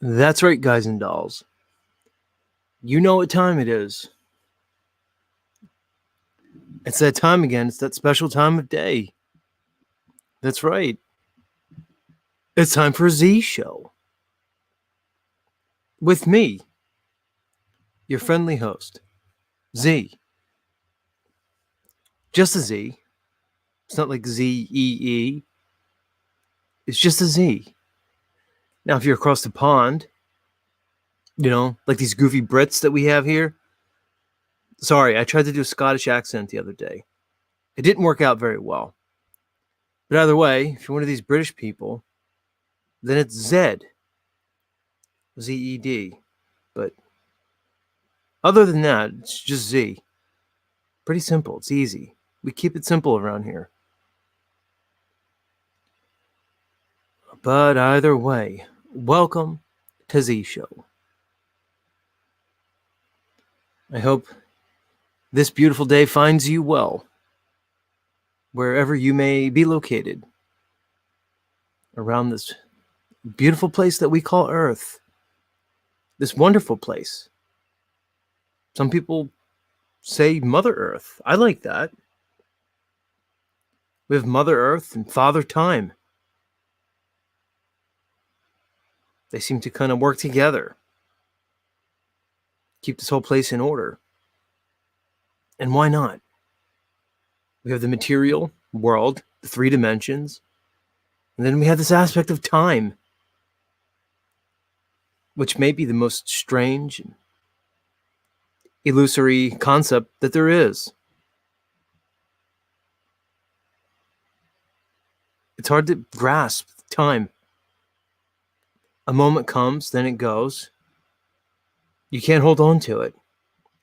That's right, guys and dolls. You know what time it is. It's that time again. It's that special time of day. That's right. It's time for a Z Show. With me, your friendly host, Z. Just a Z. It's not like Z-E-E. It's just a Z. Now, if you're across the pond, like these goofy Brits that we have here. Sorry, I tried to do a Scottish accent the other day. It didn't work out very well. But either way, if you're one of these British people, then it's Zed. Z-E-D. But other than that, it's just Z. Pretty simple. It's easy. We keep it simple around here. But either way, welcome to Z Show. I hope this beautiful day finds you well, wherever you may be located around this beautiful place that we call Earth. This wonderful place. Some people say Mother Earth. I like that. We have Mother Earth and Father Time. They seem to kind of work together. Keep this whole place in order. And why not? We have the material world, the 3 dimensions, and then we have this aspect of time, which may be the most strange and illusory concept that there is. It's hard to grasp time. A moment comes, then it goes. You can't hold on to it.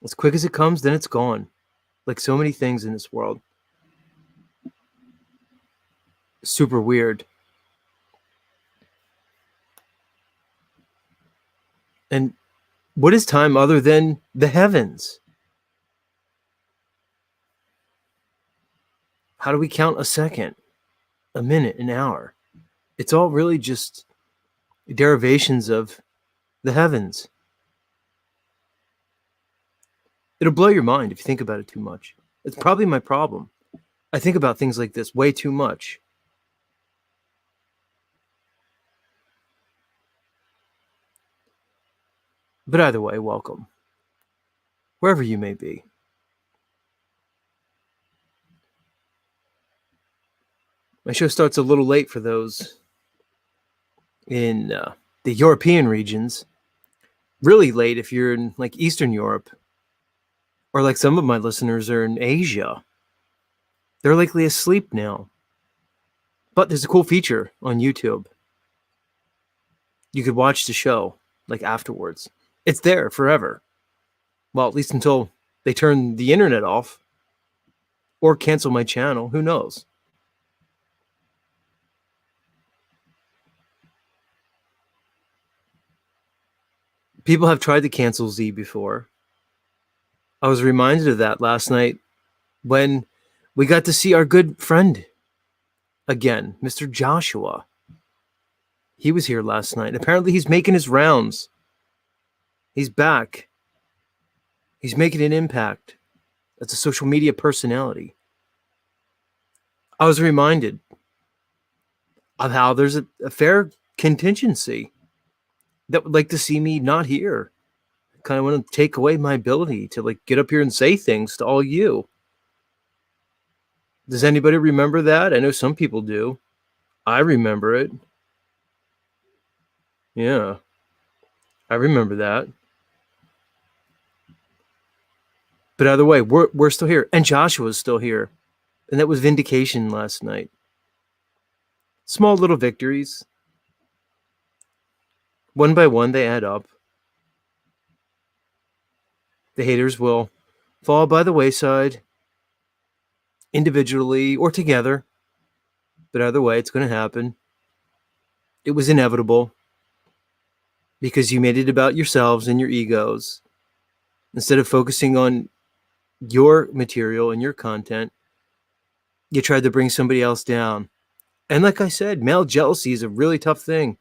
As quick as it comes, then it's gone. Like so many things in this world. Super weird. And what is time other than the heavens? How do we count a second, a minute, an hour? It's all really just derivations of the heavens. It'll blow your mind if you think about it too much. It's probably my problem. I think about things like this way too much. But either way, welcome. Wherever you may be. My show starts a little late for those in the European regions. Really late if you're in like Eastern Europe. Or like some of my listeners are in Asia. They're likely asleep now. But there's a cool feature on YouTube. You could watch the show like afterwards. It's there forever. Well, at least until they turn the internet off or cancel my channel. Who knows? People have tried to cancel Z before. I was reminded of that last night when we got to see our good friend again, Mr. Joshua. He was here last night. Apparently he's making his rounds. He's back. He's making an impact as a social media personality. I was reminded of how there's a fair contingency that would like to see me not here. Kind of want to take away my ability to like get up here and say things to all you. Does anybody remember that? I know some people do. I remember it. Yeah. I remember that. But either way, we're still here. And Joshua's still here. And that was vindication last night. Small little victories. One by one, they add up. The haters will fall by the wayside, individually or together. But either way, it's going to happen. It was inevitable because you made it about yourselves and your egos. Instead of focusing on your material and your content, you tried to bring somebody else down. And like I said, male jealousy is a really tough thing.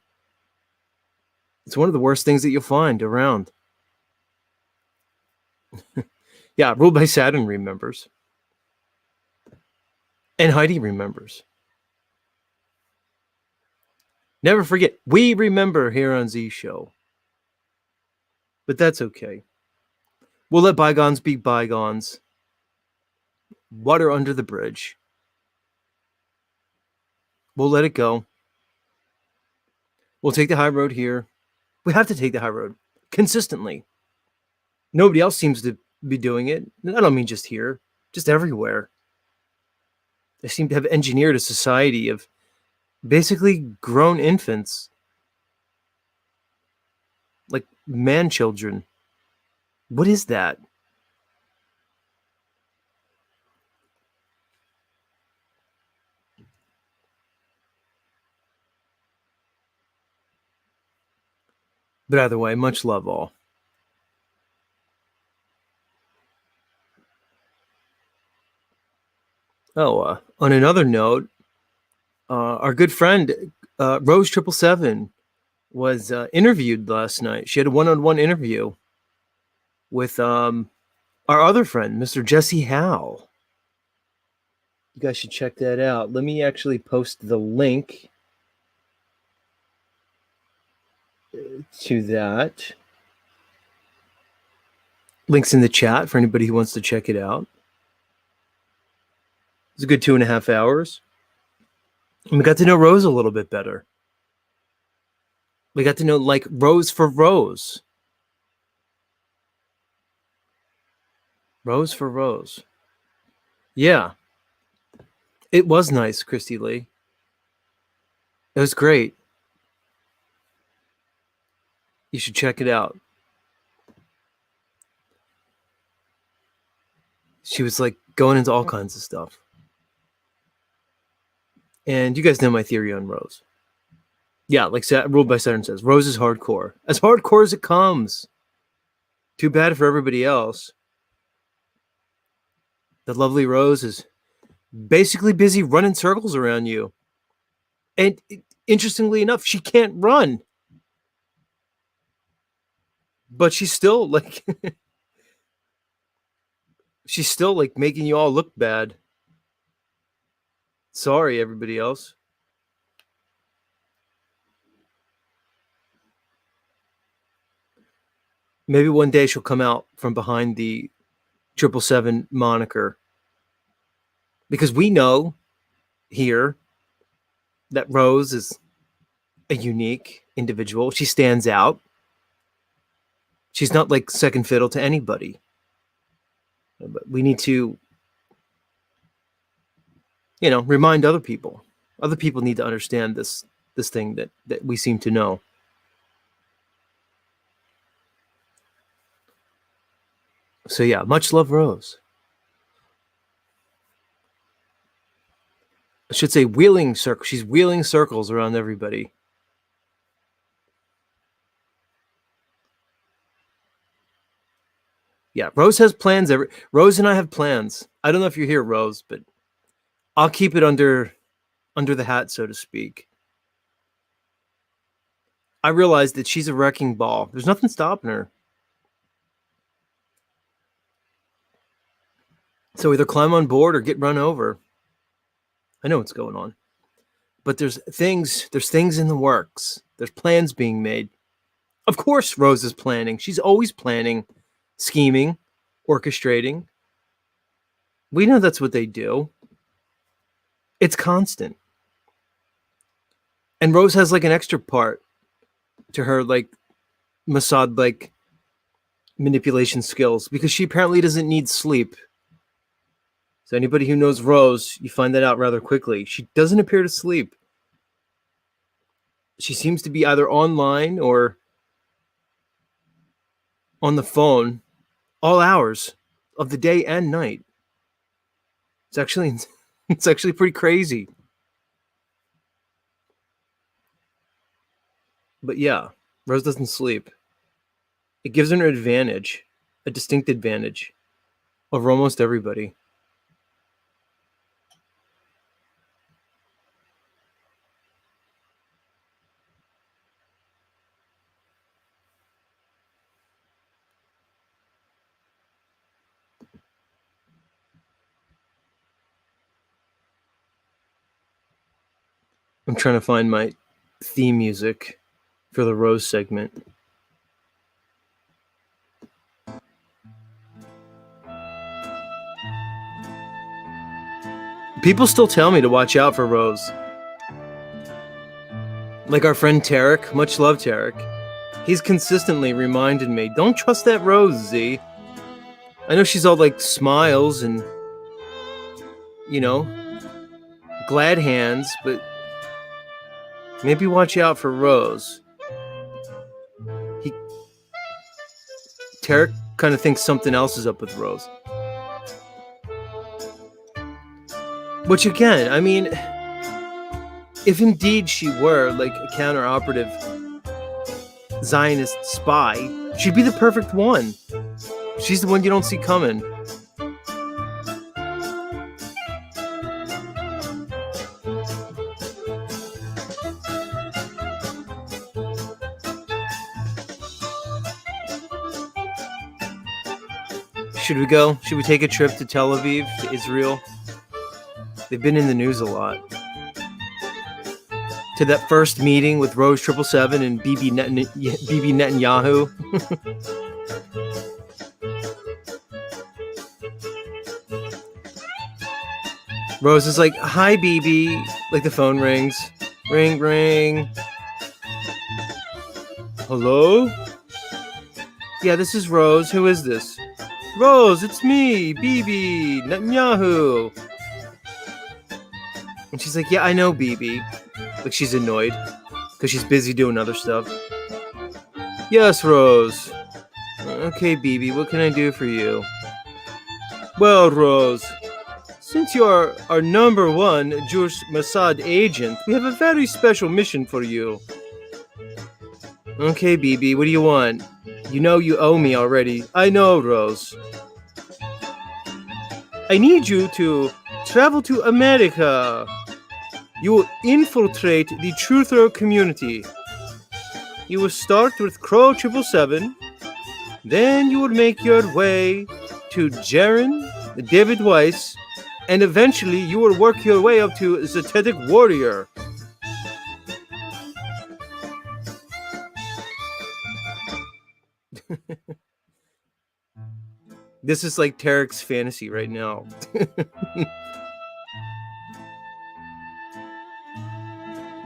It's one of the worst things that you'll find around. Yeah, Ruled by Saturn remembers. And Heidi remembers. Never forget, we remember here on Z Show. But that's okay. We'll let bygones be bygones. Water under the bridge. We'll let it go. We'll take the high road here. We have to take the high road consistently. Nobody else seems to be doing it. I don't mean just here, just everywhere. They seem to have engineered a society of basically grown infants, like man children. What is that? But either way, much love all. Oh, on another note, our good friend Rose 777 was interviewed last night. She had a one-on-one interview with our other friend, Mr. Jesse Howe. You guys should check that out. Let me actually post the link to that. Links in the chat for anybody who wants to check it out. It's a good 2.5 hours. And we got to know Rose a little bit better. We got to know like Rose for Rose. Rose for Rose. Yeah. It was nice, Christy Lee. It was great. You should check it out. She was like going into all kinds of stuff. And you guys know my theory on Rose. Yeah, like Ruled by Saturn says, Rose is hardcore. As hardcore as it comes. Too bad for everybody else. The lovely Rose is basically busy running circles around you. And interestingly enough, she can't run. But she's still like she's still like making you all look bad. Sorry, everybody else. Maybe one day she'll come out from behind the 777 moniker. Because we know here that Rose is a unique individual. She stands out. She's not like second fiddle to anybody. But we need to, remind other people. Other people need to understand this thing that we seem to know. So yeah, much love, Rose. I should say wheeling circle. She's wheeling circles around everybody. Yeah, Rose has plans. Rose and I have plans. I don't know if you're here, Rose, but I'll keep it under the hat, so to speak. I realize that she's a wrecking ball. There's nothing stopping her. So either climb on board or get run over. I know what's going on. But there's things in the works. There's plans being made. Of course Rose is planning. She's always planning, scheming, orchestrating. We know that's what they do. It's constant. And Rose has like an extra part to her like Mossad like manipulation skills because she apparently doesn't need sleep. So anybody who knows Rose, you find that out rather quickly. She doesn't appear to sleep. She seems to be either online or on the phone all hours of the day and night. It's actually pretty crazy. But yeah, Rose doesn't sleep. It gives her an advantage, a distinct advantage over almost everybody. I'm trying to find my theme music for the Rose segment. People still tell me to watch out for Rose. Like our friend Tarek, much love Tarek. He's consistently reminded me, don't trust that Rose, Z. I know she's all like smiles and, you know, glad hands, but maybe watch out for Rose. Tarek kind of thinks something else is up with Rose. Which again, I mean, if indeed she were like a counter-operative Zionist spy, she'd be the perfect one. She's the one you don't see coming. Should we go? Should we take a trip to Tel Aviv, to Israel? They've been in the news a lot. To that first meeting with Rose 777 and Bibi Netanyahu. Rose is like, hi, Bibi. Like the phone rings. Ring, ring. Hello? Yeah, this is Rose. Who is this? Rose, it's me, Bibi Netanyahu. And she's like, yeah, I know, Bibi. Like she's annoyed because she's busy doing other stuff. Yes, Rose. Okay, Bibi, what can I do for you? Well, Rose, since you're our number one Jewish Mossad agent, we have a very special mission for you. Okay, Bibi, what do you want? You know you owe me already. I know, Rose. I need you to travel to America. You will infiltrate the truther community. You will start with Crow 777. Then you will make your way to Jaren, David Weiss, and eventually you will work your way up to Zetetic Warrior. This is like Tarek's fantasy right now.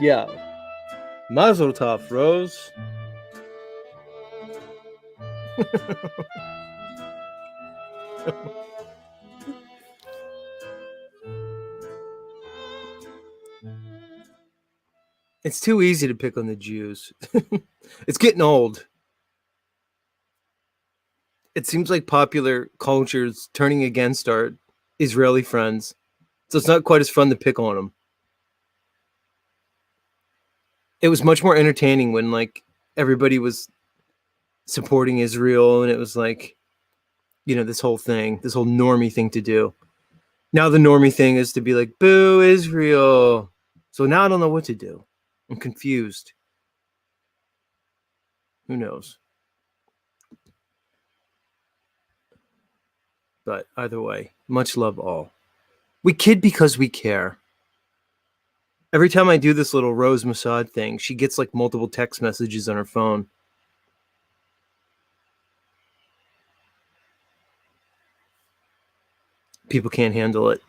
Yeah. Mazel tov, Rose. It's too easy to pick on the Jews. It's getting old. It seems like popular culture's turning against our Israeli friends. So it's not quite as fun to pick on them. It was much more entertaining when like everybody was supporting Israel and it was like, you know, this whole normie thing to do. Now the normie thing is to be like, boo Israel. So now I don't know what to do. I'm confused. Who knows? But either way, much love all. We kid because we care. Every time I do this little Rose Mossad thing, she gets like multiple text messages on her phone. People can't handle it.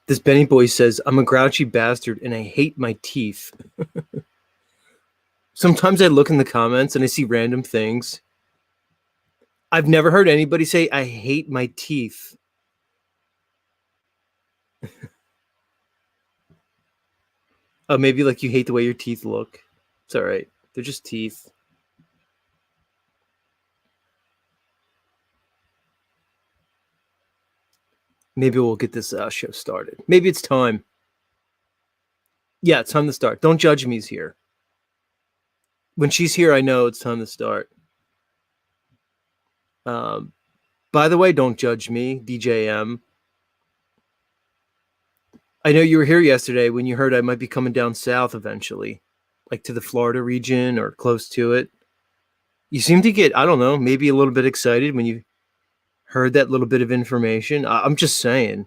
This Benny boy says, I'm a grouchy bastard and I hate my teeth. Sometimes I look in the comments and I see random things. I've never heard anybody say, I hate my teeth. Oh, maybe like you hate the way your teeth look. It's all right. They're just teeth. Maybe we'll get this show started. Maybe it's time. Yeah, it's time to start. Don't judge me's here. When she's here, I know it's time to start. By the way, don't judge me, DJM. I know you were here yesterday when you heard I might be coming down south eventually, like to the Florida region or close to it. You seem to get, I don't know, maybe a little bit excited when you heard that little bit of information. I'm just saying.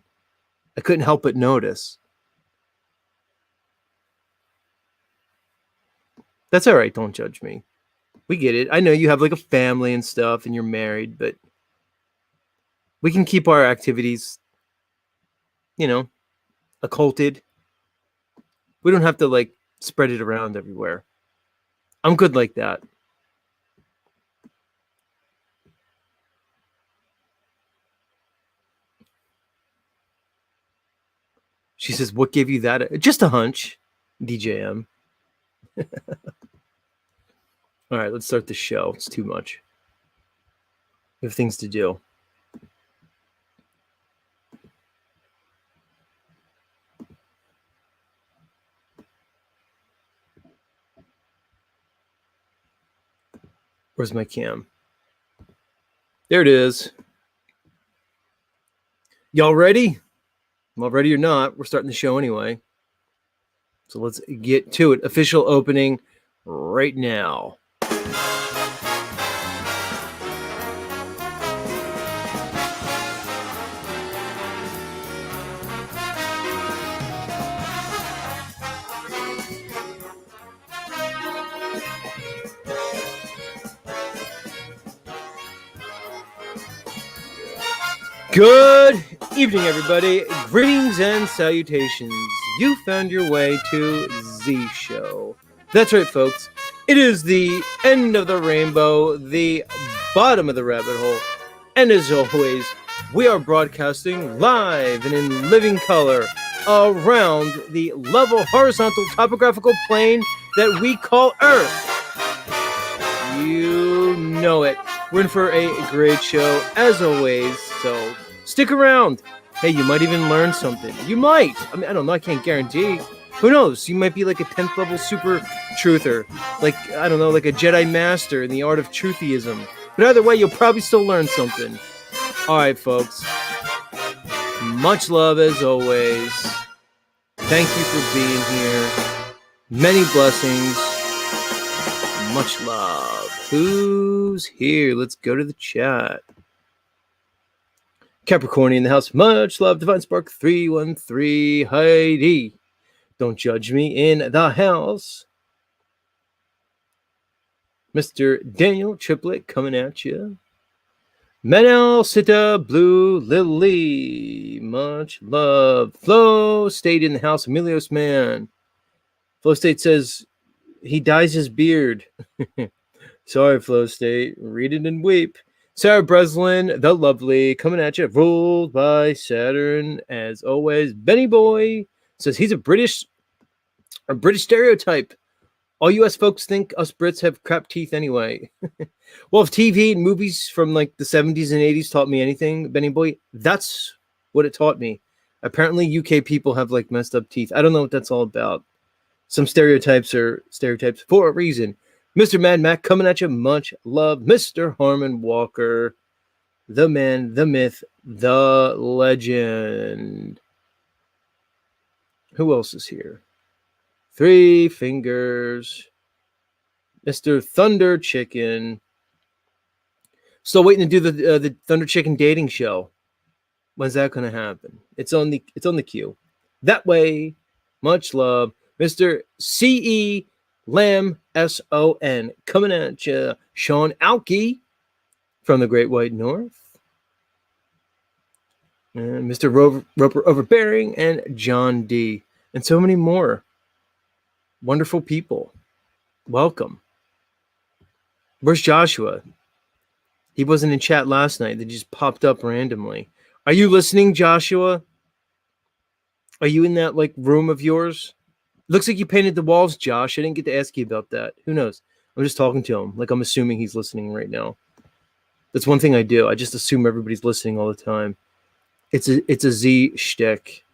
I couldn't help but notice. That's all right. Don't judge me. We get it. I know you have like a family and stuff and you're married, but we can keep our activities, occulted. We don't have to like spread it around everywhere. I'm good like that. She says, "What gave you that? Just a hunch, DJM." All right, let's start the show. It's too much. We have things to do. Where's my cam? There it is. Y'all ready? Well, ready or not, we're starting the show anyway. So let's get to it. Official opening right now. Good evening, everybody. Greetings and salutations. You found your way to Z Show. That's right, folks. It is the end of the rainbow, the bottom of the rabbit hole. And as always, we are broadcasting live and in living color around the level horizontal topographical plane that we call Earth. You know it. We're in for a great show, as always, so stick around. Hey, you might even learn something. You might. I mean, I don't know. I can't guarantee. Who knows? You might be like a 10th level super truther. Like, I don't know, like a Jedi master in the art of trutheism. But either way, you'll probably still learn something. All right, folks. Much love, as always. Thank you for being here. Many blessings. Much love. Who's here? Let's go to the chat. Capricorn in the house. Much love. Divine Spark 313. Heidi. Don't judge me in the house. Mr. Daniel Triplet coming at you. Manel Sita Blue Lily. Much love. Flow State in the house. Emilios Man. Flow State says he dyes his beard. Sorry, Flow State. Read it and weep. Sarah Breslin, the lovely, coming at you. Ruled by Saturn, as always. Benny Boy says he's a British stereotype. All U.S. folks think us Brits have crap teeth anyway. Well, if TV and movies from like the 70s and 80s taught me anything, Benny Boy, that's what it taught me. Apparently, UK people have like messed up teeth. I don't know what that's all about. Some stereotypes are stereotypes for a reason. Mr. Mad Mac coming at you. Much love. Mr. Harmon Walker, the man, the myth, the legend. Who else is here? Three Fingers. Mr. Thunder Chicken. Still waiting to do the Thunder Chicken dating show. When's that going to happen? It's on the queue. That way. Much love. Mr. C.E. Lamb S.O.N. coming at you. Sean Alke from the Great White North. And Mr. Roper Overbearing and John D. And so many more. Wonderful people. Welcome. Where's Joshua? He wasn't in chat last night. They just popped up randomly. Are you listening, Joshua? Are you in that like room of yours? Looks like you painted the walls, Josh. I didn't get to ask you about that. Who knows? I'm just talking to him. Like I'm assuming he's listening right now. That's one thing I do. I just assume everybody's listening all the time. It's a Z shtick.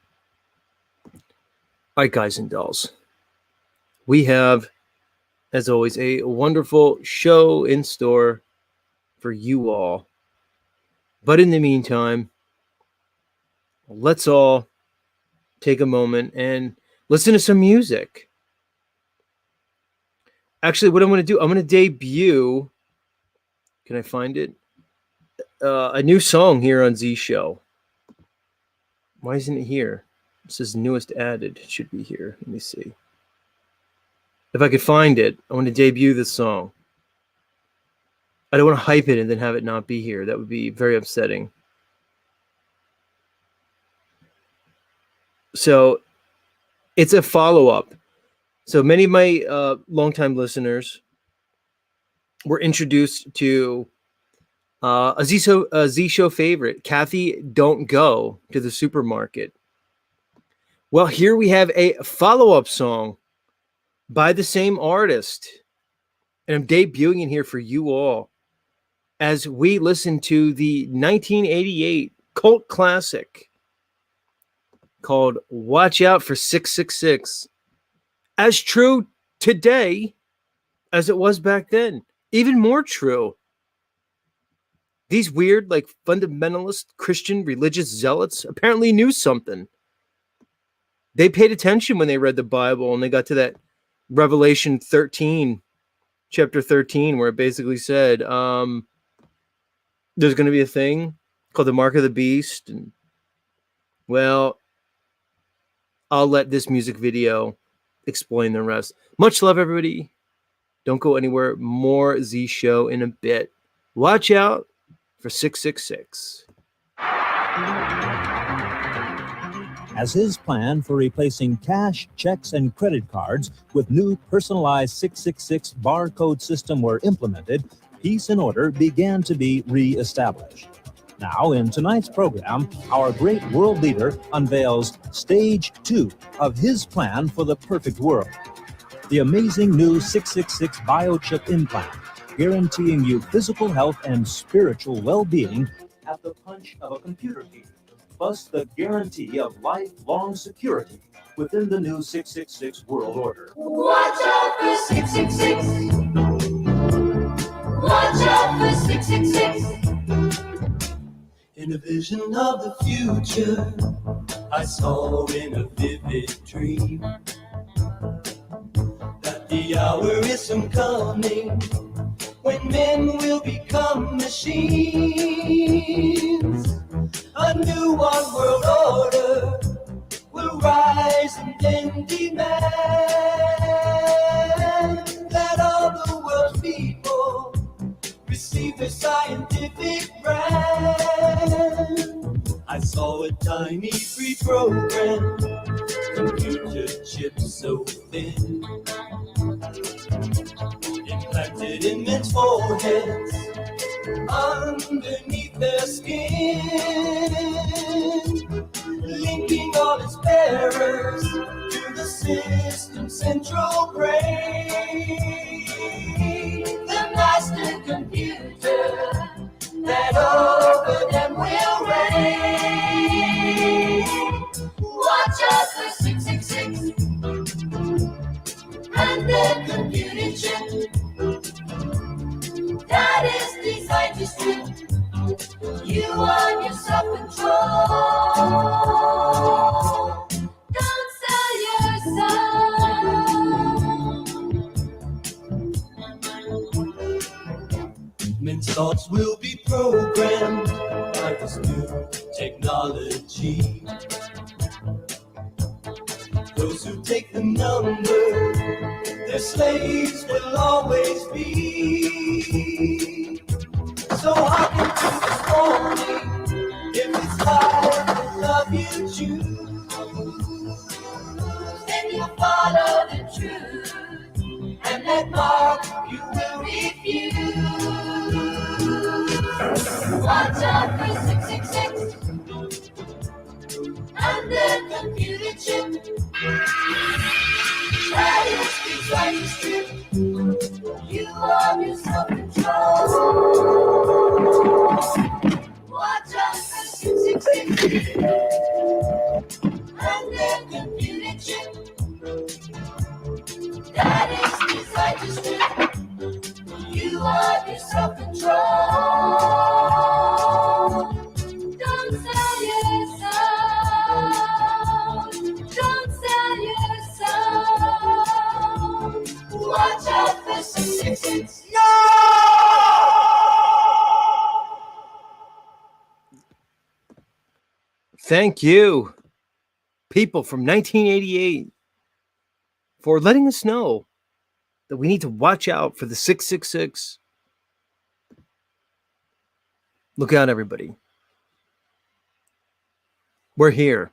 All right, guys and dolls. We have, as always, a wonderful show in store for you all. But in the meantime, let's all take a moment and listen to some music. Actually, what I'm going to do, I'm going to debut. Can I find it? A new song here on Z Show. Why isn't it here? It says newest added. It should be here. Let me see. If I could find it, I want to debut this song. I don't want to hype it and then have it not be here. That would be very upsetting. So it's a follow-up. So many of my longtime listeners were introduced to a Z Show favorite, Kathy Don't Go to the Supermarket. Well, here we have a follow-up song by the same artist. And I'm debuting it here for you all as we listen to the 1988 cult classic called Watch Out for 666. As true today as it was back then. Even more true. These weird, like, fundamentalist Christian religious zealots apparently knew something. They paid attention when they read the Bible and they got to that Revelation 13, chapter 13, where it basically said there's going to be a thing called the Mark of the Beast. And, well, I'll let this music video explain the rest. Much love, everybody. Don't go anywhere. More Z Show in a bit. Watch out for 666. As his plan for replacing cash, checks, and credit cards with new personalized 666 barcode system were implemented, peace and order began to be re-established. Now, in tonight's program, our great world leader unveils stage 2 of his plan for the perfect world. The amazing new 666 biochip implant, guaranteeing you physical health and spiritual well-being at the punch of a computer key, plus the guarantee of lifelong security within the new 666 world order. Watch out for 666. Watch out for 666. In a vision of the future, I saw in a vivid dream that the hour is soon coming when men will become machines. A new one world order will rise and then demand that all the world's people receive their scientific brand. I saw a tiny pre-programmed computer chip so thin, implanted in men's foreheads underneath their skin, linking all its bearers to the system's central brain. The master computer that over them will reign. Watch out for 666 and their computer chip that is designed to strip you on your self-control. Don't sell your soul. Men's thoughts will be programmed by this new technology. Those who take the number, their slaves will always be. So hearken to this warning, if it's life and love you choose, then you'll follow the truth, and that mark you will refuse. Watch out for 666 and their computer chip that is designed to strip you of your self-control. Watch out for 666 and their computer chip that is designed to strip you of your self-control. Don't sell your soul. thank you, people from 1988, for letting us know that we need to watch out for the 666. Look out, everybody. We're here.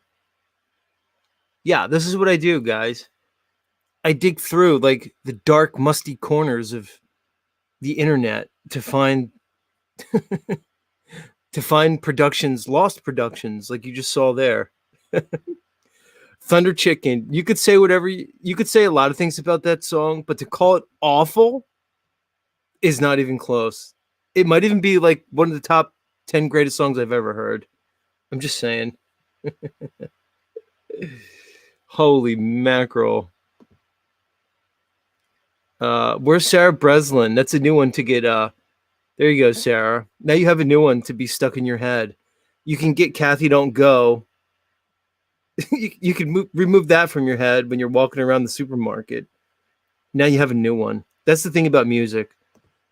Yeah, this is what I do, guys. I dig through like the dark, musty corners of the internet to find productions, lost productions, like you just saw there. Thunder Chicken. You could say whatever you could say a lot of things about that song, but to call it awful is not even close. It might even be like one of the top 10 greatest songs I've ever heard. I'm just saying. Holy mackerel. Where's Sarah Breslin? That's a new one to get. There you go, Sarah. Now you have a new one to be stuck in your head. You can get Kathy Don't Go. you can remove that from your head when you're walking around the supermarket. Now you have a new one. That's the thing about music.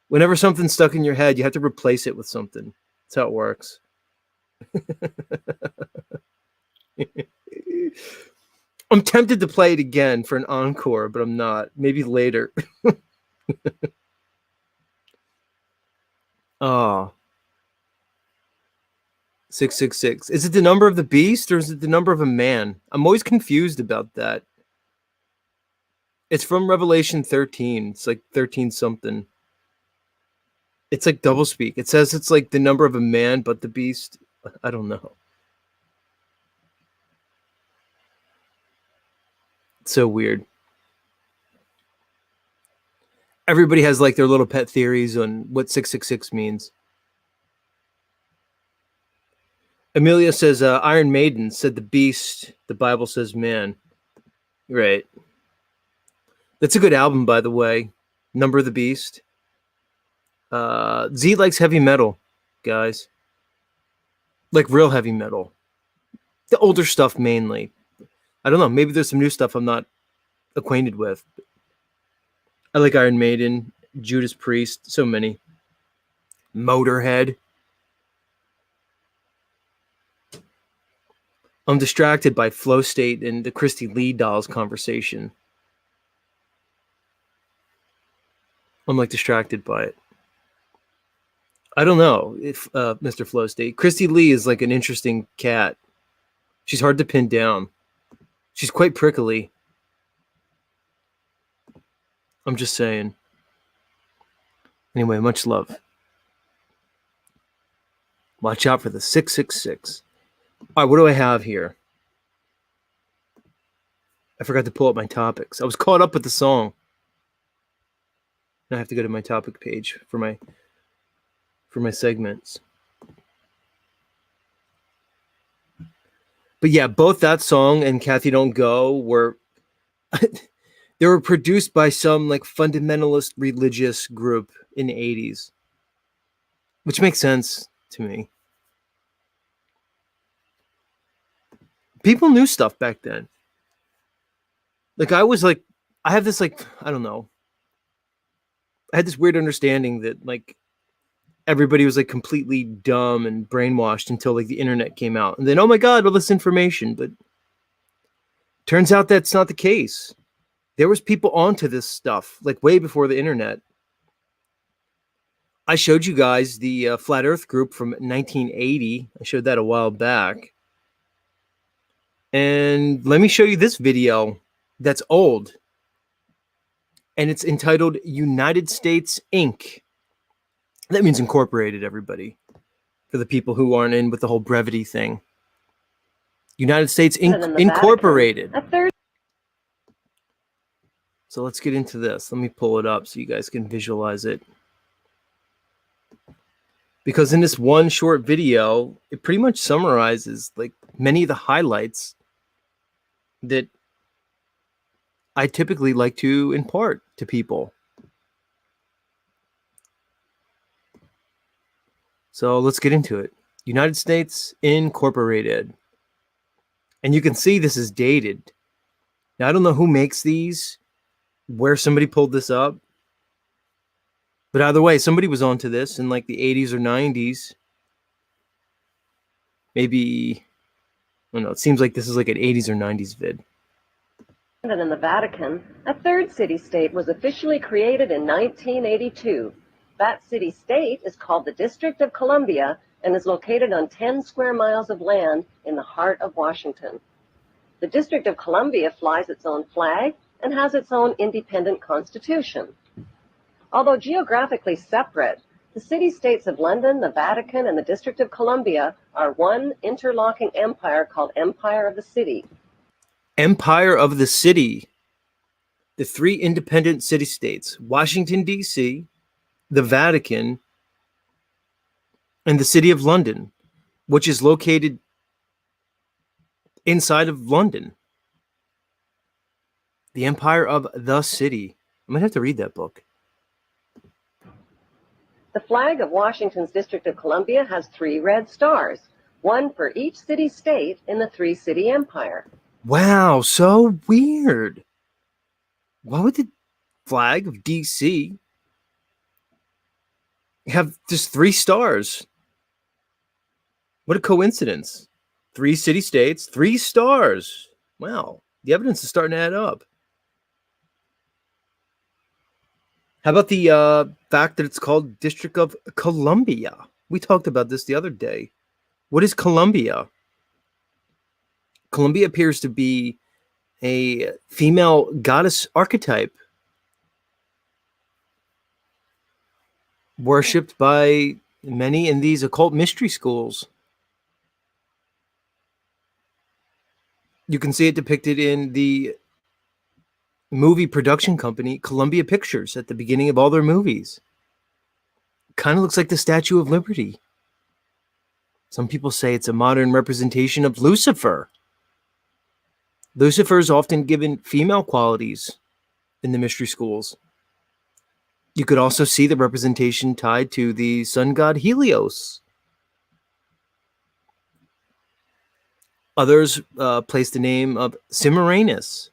Whenever something's stuck in your head, you have to replace it with something. That's how it works. I'm tempted to play it again for an encore, but I'm not. Maybe later. Oh. 666. Is it the number of the beast or is it the number of a man? I'm always confused about that. It's from Revelation 13. It's like 13 something. It's like doublespeak. It says it's like the number of a man, but the beast. I don't know. It's so weird. Everybody has like their little pet theories on what 666 means. Amelia says Iron Maiden said the beast. The Bible says man. Right. That's a good album, by the way. Number of the Beast. Z likes heavy metal, guys. Like real heavy metal. The older stuff mainly. I don't know. Maybe there's some new stuff I'm not acquainted with. I like Iron Maiden, Judas Priest, so many. Motorhead. I'm distracted by Flow State and the Christy Lee Dolls conversation. I'm like distracted by it. I don't know if Mr. Flow State. Christy Lee is like an interesting cat. She's hard to pin down. She's quite prickly. I'm just saying. Anyway, much love. Watch out for the 666. All right, what do I have here? I forgot to pull up my topics. I was caught up with the song. Now I have to go to my topic page for my segments. But yeah, both that song and Kathy Don't Go were they were produced by some like fundamentalist religious group in the 80s. Which makes sense to me. People knew stuff back then. Like I have this like, I don't know. I had this weird understanding that like everybody was like completely dumb and brainwashed until like the internet came out. And then, oh my God, all this information. But turns out that's not the case. There was people onto this stuff like way before the internet. I showed you guys the Flat Earth group from 1980. I showed that a while back. And let me show you this video that's old. And it's entitled United States Inc. That means incorporated, everybody. For the people who aren't in with the whole brevity thing. United States Incorporated. So let's get into this. Let me pull it up so you guys can visualize it. Because in this one short video, it pretty much summarizes like many of the highlights that I typically like to impart to people. So let's get into it. United States Incorporated. And you can see this is dated. Now, I don't know who makes these, where somebody pulled this up. But either way, somebody was onto this in like the 80s or 90s. Maybe don't know. It seems like this is like an 80s or 90s vid. London and the Vatican, a third city-state was officially created in 1982. That city-state is called the District of Columbia and is located on 10 square miles of land in the heart of Washington. The District of Columbia flies its own flag and has its own independent constitution. Although geographically separate, the city-states of London, the Vatican, and the District of Columbia are one interlocking empire called Empire of the City. Empire of the City. The three independent city-states, Washington, D.C., the Vatican, and the City of London, which is located inside of London. The Empire of the City. I'm going to have to read that book. The flag of Washington's District of Columbia has 3 red stars, one for each city-state in the 3-city empire. Wow, so weird. Why would the flag of DC have just 3 stars? What a coincidence. 3 city-states, 3 stars. Wow, the evidence is starting to add up. How about the fact that it's called District of Columbia? We talked about this the other day. What is Columbia? Columbia appears to be a female goddess archetype worshipped by many in these occult mystery schools. You can see it depicted in the movie production company Columbia Pictures at the beginning of all their movies. Kind of looks like the Statue of Liberty. Some people say it's a modern representation of Lucifer. Lucifer is often given female qualities in the mystery schools. You could also see the representation tied to the sun god Helios. Others place the name of Semiramis.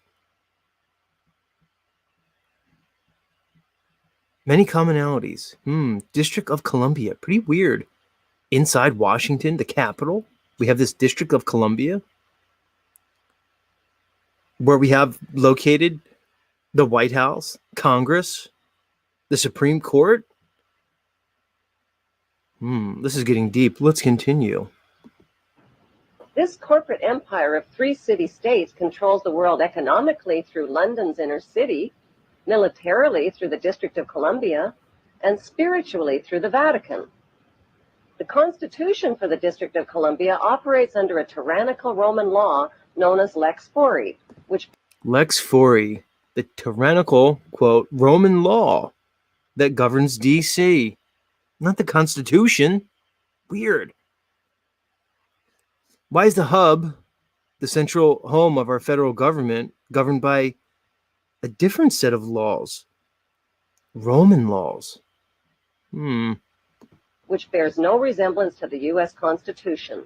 Many commonalities. District of Columbia. Pretty weird. Inside Washington, the capital, we have this District of Columbia, where we have located the White House, Congress, the Supreme Court. This is getting deep. Let's continue. This corporate empire of 3 city-states controls the world economically through London's inner city, militarily through the District of Columbia, and spiritually through the Vatican. The Constitution for the District of Columbia operates under a tyrannical Roman law known as Lex Fori, which Lex Fori, the tyrannical, quote, Roman law that governs D.C., not the Constitution. Weird. Why is the hub, the central home of our federal government, governed by a different set of laws? Roman laws. which bears no resemblance to the U.S. Constitution.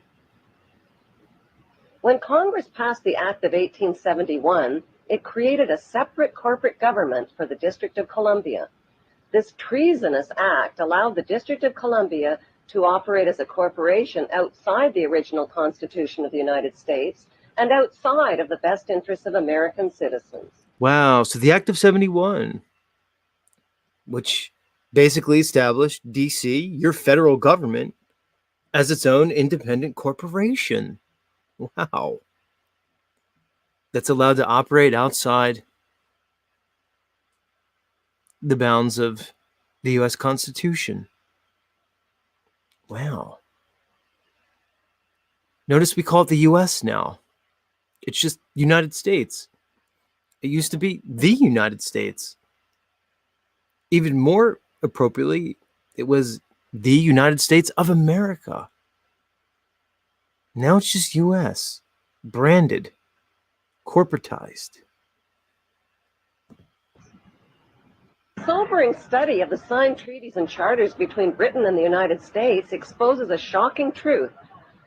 When Congress passed the Act of 1871, it created a separate corporate government for the District of Columbia. This treasonous act allowed the District of Columbia to operate as a corporation outside the original Constitution of the United States and outside of the best interests of American citizens. Wow. So the Act of 71, which basically established D.C., your federal government, as its own independent corporation. Wow. That's allowed to operate outside the bounds of the U.S. Constitution. Wow. Notice we call it the U.S. now. It's just United States. It used to be the United States. Even more appropriately, it was the United States of America. Now it's just U.S. Branded. Corporatized. Sobering study of the signed treaties and charters between Britain and the United States exposes a shocking truth.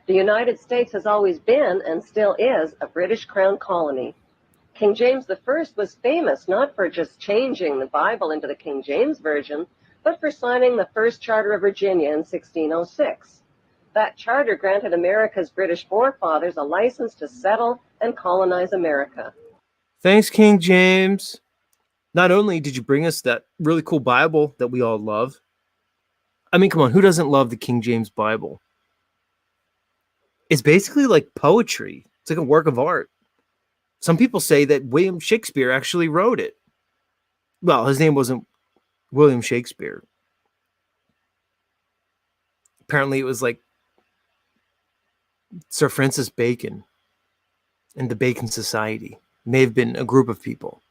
The United States has always been, and still is, a British Crown colony. King James I was famous not for just changing the Bible into the King James Version, but for signing the First Charter of Virginia in 1606. That charter granted America's British forefathers a license to settle and colonize America. Thanks, King James. Not only did you bring us that really cool Bible that we all love. I mean, come on, who doesn't love the King James Bible? It's basically like poetry. It's like a work of art. Some people say that William Shakespeare actually wrote it. Well, his name wasn't William Shakespeare. Apparently, it was like Sir Francis Bacon and the Bacon Society. It may have been a group of people.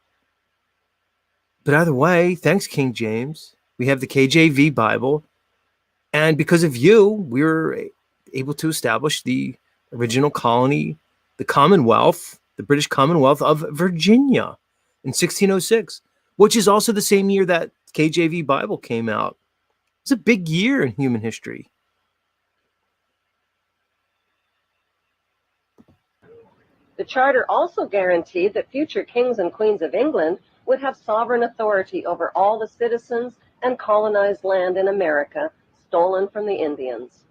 But either way, thanks, King James. We have the KJV Bible. And because of you, we were able to establish the original colony, the Commonwealth, the British Commonwealth of Virginia in 1606, which is also the same year that KJV Bible came out. It's a big year in human history. The charter also guaranteed that future kings and queens of England would have sovereign authority over all the citizens and colonized land in America stolen from the Indians.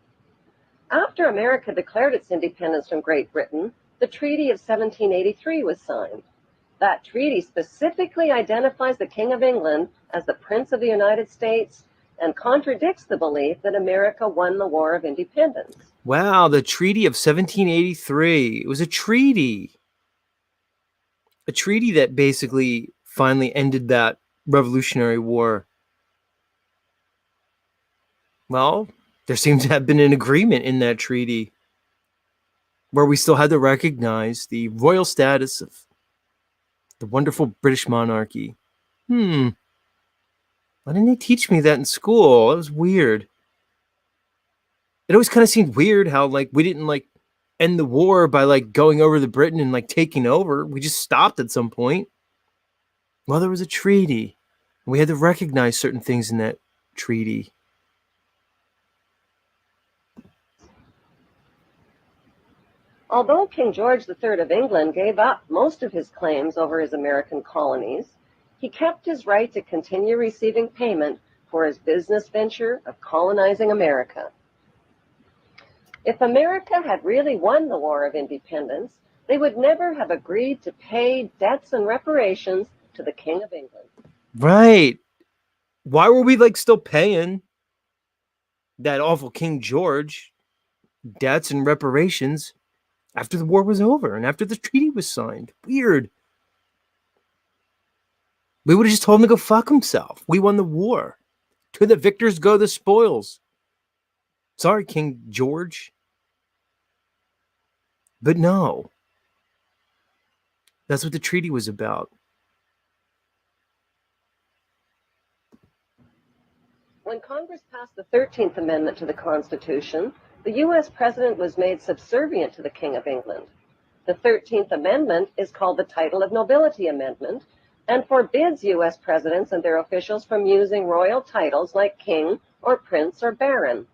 After America declared its independence from Great Britain, the Treaty of 1783 was signed. That treaty specifically identifies the King of England as the Prince of the United States and contradicts the belief that America won the War of Independence. Wow, the Treaty of 1783. It was a treaty. A treaty that basically finally ended that Revolutionary War. Well, there seems to have been an agreement in that treaty where we still had to recognize the royal status of the wonderful British monarchy. Why didn't they teach me that in school? It was weird. It always kind of seemed weird how we didn't end the war by going over to Britain and taking over. We just stopped at some point. Well, there was a treaty. And we had to recognize certain things in that treaty. Although King George III of England gave up most of his claims over his American colonies, he kept his right to continue receiving payment for his business venture of colonizing America. If America had really won the War of Independence, they would never have agreed to pay debts and reparations to the King of England. Right. Why were we still paying that awful King George debts and reparations after the war was over and after the treaty was signed? Weird. We would have just told him to go fuck himself. We won the war. To the victors go the spoils. Sorry, King George. But no. That's what the treaty was about. When Congress passed the 13th Amendment to the Constitution, the U.S. President was made subservient to the King of England. The 13th Amendment is called the Title of Nobility Amendment and forbids U.S. presidents and their officials from using royal titles like king or prince or baron.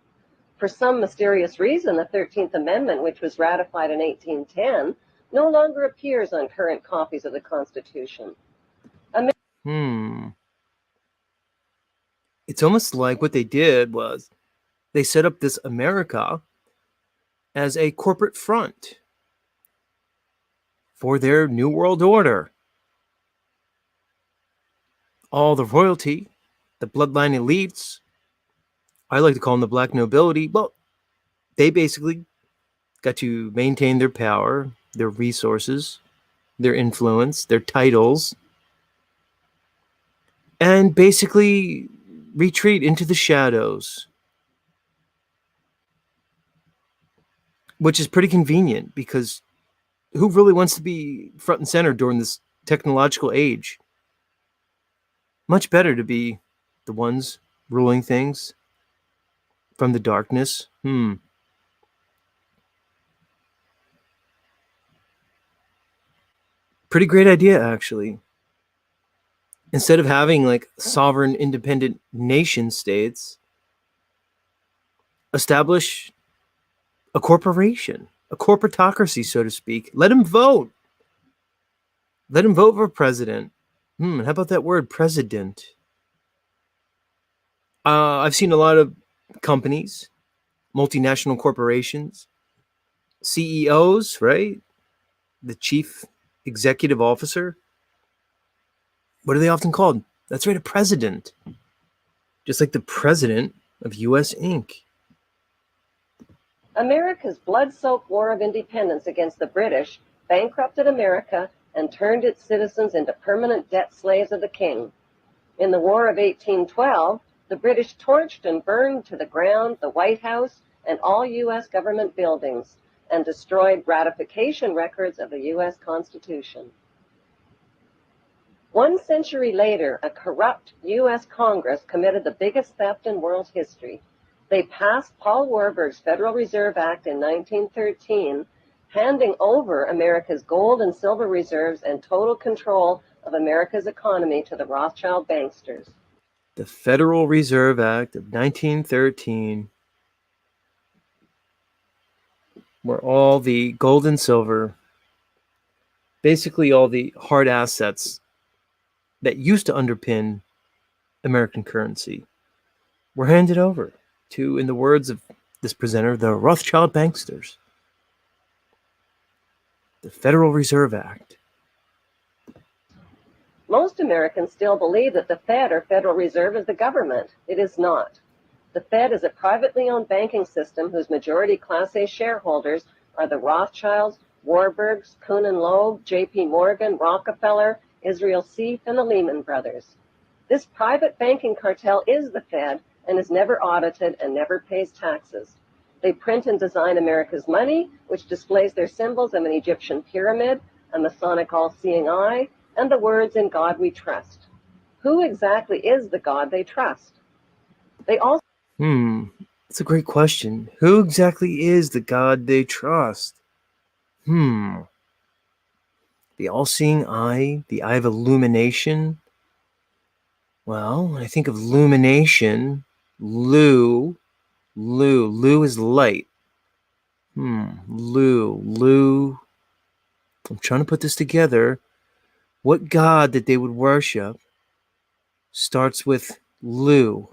For some mysterious reason, the 13th Amendment, which was ratified in 1810, no longer appears on current copies of the Constitution. It's almost like what they did was they set up this America as a corporate front for their New World Order. All the royalty, the bloodline elites, I like to call them the black nobility, well, they basically got to maintain their power, their resources, their influence, their titles, and basically retreat into the shadows. Which is pretty convenient because who really wants to be front and center during this technological age? Much better to be the ones ruling things from the darkness. Pretty great idea, actually. Instead of having sovereign independent nation states, establish a corporation, a corporatocracy, so to speak. Let them vote. Let them vote for president. How about that word, president? I've seen a lot of companies, multinational corporations, CEOs, right? The chief executive officer. What are they often called? That's right, a president. Just like the president of US Inc. America's blood-soaked War of Independence against the British bankrupted America and turned its citizens into permanent debt slaves of the king. In the War of 1812, the British torched and burned to the ground the White House and all U.S. government buildings and destroyed ratification records of the U.S. Constitution. 1 century later, a corrupt U.S. Congress committed the biggest theft in world history. They passed Paul Warburg's Federal Reserve Act in 1913, handing over America's gold and silver reserves and total control of America's economy to the Rothschild banksters. The Federal Reserve Act of 1913, where all the gold and silver, basically all the hard assets that used to underpin American currency, were handed over to, in the words of this presenter, the Rothschild banksters. The Federal Reserve Act. Most Americans still believe that the Fed or Federal Reserve is the government. It is not. The Fed is a privately owned banking system whose majority Class A shareholders are the Rothschilds, Warburgs, Kuhn and Loeb, J.P. Morgan, Rockefeller, Israel Seif, and the Lehman Brothers. This private banking cartel is the Fed and is never audited and never pays taxes. They print and design America's money, which displays their symbols of an Egyptian pyramid, a Masonic all-seeing eye, and the words "In God We Trust." Who exactly is the God they trust? They also That's a great question. Who exactly is the God they trust? The all-seeing eye, the eye of illumination. Well, when I think of illumination, Lu is light. Lu. I'm trying to put this together. What God that they would worship starts with Lu?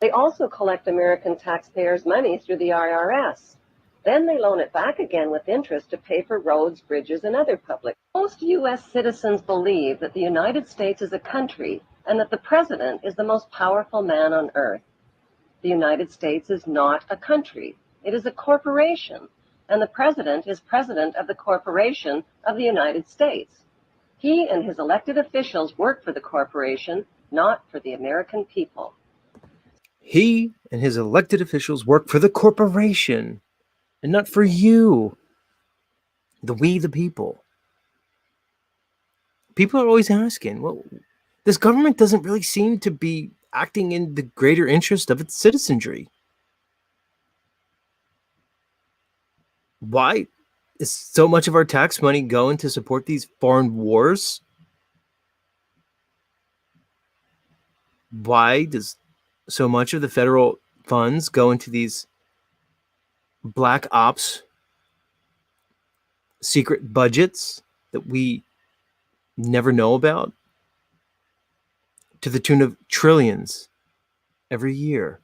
They also collect American taxpayers' money through the IRS. Then they loan it back again with interest to pay for roads, bridges, and other public. Most U.S. citizens believe that the United States is a country and that the president is the most powerful man on earth. The United States is not a country. It is a corporation, and the president is president of the corporation of the United States. He and his elected officials work for the corporation, not for the American people. He and his elected officials work for the corporation and not for you, we the people. People are always asking, well, this government doesn't really seem to be acting in the greater interest of its citizenry. Why is so much of our tax money going to support these foreign wars? Why does so much of the federal funds go into these black ops secret budgets that we never know about, to the tune of trillions every year?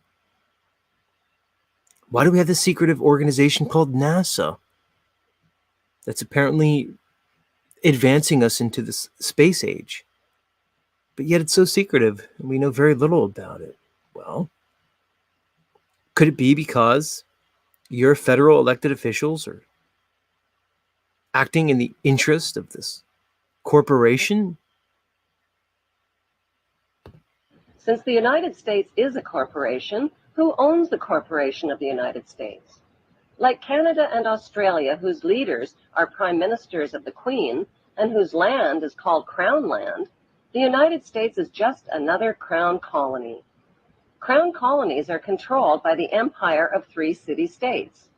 Why do we have this secretive organization called NASA that's apparently advancing us into this space age, but yet it's so secretive and we know very little about it? Well, could it be because your federal elected officials are acting in the interest of this corporation? Since the United States is a corporation, who owns the corporation of the United States? Like Canada and Australia, whose leaders are prime ministers of the Queen and whose land is called Crown Land, the United States is just another crown colony. Crown colonies are controlled by the empire of 3 city-states.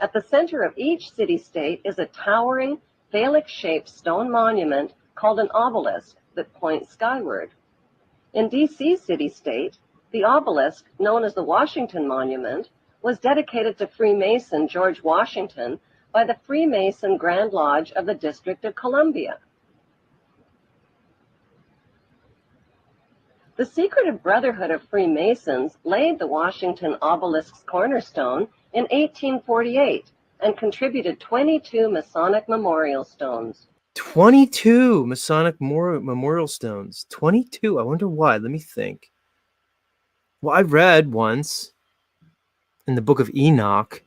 At the center of each city-state is a towering, phallic-shaped stone monument called an obelisk that points skyward. In D.C. city-state, the obelisk, known as the Washington Monument, was dedicated to Freemason George Washington by the Freemason Grand Lodge of the District of Columbia. The secretive Brotherhood of Freemasons laid the Washington obelisk's cornerstone in 1848 and contributed 22 Masonic memorial stones. 22 Masonic memorial stones. 22. I wonder why. Let me think. Well, I read once in the book of Enoch,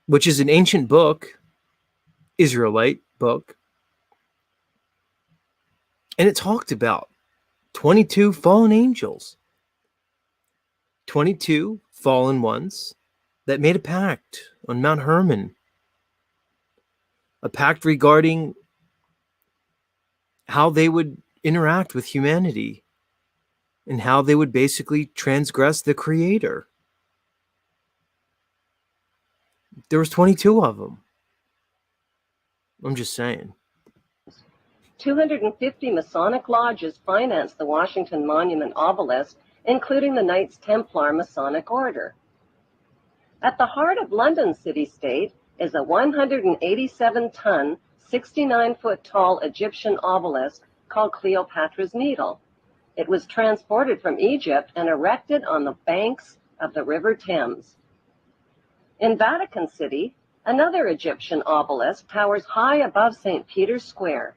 which is an ancient book, Israelite book, and it talked about 22 fallen angels, 22 fallen ones that made a pact on Mount Hermon, a pact regarding how they would interact with humanity and how they would basically transgress the Creator. There was 22 of them. I'm just saying. 250 Masonic lodges financed the Washington Monument obelisk, including the Knights Templar Masonic Order. At the heart of London city-state is a 187-ton, 69-foot-tall Egyptian obelisk called Cleopatra's Needle. It was transported from Egypt and erected on the banks of the River Thames. In Vatican City, another Egyptian obelisk towers high above St. Peter's Square.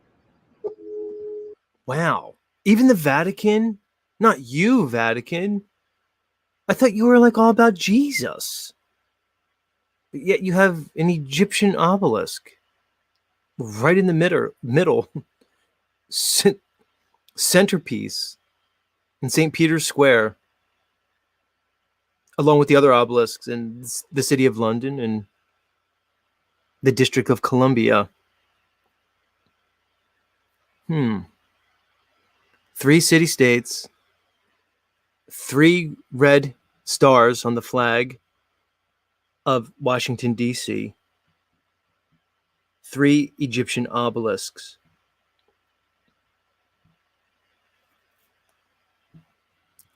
Wow. Even the Vatican? Not you, Vatican. I thought you were like all about Jesus. But yet you have an Egyptian obelisk right in the middle centerpiece in St. Peter's Square, along with the other obelisks in the city of London and the District of Columbia. 3 city-states, 3 red stars on the flag of Washington, D.C., 3 Egyptian obelisks.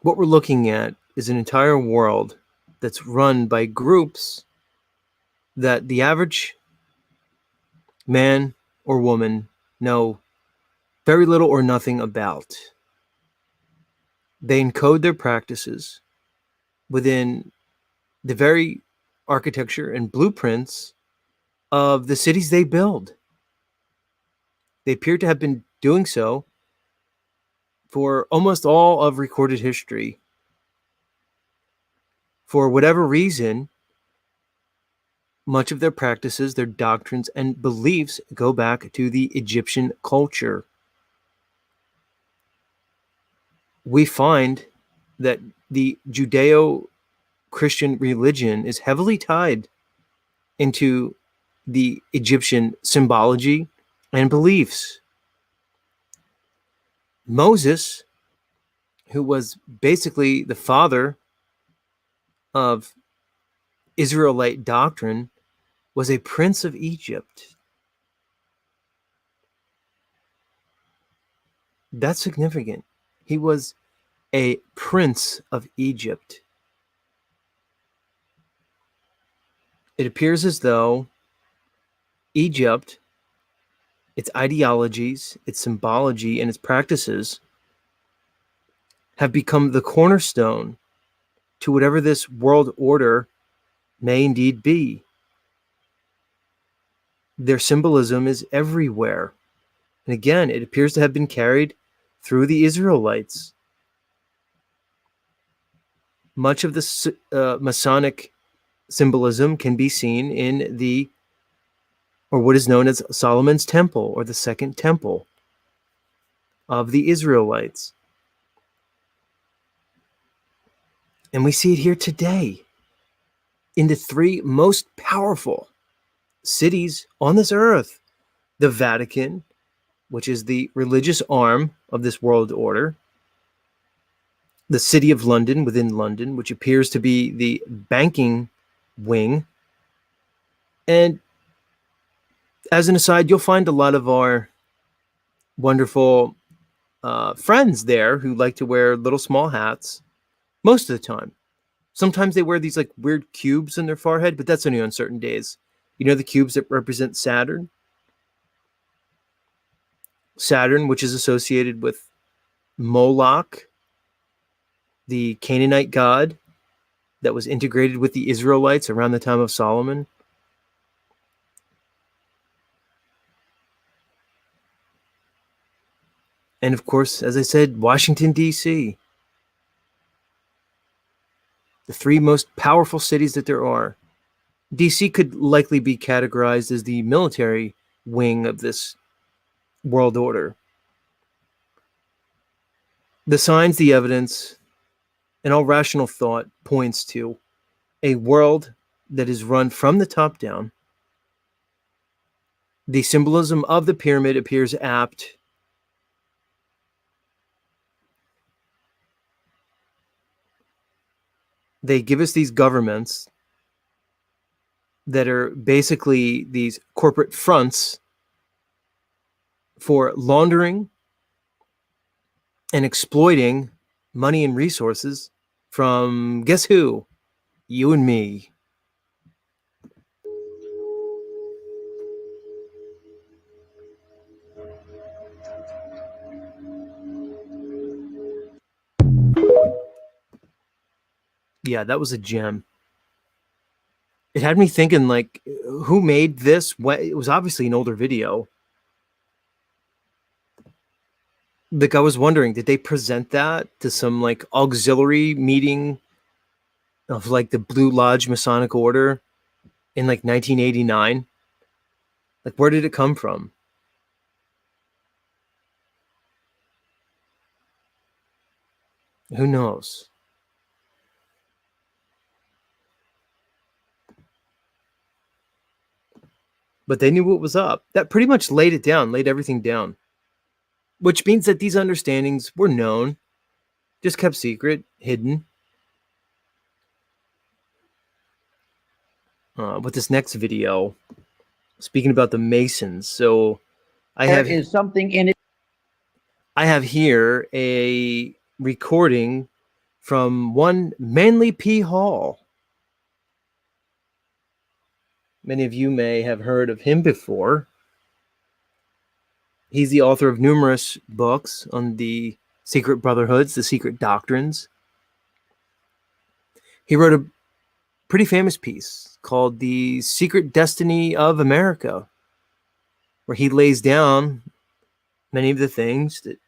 What we're looking at is an entire world that's run by groups that the average man or woman know very little or nothing about. They encode their practices within the very architecture and blueprints of the cities they build. They appear to have been doing so for almost all of recorded history. For whatever reason, much of their practices, their doctrines, and beliefs go back to the Egyptian culture. We find that the Judeo-Christian religion is heavily tied into the Egyptian symbology and beliefs. Moses, who was basically the father of Israelite doctrine, was a prince of Egypt. That's significant. He was a prince of Egypt. It appears as though Egypt, its ideologies, its symbology, and its practices have become the cornerstone to whatever this world order may indeed be. Their symbolism is everywhere. And again, it appears to have been carried through the Israelites. Much of the Masonic symbolism can be seen in what is known as Solomon's Temple, or the Second Temple of the Israelites. And we see it here today in the 3 most powerful cities on this earth: the Vatican, which is the religious arm of this world order; the City of London within London, which appears to be the banking wing. And as an aside, you'll find a lot of our wonderful friends there who like to wear little small hats most of the time. Sometimes they wear these like weird cubes on their forehead, but that's only on certain days. You know, the cubes that represent Saturn? Saturn, which is associated with Moloch, the Canaanite god that was integrated with the Israelites around the time of Solomon. And of course, as I said, Washington, D.C., the three most powerful cities that there are. D.C. could likely be categorized as the military wing of this world order. The signs, the evidence, and all rational thought points to a world that is run from the top down. The symbolism of the pyramid appears apt. They give us these governments that are basically these corporate fronts for laundering and exploiting money and resources from, guess who? You and me. Yeah, that was a gem. It had me thinking, like, who made this? It was obviously an older video. Like, I was wondering, did they present that to some, like, auxiliary meeting of, like, the Blue Lodge Masonic Order in, like, 1989? Like, where did it come from? Who knows? But they knew what was up. That pretty much laid it down, laid everything down. Which means that these understandings were known, just kept secret, hidden. With this next video, speaking about the Masons. So There is something in it. I have here a recording from one Manly P. Hall. Many of you may have heard of him before. He's the author of numerous books on the secret brotherhoods, the secret doctrines. He wrote a pretty famous piece called The Secret Destiny of America, where he lays down many of the things that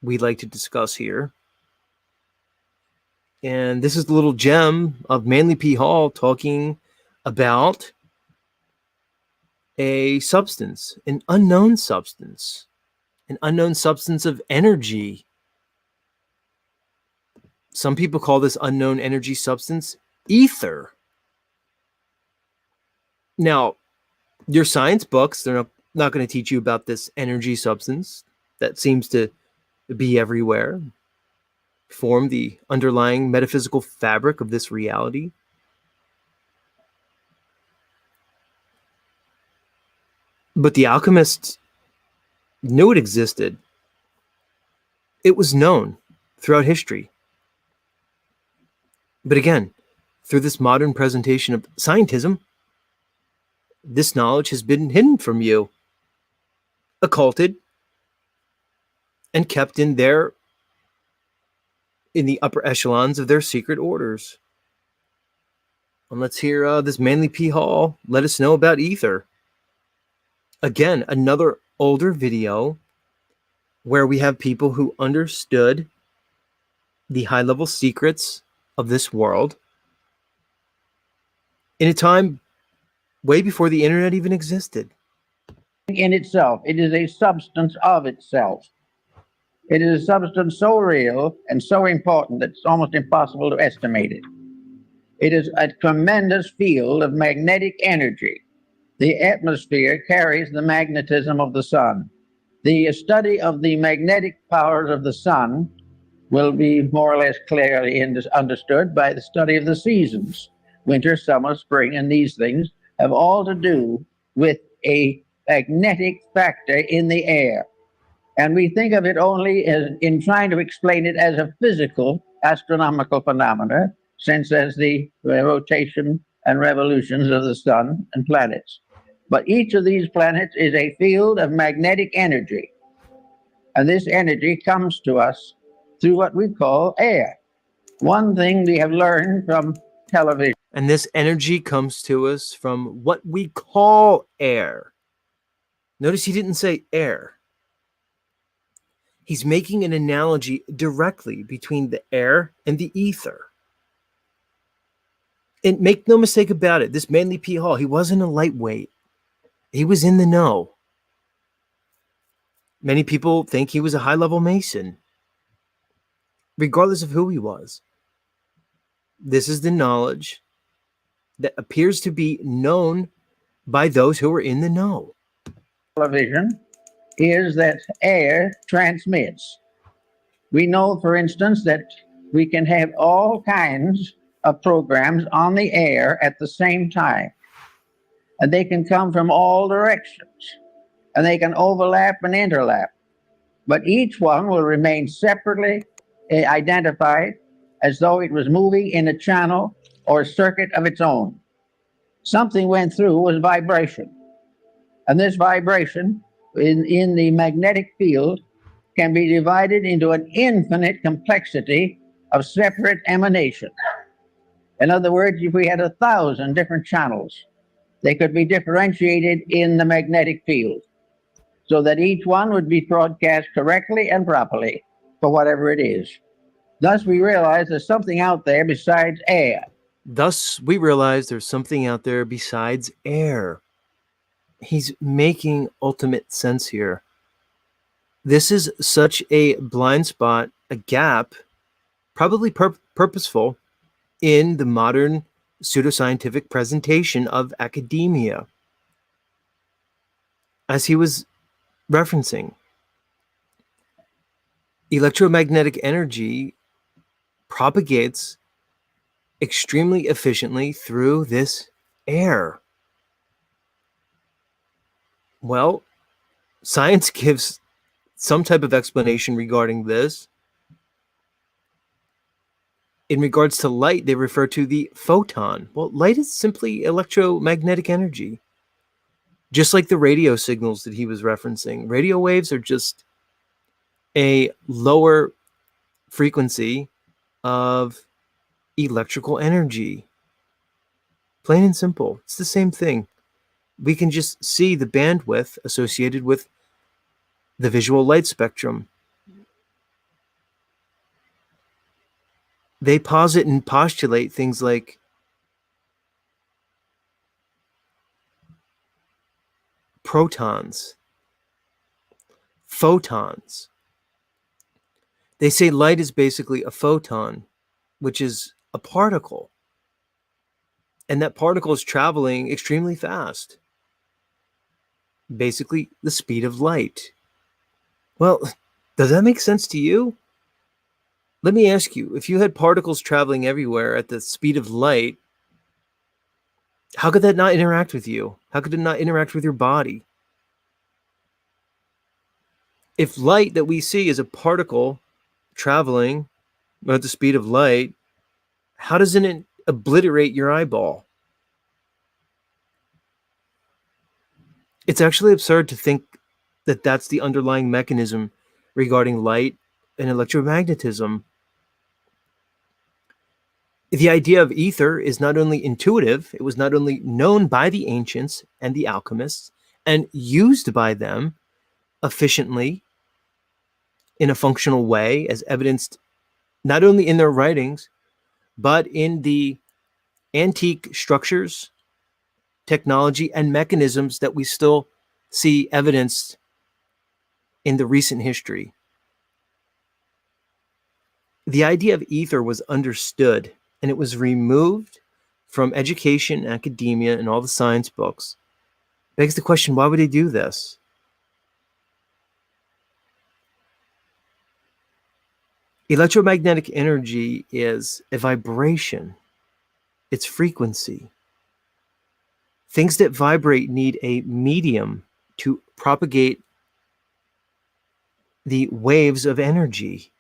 we'd like to discuss here. And this is the little gem of Manly P. Hall talking about a substance, an unknown substance of energy. Some people call this unknown energy substance ether. Now, your science books, they're not going to teach you about this energy substance that seems to be everywhere, form the underlying metaphysical fabric of this reality. But the alchemists knew it existed. It was known throughout history. But again, through this modern presentation of scientism, this knowledge has been hidden from you, occulted, and kept in the upper echelons of their secret orders. And let's hear this Manly P. Hall let us know about ether. Again, another older video where we have people who understood the high-level secrets of this world in a time way before the internet even existed. In itself. It is a substance of itself. It is a substance so real and so important that it's almost impossible to estimate it. It is a tremendous field of magnetic energy. The atmosphere carries the magnetism of the sun. The study of the magnetic powers of the sun will be more or less clearly understood by the study of the seasons. Winter, summer, spring, and these things have all to do with a magnetic factor in the air. And we think of it only as in trying to explain it as a physical astronomical phenomena, since as the rotation and revolutions of the sun and planets. But each of these planets is a field of magnetic energy. And this energy comes to us through what we call air. One thing we have learned from television. And this energy comes to us from what we call air. Notice he didn't say air. He's making an analogy directly between the air and the ether. And make no mistake about it, this Manly P. Hall, he wasn't a lightweight. He was in the know. Many people think he was a high-level Mason, regardless of who he was. This is the knowledge that appears to be known by those who are in the know. Television is that air transmits. We know, for instance, that we can have all kinds of programs on the air at the same time. And they can come from all directions. And they can overlap and interlap. But each one will remain separately identified as though it was moving in a channel or circuit of its own. Something went through with vibration. And this vibration in the magnetic field can be divided into an infinite complexity of separate emanations. In other words, if we had 1,000 different channels, they could be differentiated in the magnetic field so that each one would be broadcast correctly and properly for whatever it is. Thus, we realize there's something out there besides air. Thus, we realize there's something out there besides air. He's making ultimate sense here. This is such a blind spot, a gap, probably purposeful in the modern pseudoscientific presentation of academia. As he was referencing, electromagnetic energy propagates extremely efficiently through this air. Well, science gives some type of explanation regarding this. In regards to light, they refer to the photon. Well, light is simply electromagnetic energy. Just like the radio signals that he was referencing. Radio waves are just a lower frequency of electrical energy. Plain and simple. It's the same thing. We can just see the bandwidth associated with the visual light spectrum. They posit and postulate things like protons, photons. They say light is basically a photon, which is a particle. And that particle is traveling extremely fast. Basically, the speed of light. Well, does that make sense to you? Let me ask you, if you had particles traveling everywhere at the speed of light, how could that not interact with you? How could it not interact with your body? If light that we see is a particle traveling at the speed of light, how doesn't it obliterate your eyeball? It's actually absurd to think that that's the underlying mechanism regarding light and electromagnetism. The idea of ether is not only intuitive, it was not only known by the ancients and the alchemists and used by them efficiently in a functional way, as evidenced not only in their writings, but in the antique structures, technology, and mechanisms that we still see evidenced in the recent history. The idea of ether was understood, and it was removed from education, academia, and all the science books. Begs the question, why would they do this? Electromagnetic energy is a vibration. It's frequency. Things that vibrate need a medium to propagate the waves of energy.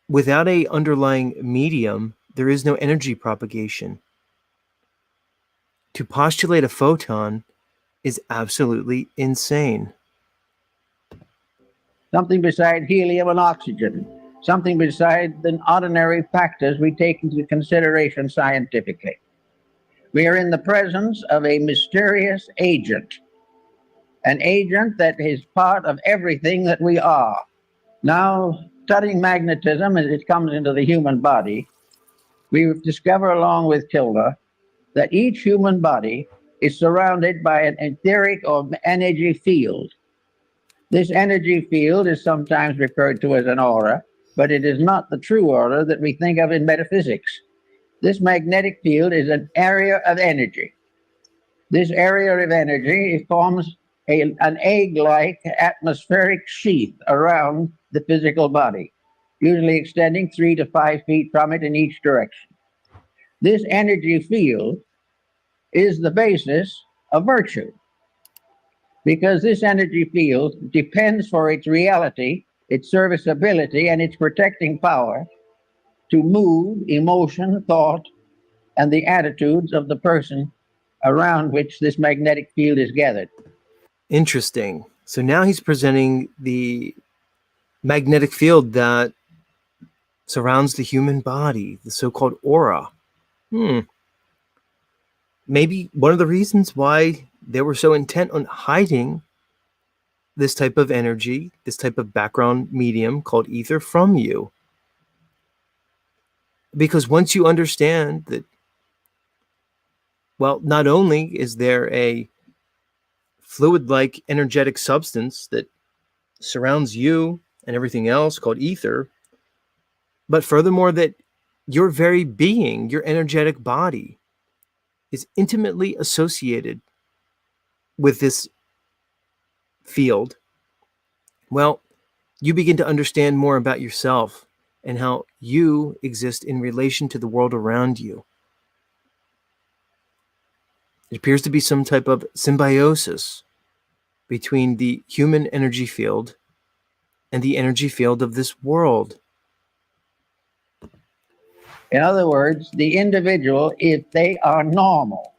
Without an underlying medium, there is no energy propagation. To postulate a photon is absolutely insane. something beside helium and oxygen, something beside the ordinary factors we take into consideration scientifically. We are in the presence of a mysterious agent, an agent that is part of everything that we are. Now, studying magnetism as it comes into the human body, we discover along with Tilda that each human body is surrounded by an etheric or energy field. This energy field is sometimes referred to as an aura, but it is not the true aura that we think of in metaphysics. This magnetic field is an area of energy. This area of energy forms an egg-like atmospheric sheath around the physical body, usually extending 3 to 5 feet from it in each direction. This energy field is the basis of virtue, because this energy field depends for its reality, its serviceability, and its protecting power to move emotion, thought, and the attitudes of the person around which this magnetic field is gathered. Interesting. So now he's presenting the magnetic field that surrounds the human body, the so-called aura. Maybe one of the reasons why they were so intent on hiding this type of energy, this type of background medium called ether from you. Because once you understand that, well, not only is there a fluid-like energetic substance that surrounds you and everything else called ether, but furthermore that your very being, your energetic body, is intimately associated with this field, well, you begin to understand more about yourself and how you exist in relation to the world around you. It appears to be some type of symbiosis between the human energy field and the energy field of this world. In other words, the individual, if they are normal,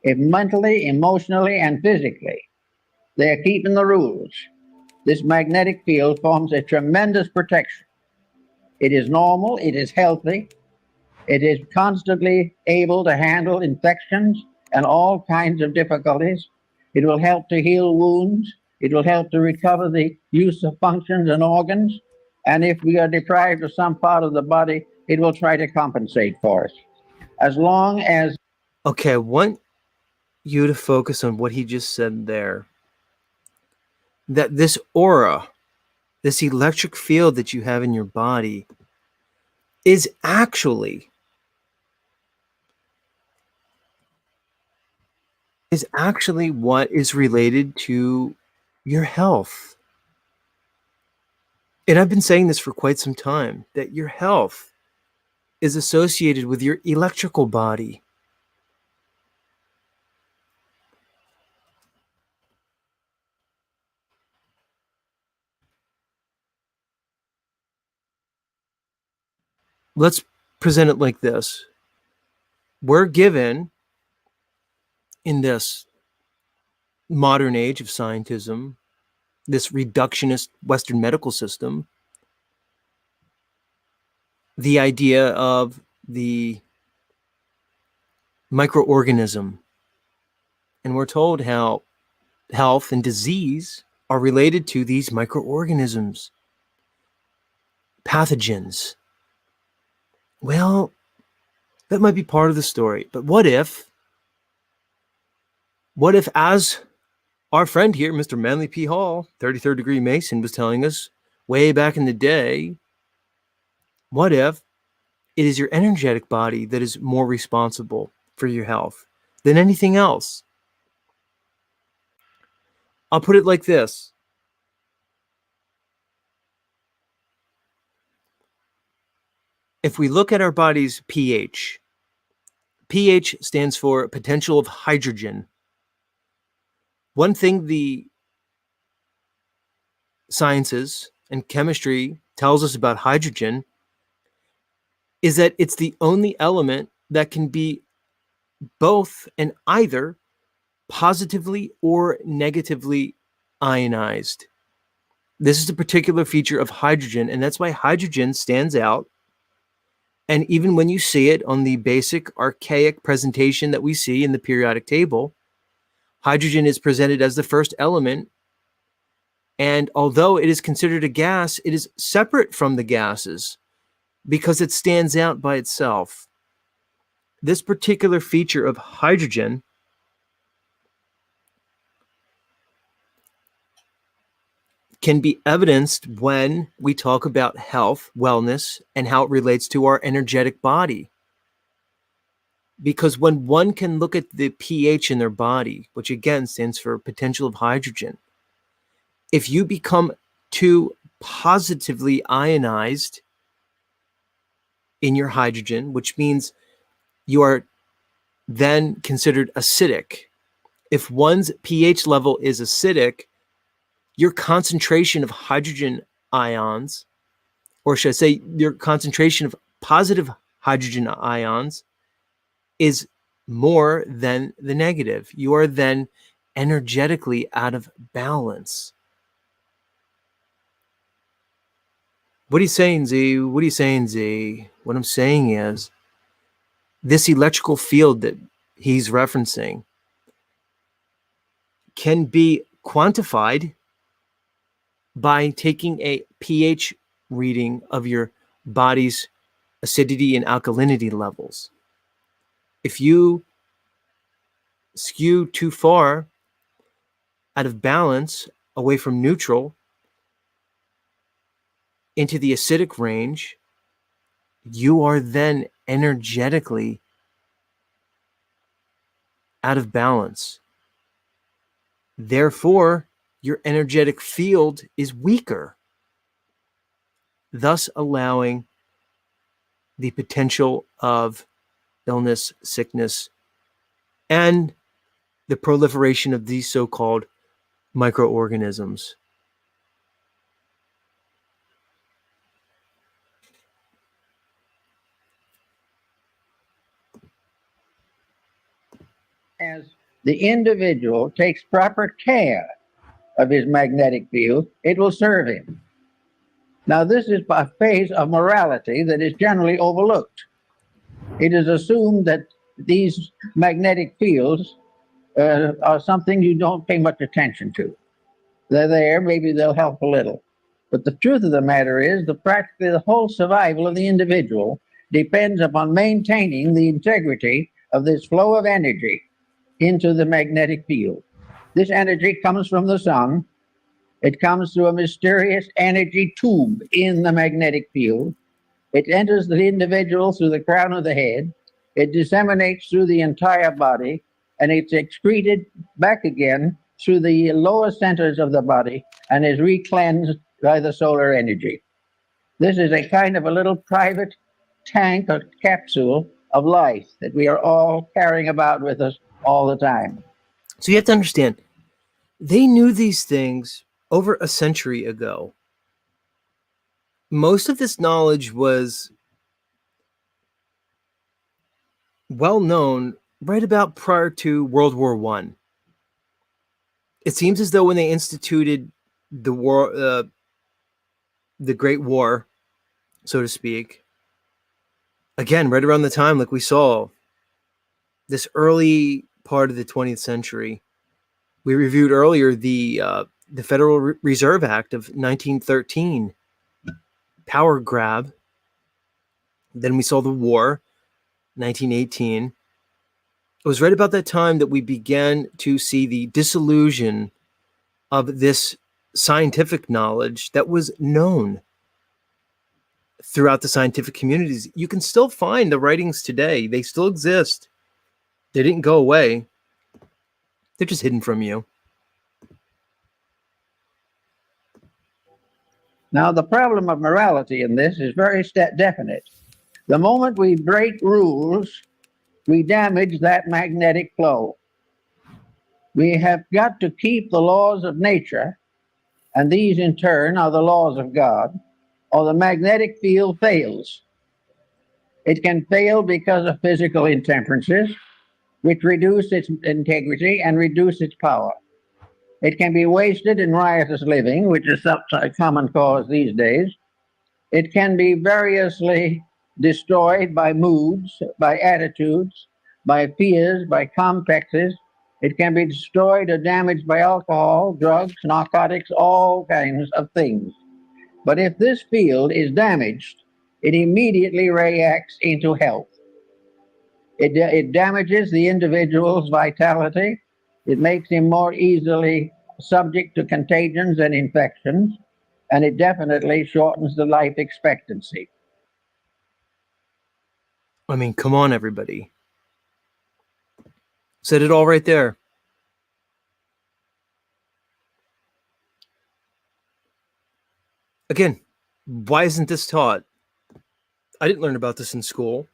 if mentally, emotionally, and physically, they are keeping the rules, this magnetic field forms a tremendous protection. It is normal, it is healthy, it is constantly able to handle infections and all kinds of difficulties. It will help to heal wounds. It will help to recover the use of functions and organs. And if we are deprived of some part of the body, it will try to compensate for us. As long as... Okay, I want you to focus on what he just said there. That this aura, this electric field that you have in your body, is actually what is related to your health. And I've been saying this for quite some time, that your health is associated with your electrical body. Let's present it like this. We're given, in this modern age of scientism, this reductionist Western medical system, the idea of the microorganism. And we're told how health and disease are related to these microorganisms, pathogens. Well, that might be part of the story, but what if, as our friend here, Mr. Manly P. Hall, 33rd degree Mason, was telling us way back in the day, what if it is your energetic body that is more responsible for your health than anything else? I'll put it like this. If we look at our body's pH, pH stands for potential of hydrogen. One thing the sciences and chemistry tells us about hydrogen is that it's the only element that can be both and either positively or negatively ionized. This is a particular feature of hydrogen, and that's why hydrogen stands out. And even when you see it on the basic archaic presentation that we see in the periodic table, hydrogen is presented as the first element. And although it is considered a gas, it is separate from the gases because it stands out by itself. This particular feature of hydrogen can be evidenced when we talk about health, wellness, and how it relates to our energetic body. Because when one can look at the pH in their body, which again stands for potential of hydrogen, if you become too positively ionized in your hydrogen, which means you are then considered acidic. If one's pH level is acidic, your concentration of hydrogen ions, or should I say your concentration of positive hydrogen ions, is more than the negative. You are then energetically out of balance. What are you saying, Z? What are you saying, Z? What I'm saying is this electrical field that he's referencing can be quantified by taking a pH reading of your body's acidity and alkalinity levels. If you skew too far out of balance, away from neutral, into the acidic range, you are then energetically out of balance. Therefore, your energetic field is weaker, thus allowing the potential of illness, sickness, and the proliferation of these so-called microorganisms. As the individual takes proper care of his magnetic field, it will serve him. Now, this is a phase of morality that is generally overlooked. It is assumed that these magnetic fields are something you don't pay much attention to. They're there, maybe they'll help a little. But the truth of the matter is that practically the whole survival of the individual depends upon maintaining the integrity of this flow of energy into the magnetic field. This energy comes from the sun. It comes through a mysterious energy tube in the magnetic field. It enters the individual through the crown of the head. It disseminates through the entire body, and it's excreted back again through the lower centers of the body and is recleansed by the solar energy. This is a kind of a little private tank or capsule of life that we are all carrying about with us all the time. So you have to understand, they knew these things over a century ago. Most of this knowledge was well known right about prior to World War I. It seems as though when they instituted the war, the Great War, so to speak, again, right around the time, like we saw, this early part of the 20th century, we reviewed earlier the Federal Reserve Act of 1913, power grab. Then we saw the war, 1918. It was right about that time that we began to see the disillusion of this scientific knowledge that was known throughout the scientific communities. You can still find the writings today. They still exist. They didn't go away. They're just hidden from you. Now, the problem of morality in this is very definite. The moment we break rules, we damage that magnetic flow. We have got to keep the laws of nature, and these in turn are the laws of God, or the magnetic field fails. It can fail because of physical intemperances, which reduce its integrity and reduce its power. It can be wasted in riotous living, which is a common cause these days. It can be variously destroyed by moods, by attitudes, by fears, by complexes. It can be destroyed or damaged by alcohol, drugs, narcotics, all kinds of things. But if this field is damaged, it immediately reacts into health. It damages the individual's vitality. It makes him more easily subject to contagions and infections, and it definitely shortens the life expectancy. I mean, come on, everybody. Said it all right there. Again, why isn't this taught? I didn't learn about this in school.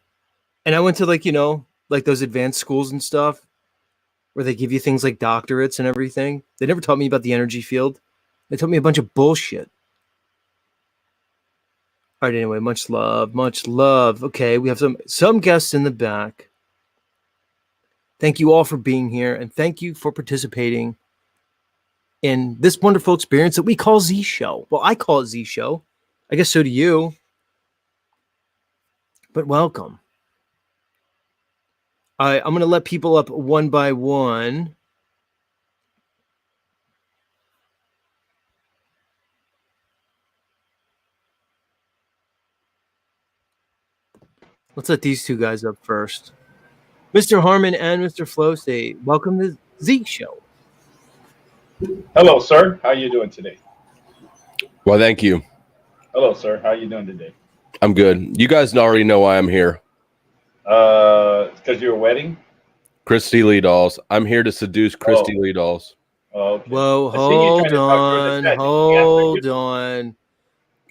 And I went to like those advanced schools and stuff where they give you things like doctorates and everything. They never taught me about the energy field. They taught me a bunch of bullshit. All right, anyway, much love, much love. Okay, we have some guests in the back. Thank you all for being here, and thank you for participating in this wonderful experience that we call Z Show. Well, I call it Z Show. I guess so do you. But welcome. I'm going to let people up one by one. Let's let these two guys up first. Mr. Harmon and Mr. Flow State, welcome to Z Show. Hello, sir. How you doing today? Well, thank you. Hello, sir. How you doing today? I'm good. You guys already know why I'm here. Because your wedding? Christy Lee Dolls. I'm here to seduce Christy Lee Dolls. Oh, okay. Whoa, I see you trying to talk to her in the chat. hold on.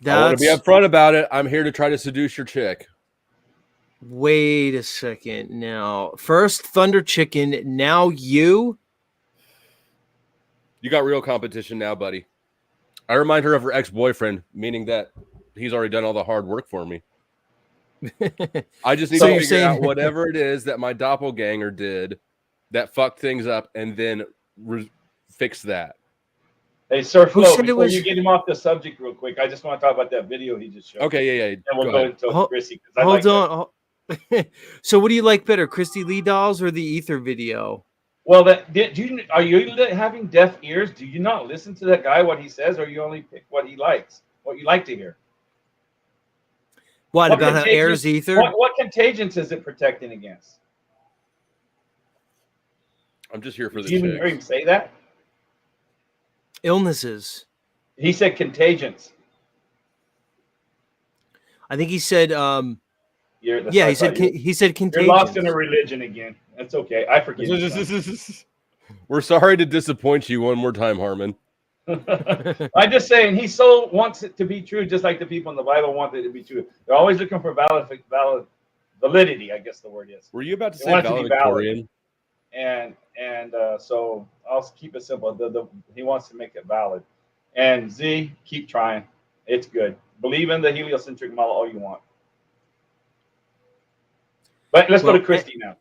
I want to be upfront about it. I'm here to try to seduce your chick. Wait a second now. First Thunder Chicken, now you? You got real competition now, buddy. I remind her of her ex-boyfriend, meaning that he's already done all the hard work for me. I just need So to you're figure saying- out whatever it is that my doppelganger did that fucked things up and then fix that. Hey, Sir Who Flo, said it before was- you get him off the subject real quick, I just want to talk about that video he just showed. Okay, yeah. And we'll Go go ahead. into Hold- Chrissy. 'Cause I Hold like that. on. So what do you like better, Christy Lee Dolls or the Ether video? Well, are you having deaf ears? Do you not listen to that guy, what he says, or you only pick what he likes, what you like to hear? What What about how contagion- airs Ether? What contagions is it protecting against? I'm just here for the Did you even hear him chicks. say that? Illnesses. He said contagions. I think he said That's yeah, what he I said thought you- he said You're contagion. lost in a religion again. That's okay. I forgive you. son. We're sorry to disappoint you one more time, Harmon. I'm just saying he so wants it to be true, just like the people in the Bible want it to be true. They're always looking for valid validity, I guess the word is. Were you about to They say want it to be valid. valedictorian? And so I'll keep it simple. He wants to make it valid. And Z, keep trying. It's good. Believe in the heliocentric model all you want. But let's go to Christy now.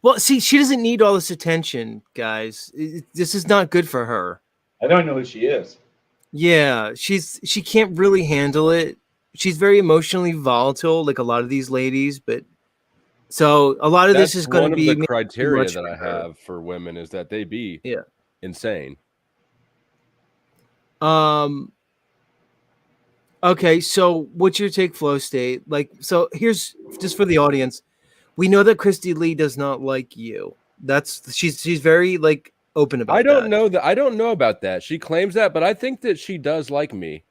Well, see, she doesn't need all this attention, guys. This is not good for her. I don't know who she is. Yeah, she can't really handle it. She's very emotionally volatile, like a lot of these ladies. But so a lot of this is going to be one of the maybe criteria much that for I her. have for women is that they be Yeah. insane. Okay, so what's your take, Flow State? Like, so here's just for the audience. We know that Christy Lee does not like you. She's very like open about I don't that. know that. I don't know about that. She claims that, but I think that she does like me.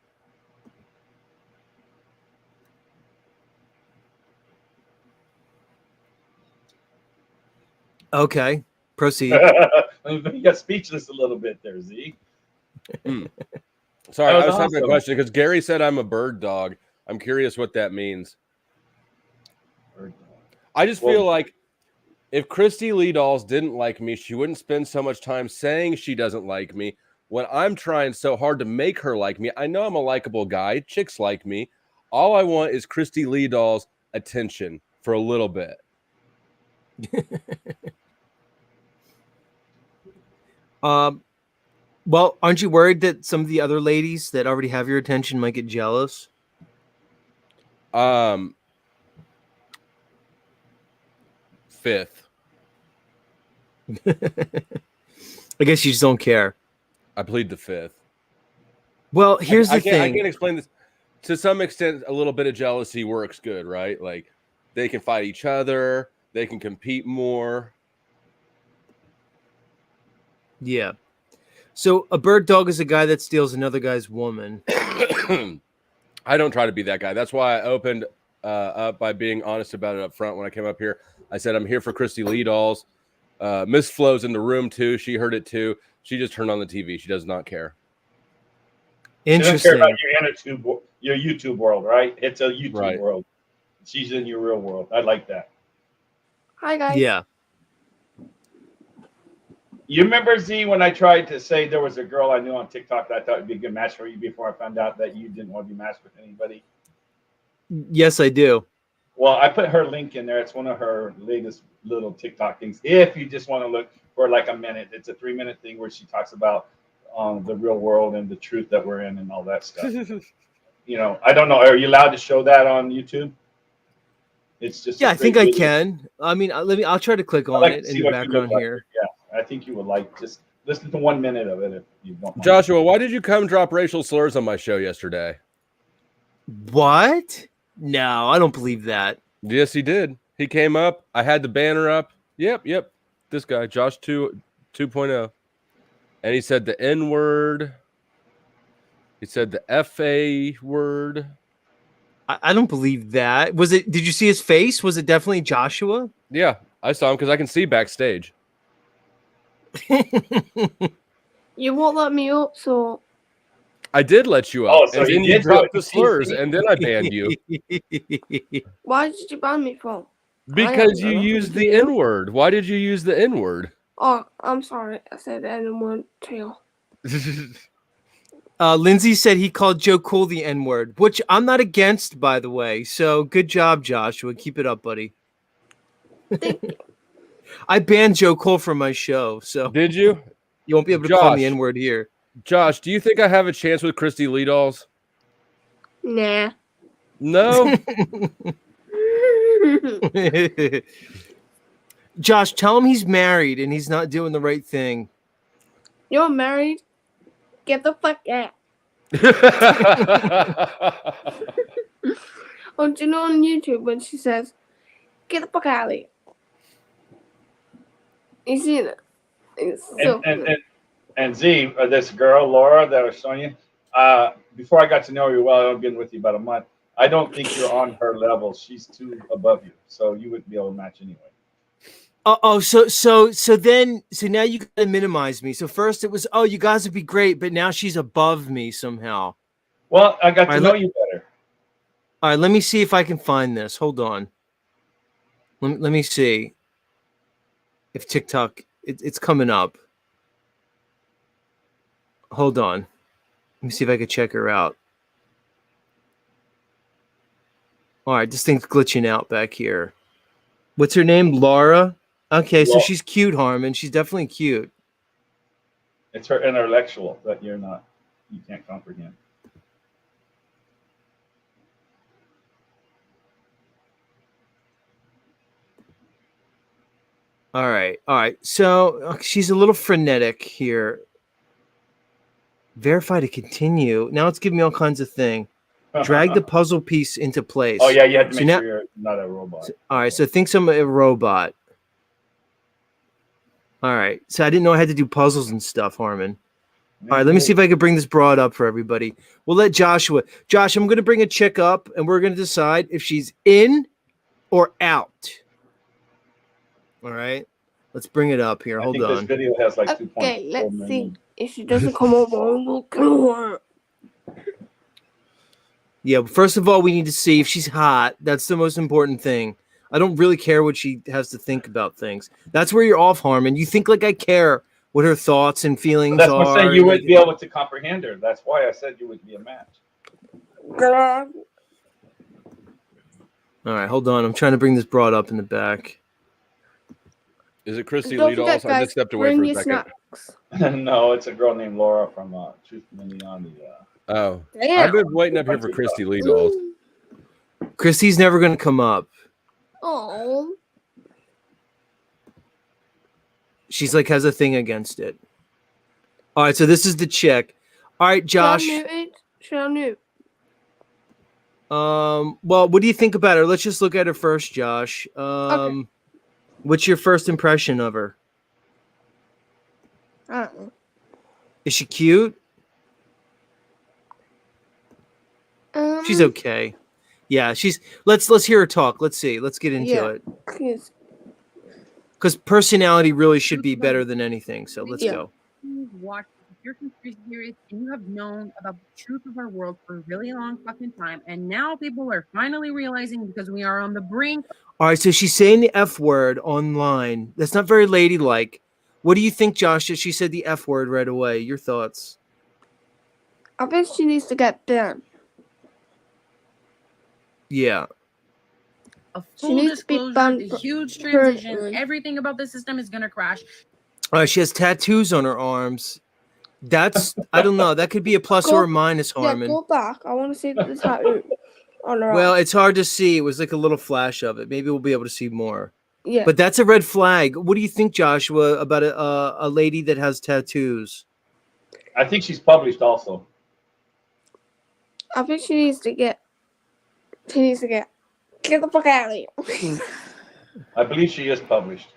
Okay, proceed. You got speechless a little bit there, Z. Sorry, That was I was having a awesome. question because Gary said I'm a bird dog. I'm curious what that means. I just feel like if Christy Lee Dolls didn't like me, she wouldn't spend so much time saying she doesn't like me. When I'm trying so hard to make her like me, I know I'm a likable guy. Chicks like me. All I want is Christy Lee Dolls' attention for a little bit. Um, well, aren't you worried that some of the other ladies that already have your attention might get jealous? Fifth. I guess you just don't care. I plead the fifth. Well, here's I the thing. I can't explain this. To some extent, a little bit of jealousy works good, right? Like they can fight each other, they can compete more. Yeah. So a bird dog is a guy that steals another guy's woman. I don't try to be that guy. That's why I opened up by being honest about it up front when I came up here. I said I'm here for Christy Lee dolls. Miss Flo's in the room too. She heard it too. She just turned on the TV. She does not care. You don't care Interesting. about your YouTube world, right? It's a YouTube Right. world. She's in your real world. I like that. Hi guys. Yeah. You remember, Z, when I tried to say there was a girl I knew on TikTok that I thought would be a good match for you before I found out that you didn't want to be matched with anybody? Yes, I do. Well, I put her link in there. It's one of her latest little TikTok things. If you just want to look for like a minute, it's a 3-minute thing where she talks about the real world and the truth that we're in and all that stuff. You know, I don't know. Are you allowed to show that on YouTube? It's just Yeah, a I think great I video. can. I mean, I'll try to click I'd on like it to in see the what you look background like. here. Yeah, I think you would like just listen to 1 minute of it if you don't mind. Joshua, why did you come drop racial slurs on my show yesterday? What? No, I don't believe that. Yes, he did. He came up. I had the banner up. Yep. This guy, Josh 2.0. And he said the N word. He said the FA word. I don't believe that. Was it? Did you see his face? Was it definitely Joshua? Yeah, I saw him because I can see backstage. You won't let me up, so I did let you up. Oh, so and he then you did do dropped it. the slurs, and then I banned you why did you ban me from? because you know. used the N word. Why did you use the N word? Oh, I'm sorry. I said that in one tail. Lindsay said he called Joe Cool the N word, which I'm not against, by the way. So good job, Joshua. Keep it up, buddy. Thank you. I banned Joe Cole from my show, so Did you? you won't be able to call me Josh. N word here. Josh, do you think I have a chance with Christy Lee dolls? Nah. No? Josh, tell him he's married and he's not doing the right thing. You're married? Get the fuck out. Oh, do you know on YouTube when she says, get the fuck out of here? You see that? It's so And Z, this girl, Laura, that I was showing you, before I got to know you well, I've been with you about a month. I don't think you're on her level. She's too above you. So you wouldn't be able to match anyway. So now you gotta minimize me. So first it was, oh, you guys would be great, but now she's above me somehow. Well, I got to All right, know you better. All right, let me see if I can find this. Hold on. Let me see if TikTok it's coming up. Hold on. Let me see if I can check her out. All right, this thing's glitching out back here. What's her name? Laura? Okay, so Laura. she's cute, Harmon. She's definitely cute. It's her intellectual that you can't comprehend. All right. So she's a little frenetic here. Verify to continue. Now it's giving me all kinds of thing. Drag the puzzle piece into place. Oh, yeah, you have to So make now- sure you're not a robot. All right, so think I'm a robot. All right, so I didn't know I had to do puzzles and stuff, Harmon. All right, let me see if I can bring this broad up for everybody. We'll let Joshua. Josh, I'm going to bring a chick up, and we're going to decide if she's in or out. All right, let's bring it up here. I Hold think this on. video has like 2.4 okay, let's see. million. If she doesn't come over, we'll kill her. Yeah, first of all, we need to see if she's hot. That's the most important thing. I don't really care what she has to think about things. That's where you're off, Harmon. You think like I care what her thoughts and feelings That's what I'm are. saying. You and wouldn't be able to comprehend her. That's why I said you would be a match. All right, hold on. I'm trying to bring this broad up in the back. Is it Christy Don't Lee forget, dolls? I guys, just stepped away bring for a your second. snack. Fox. No, it's a girl named Laura from Truth Mini on the. Oh, Damn. I've been waiting up here for Christy Lee dolls. Christy's never going to come up. Oh. She's like has a thing against it. All right, so this is the chick. All right, Josh. Should I Well, what do you think about her? Let's just look at her first, Josh. Okay. What's your first impression of her? I don't know. Is she cute? She's okay. Yeah, she's. Let's hear her talk. Let's see. Let's get into Yeah. it. Yes. Because personality really should be better than anything. So let's Yeah. go. Watch, if you're conspiracy theorist and you have known about the truth of our world for a really long fucking time, and now people are finally realizing because we are on the brink. All right, so she's saying the F word online. That's not very ladylike. What do you think, Josh, that she said the F word right away? Your thoughts? I think she needs to get banned. Yeah. A She full needs to be disclosure, banned the huge transition, permanently. everything about the system is gonna crash. She has tattoos on her arms. That's I don't know. That could be a plus or a minus, Yeah, Harmon. go back. I want to see the tattoo on her Well, arm. it's hard to see. It was like a little flash of it. Maybe we'll be able to see more. Yeah. But that's a red flag. What do you think, Joshua, about a lady that has tattoos? I think she's published also. I think she needs to get. Get the fuck out of here. I believe she is published.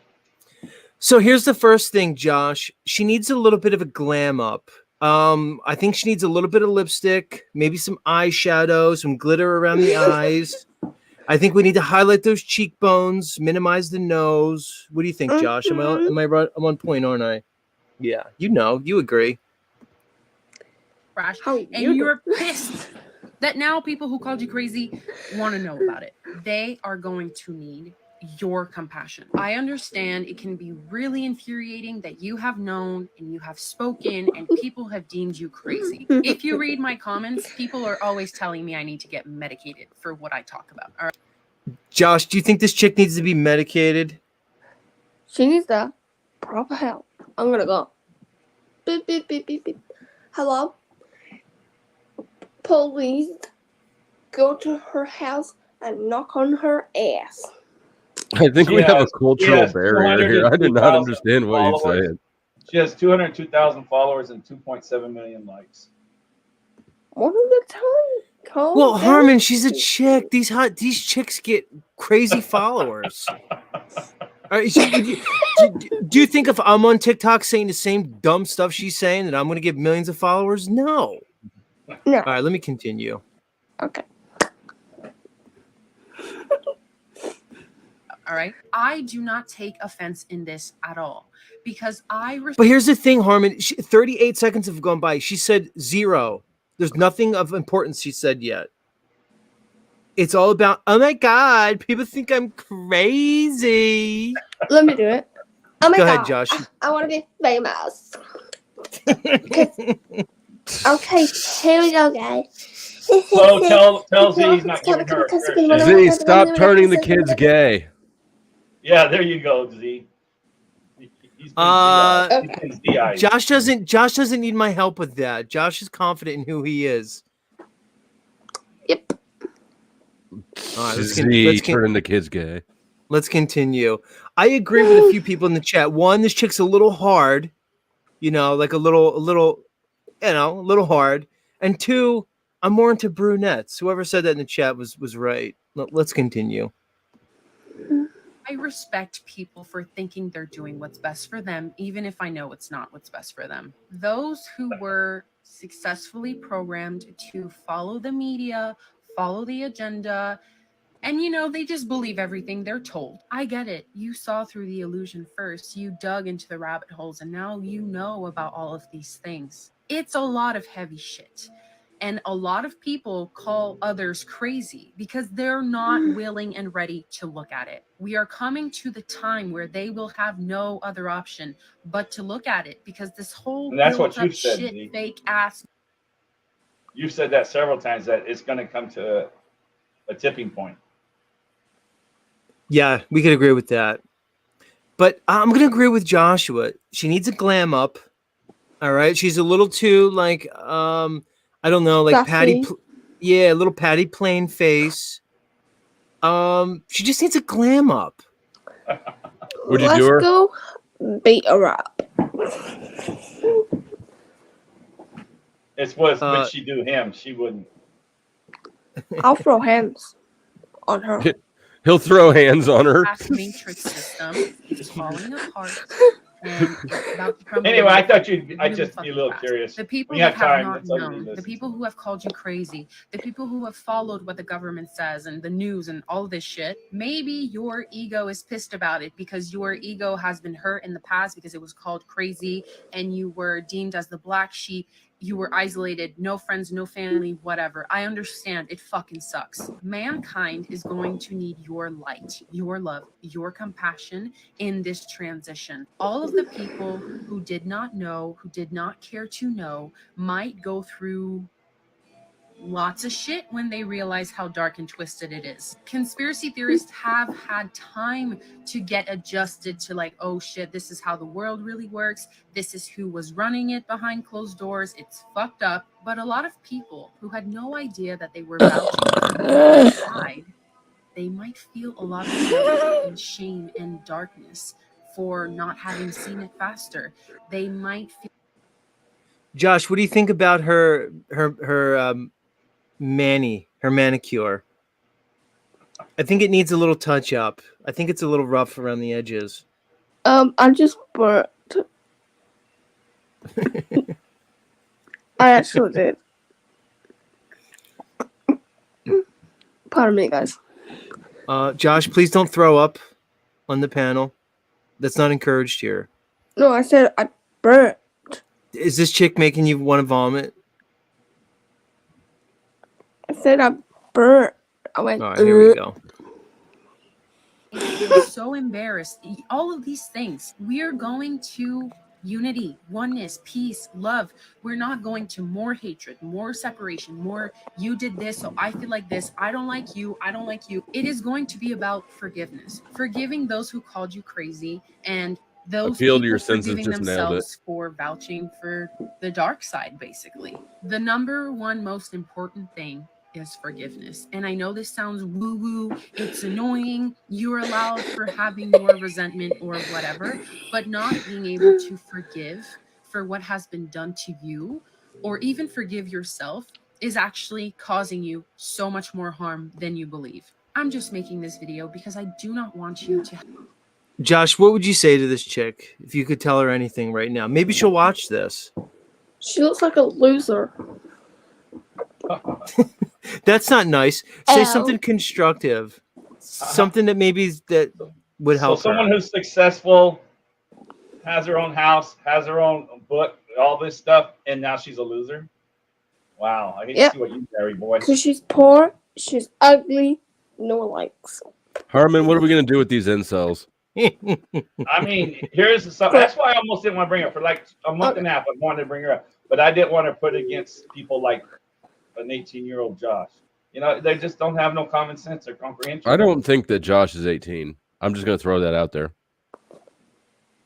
So here's the first thing, Josh. She needs a little bit of a glam up. I think she needs a little bit of lipstick, maybe some eyeshadow, some glitter around the eyes. I think we need to highlight those cheekbones, minimize the nose. What do you think, Josh? Am I right? I'm on point, aren't I? Yeah, you agree. Crash. How And you you're pissed that now people who called you crazy want to know about it. They are going to need your compassion. I understand it can be really infuriating that you have known and you have spoken and people have deemed you crazy. If you read my comments, people are always telling me I need to get medicated for what I talk about. All right. Josh, do you think this chick needs to be medicated? She needs the proper help. I'm gonna go. Beep, beep, beep, beep, beep. Hello? Police, go to her house and knock on her ass. I think we have a cultural yes, barrier here. I did not 202,000 understand what you're followers. saying. She has 202,000 followers and 2.7 million likes. One at a time. Calm Well, down. Harmon, she's a chick. These chicks get crazy followers. All right, do you think if I'm on TikTok saying the same dumb stuff she's saying that I'm going to get millions of followers? No. No. All right, let me continue. Okay. All right. I do not take offense in this at all because But here's the thing, Harmon. 38 seconds have gone by. She said 0. There's nothing of importance she said yet. It's all about, oh my God, people think I'm crazy. Let me do it. Oh my Go God. ahead, Josh. I want to be famous. Okay, here we go, guys. So tell Z he's not giving her a Christian. Z, stop turning the kids gay. Yeah, there you go, Z. He's been Z-eyed. Josh doesn't need my help with that. Josh is confident in who he is. Yep. All right, Z, turning the kids gay. Let's continue. I agree with a few people in the chat. One, this chick's a little hard, like a little hard. And two, I'm more into brunettes. Whoever said that in the chat was right. Let's continue. I respect people for thinking they're doing what's best for them, even if I know it's not what's best for them. Those who were successfully programmed to follow the media, follow the agenda, and they just believe everything they're told. I get it. You saw through the illusion first. You dug into the rabbit holes, and now you know about all of these things. It's a lot of heavy shit. And a lot of people call others crazy because they're not willing and ready to look at it. We are coming to the time where they will have no other option but to look at it because this whole And that's what built-up you've said, shit, Z. fake ass. You've said that several times that it's going to come to a tipping point. Yeah, we could agree with that. But I'm going to agree with Joshua. She needs a glam up. All right. She's a little too like, I don't know, like Patty. Sassy. Yeah, a little Patty plain face. She just needs a glam up. Would you Let's do her? go beat her up. It's would she do him? She wouldn't. I'll throw hands on her. He'll throw hands on her. Past matrix system is falling apart. And it's about to crumble. Anyway, I thought I'd really just be a little fucking curious. The people We have that have time. not That's all you need known, to the listen people who have called you crazy, the people who have followed what the government says and the news and all this shit, maybe your ego is pissed about it because your ego has been hurt in the past because it was called crazy and you were deemed as the black sheep. You were isolated, no friends, no family, whatever. I understand. It fucking sucks. Mankind is going to need your light, your love, your compassion in this transition. All of the people who did not know, who did not care to know, might go through lots of shit when they realize how dark and twisted it is. Conspiracy theorists have had time to get adjusted to like, oh shit, this is how the world really works. This is who was running it behind closed doors. It's fucked up. But a lot of people who had no idea that they were vouching for the other side, they might feel a lot of guilt and shame and darkness for not having seen it faster. They might feel Josh, what do you think about her manicure? I think it needs a little touch up. I think it's a little rough around the edges. I just burnt. I actually did. Pardon me, guys. Josh, please don't throw up on the panel. That's not encouraged here. No, I said I burnt. Is this chick making you want to vomit? I said I burnt. I went. All right, here we go. feel so embarrassed. All of these things. We are going to unity, oneness, peace, love. We're not going to more hatred, more separation, more you did this, so I feel like this. I don't like you. I don't like you. It is going to be about forgiveness, forgiving those who called you crazy and those Appeal to people your senses, forgiving just nailed it. themselves for vouching for the dark side, basically. The number one most important thing is forgiveness. And I know this sounds woo-woo, it's annoying, you're allowed for having your resentment or whatever, but not being able to forgive for what has been done to you or even forgive yourself is actually causing you so much more harm than you believe. I'm just making this video because I do not want you to. Josh, what would you say to this chick if you could tell her anything right now? Maybe she'll watch this. She looks like a loser. That's not nice. Say Ow. something constructive. Something that maybe that would help So someone her. who's successful, has her own house, has her own book, all this stuff, and now she's a loser. Wow, I hate Yep. to see what you carry, boy. Because she's poor, she's ugly, no one likes. Harmon, what are we gonna do with these incels? I mean, here's some. That's why I almost didn't want to bring her up for like a month and a half. I wanted to bring her up, but I didn't want to put against people like an 18-year-old Josh. You know, they just don't have no common sense or comprehension. I don't think that Josh is 18. I'm just gonna throw that out there.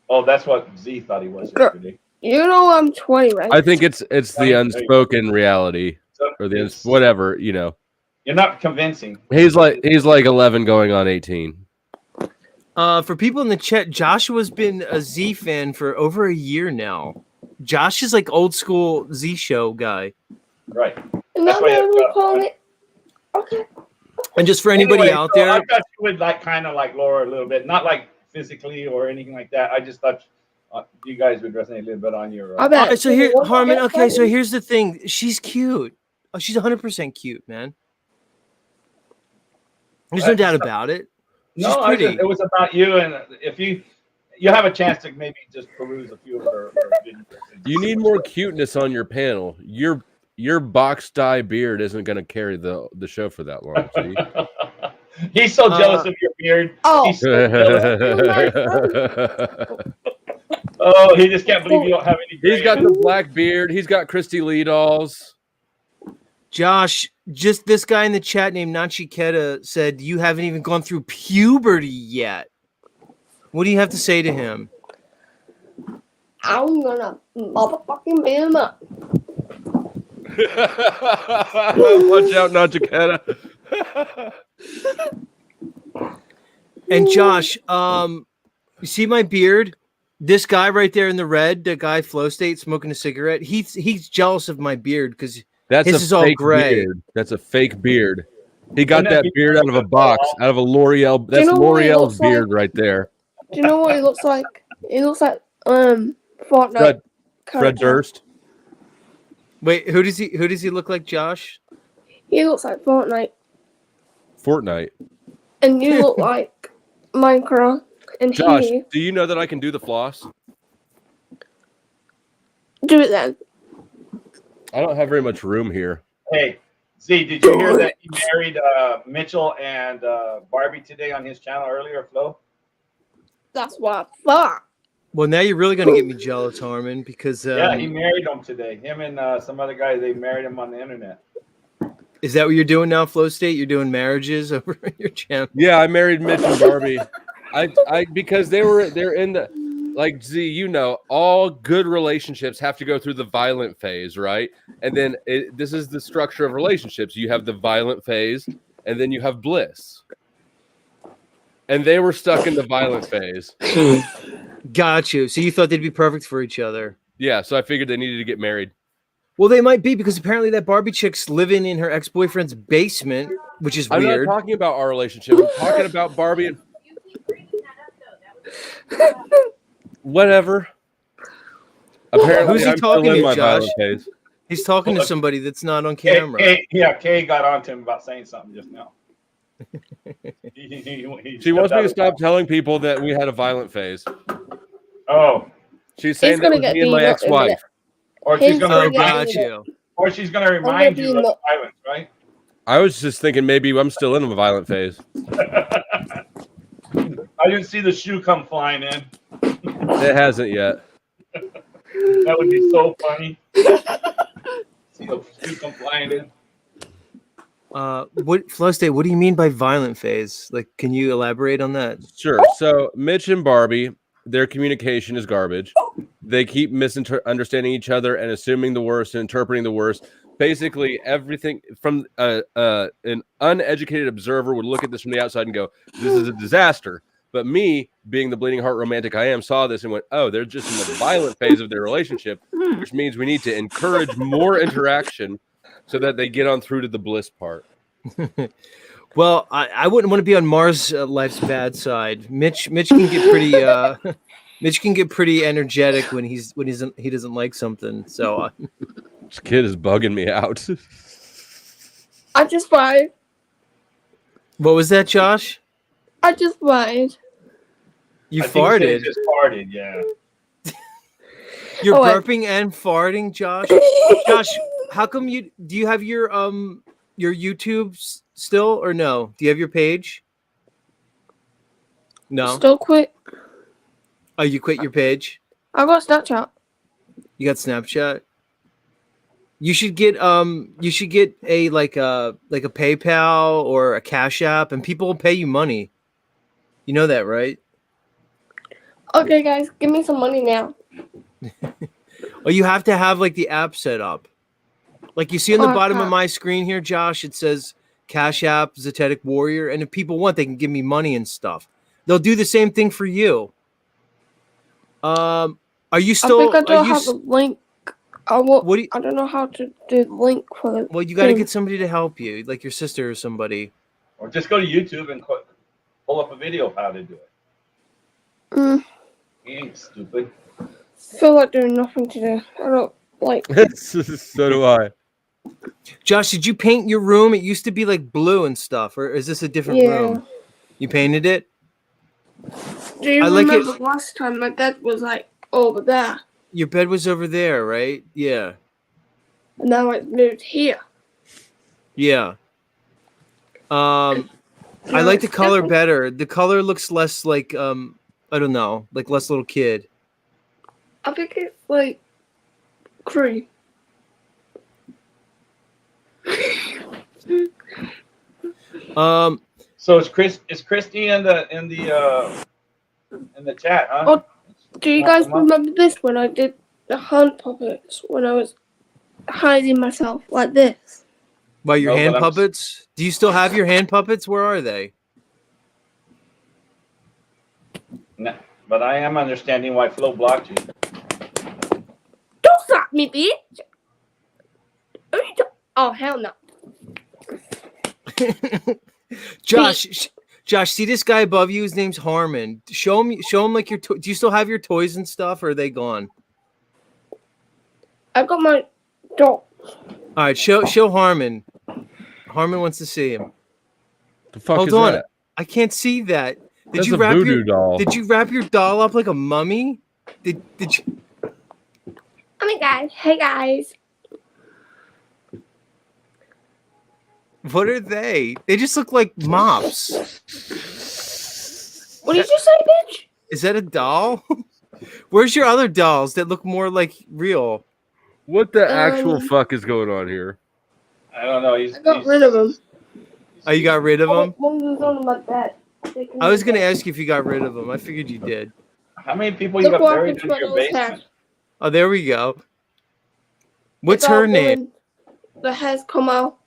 Oh, that's what Z thought he was Girl. yesterday. You know I'm 20, right? I think it's the There you unspoken reality So or the it's- whatever, you know. You're not convincing. He's like 11 going on 18. For people in the chat, Joshua's been a Z fan for over a year now. Josh is like old school Z show guy. Right. And That's now why they it's, will call it. Okay. And just for anybody Anyway, out so there, I thought you would like kind of like Laura a little bit, not like physically or anything like that. I just thought you guys would resonate a little bit on your. I bet. Alright, so here, What Harmon. about Okay, so Friday? here's the thing. She's cute. Oh, she's 100% cute, man. There's no doubt about it. She's No, pretty. it was about you, and if you have a chance to maybe just peruse a few of her videos. You need more cuteness on your panel. Your box dye beard isn't gonna carry the show for that long. See? He's so jealous of your beard. Oh. He's so jealous. Oh, he just can't believe you don't have any. He's got gray the black beard. He's got Christy Lee dolls. Josh, just this guy in the chat named Nachiketa said you haven't even gone through puberty yet. What do you have to say to him? I'm gonna motherfucking beat him up. Watch out, Najiketa. And Josh, you see my beard? This guy right there in the red, the guy Flow State smoking a cigarette. He's jealous of my beard because That's his a is all fake gray. beard. That's a fake beard. He got Wouldn't that that be beard out of a box, out of a L'Oreal. That's know what he L'Oreal's looks like? beard right there. Do you know what he looks like? He looks like Fortnite. Fred character. Durst. Wait, who does he look like, Josh? He looks like Fortnite, Fortnite. and you look like Minecraft. And Josh, he do you know that I can do the floss? do it then. I don't have very much room here. Hey, Z, did you hear that he married Mitchell and Barbie today on his channel earlier, Flo? That's what I thought. Well, now you're really gonna get me jealous, Harmon, because Yeah, he married them today. Him and some other guy, they married him on the internet. is that what you're doing now, Flow State? You're doing marriages over your channel. Yeah, I married Mitch and Barbie. I because they're in the, like, Z, you know, all good relationships have to go through the violent phase, right? And then this is the structure of relationships. You have the violent phase, and then you have bliss. And they were stuck in the violent phase. Got you. So you thought they'd be perfect for each other. Yeah, so I figured they needed to get married. Well, they might be because apparently that Barbie chick's living in her ex-boyfriend's basement, which is I'm weird. not talking about our relationship. I'm talking about Barbie and whatever. Apparently, Who's he I'm still talking in to, my Josh? violent phase. He's talking to somebody that's not on camera. Kay got on to him about saying something just now. She wants me to stop telling people that we had a violent phase. Oh, She's saying that gonna was get me and my beat up in a ex-wife. minute. or she's He's gonna Oh, gonna get remind got beat you. or she's gonna remind you of be the violence, right? I was just thinking maybe I'm still in a violent phase. I didn't see the shoe come flying in. It hasn't yet. That would be so funny. See the shoe come flying in. What Flow State? What do you mean by violent phase? Like, can you elaborate on that? Sure. So Mitch and Barbie, their communication is garbage. They keep misunderstanding each other and assuming the worst and interpreting the worst. Basically, everything from an uneducated observer would look at this from the outside and go, "This is a disaster." But me, being the bleeding heart romantic I am, saw this and went, "Oh, they're just in the violent phase of their relationship," which means we need to encourage more interaction so that they get on through to the bliss part. Well, I wouldn't want to be on Mars life's bad side. Mitch can get pretty Mitch can get pretty energetic when he doesn't like something. So This kid is bugging me out. I just lied. what was that, Josh? I just lied. You I think he said he farted. just farted, yeah. You're Oh, I- burping and farting, Josh. Josh, how come do you have your YouTube still or no? Do you have your page? No. Still quit. Oh, you quit your page? I got Snapchat. You got Snapchat? You should get a like a PayPal or a Cash App, and people will pay you money. You know that, right? Okay, guys, give me some money now. Or you have to have like the app set up. Like you see on the Oh, bottom of okay. my screen here, Josh, it says Cash App, Zetetic Warrior, and if people want, they can give me money and stuff. They'll do the same thing for you. Are you still? I think I don't are you have a link. I will, What do you- I don't know how to do the link for the well, you got to thing. get somebody to help you, like your sister or somebody. Or just go to YouTube and pull up a video of how to do it. He ain't stupid. Feel like doing nothing to do. I don't like. So do I. Josh, did you paint your room? It used to be like blue and stuff, or is this a different Yeah. room? You painted it? Do you I like it- remember last time my dad was like over there, Your bed was over there, right? Yeah. and now it's moved here? Yeah. I Now like the it's color different. better. The color looks less like I don't know, like less little kid. I think it's like cream. Um So is Christy in the in the chat, huh? Oh, do you guys Come on. remember this when I did the hand puppets when I was hiding myself like this? Well, your No, hand but I'm- puppets? Do you still have your hand puppets? Where are they? No, but I am understanding why Flo blocked you. Don't slap me, bitch! Oh, hell no. Josh, Josh, see this guy above you? His name's Harmon. Show him like your. Do you still have your toys and stuff, or are they gone? I got my dog. All right, show Harmon. Harmon wants to see him. The fuck Hold is on, that? I can't see that. Did That's you a wrap voodoo your doll. Did you wrap your doll up like a mummy? Did you? Oh my god. Hey, guys. What are they? They just look like mops. What did you say, bitch? Is that a doll? Where's your other dolls that look more like real? What the actual Um, fuck is going on here? I don't know. I got rid of them. Oh, you got rid of them? One was on my bed. I was gonna ask you if you got rid of them. I figured you did. How many people you Look got what buried happened in to your my little basement? hair. Oh, there we go. What's It's all her name? going- The hair's come out.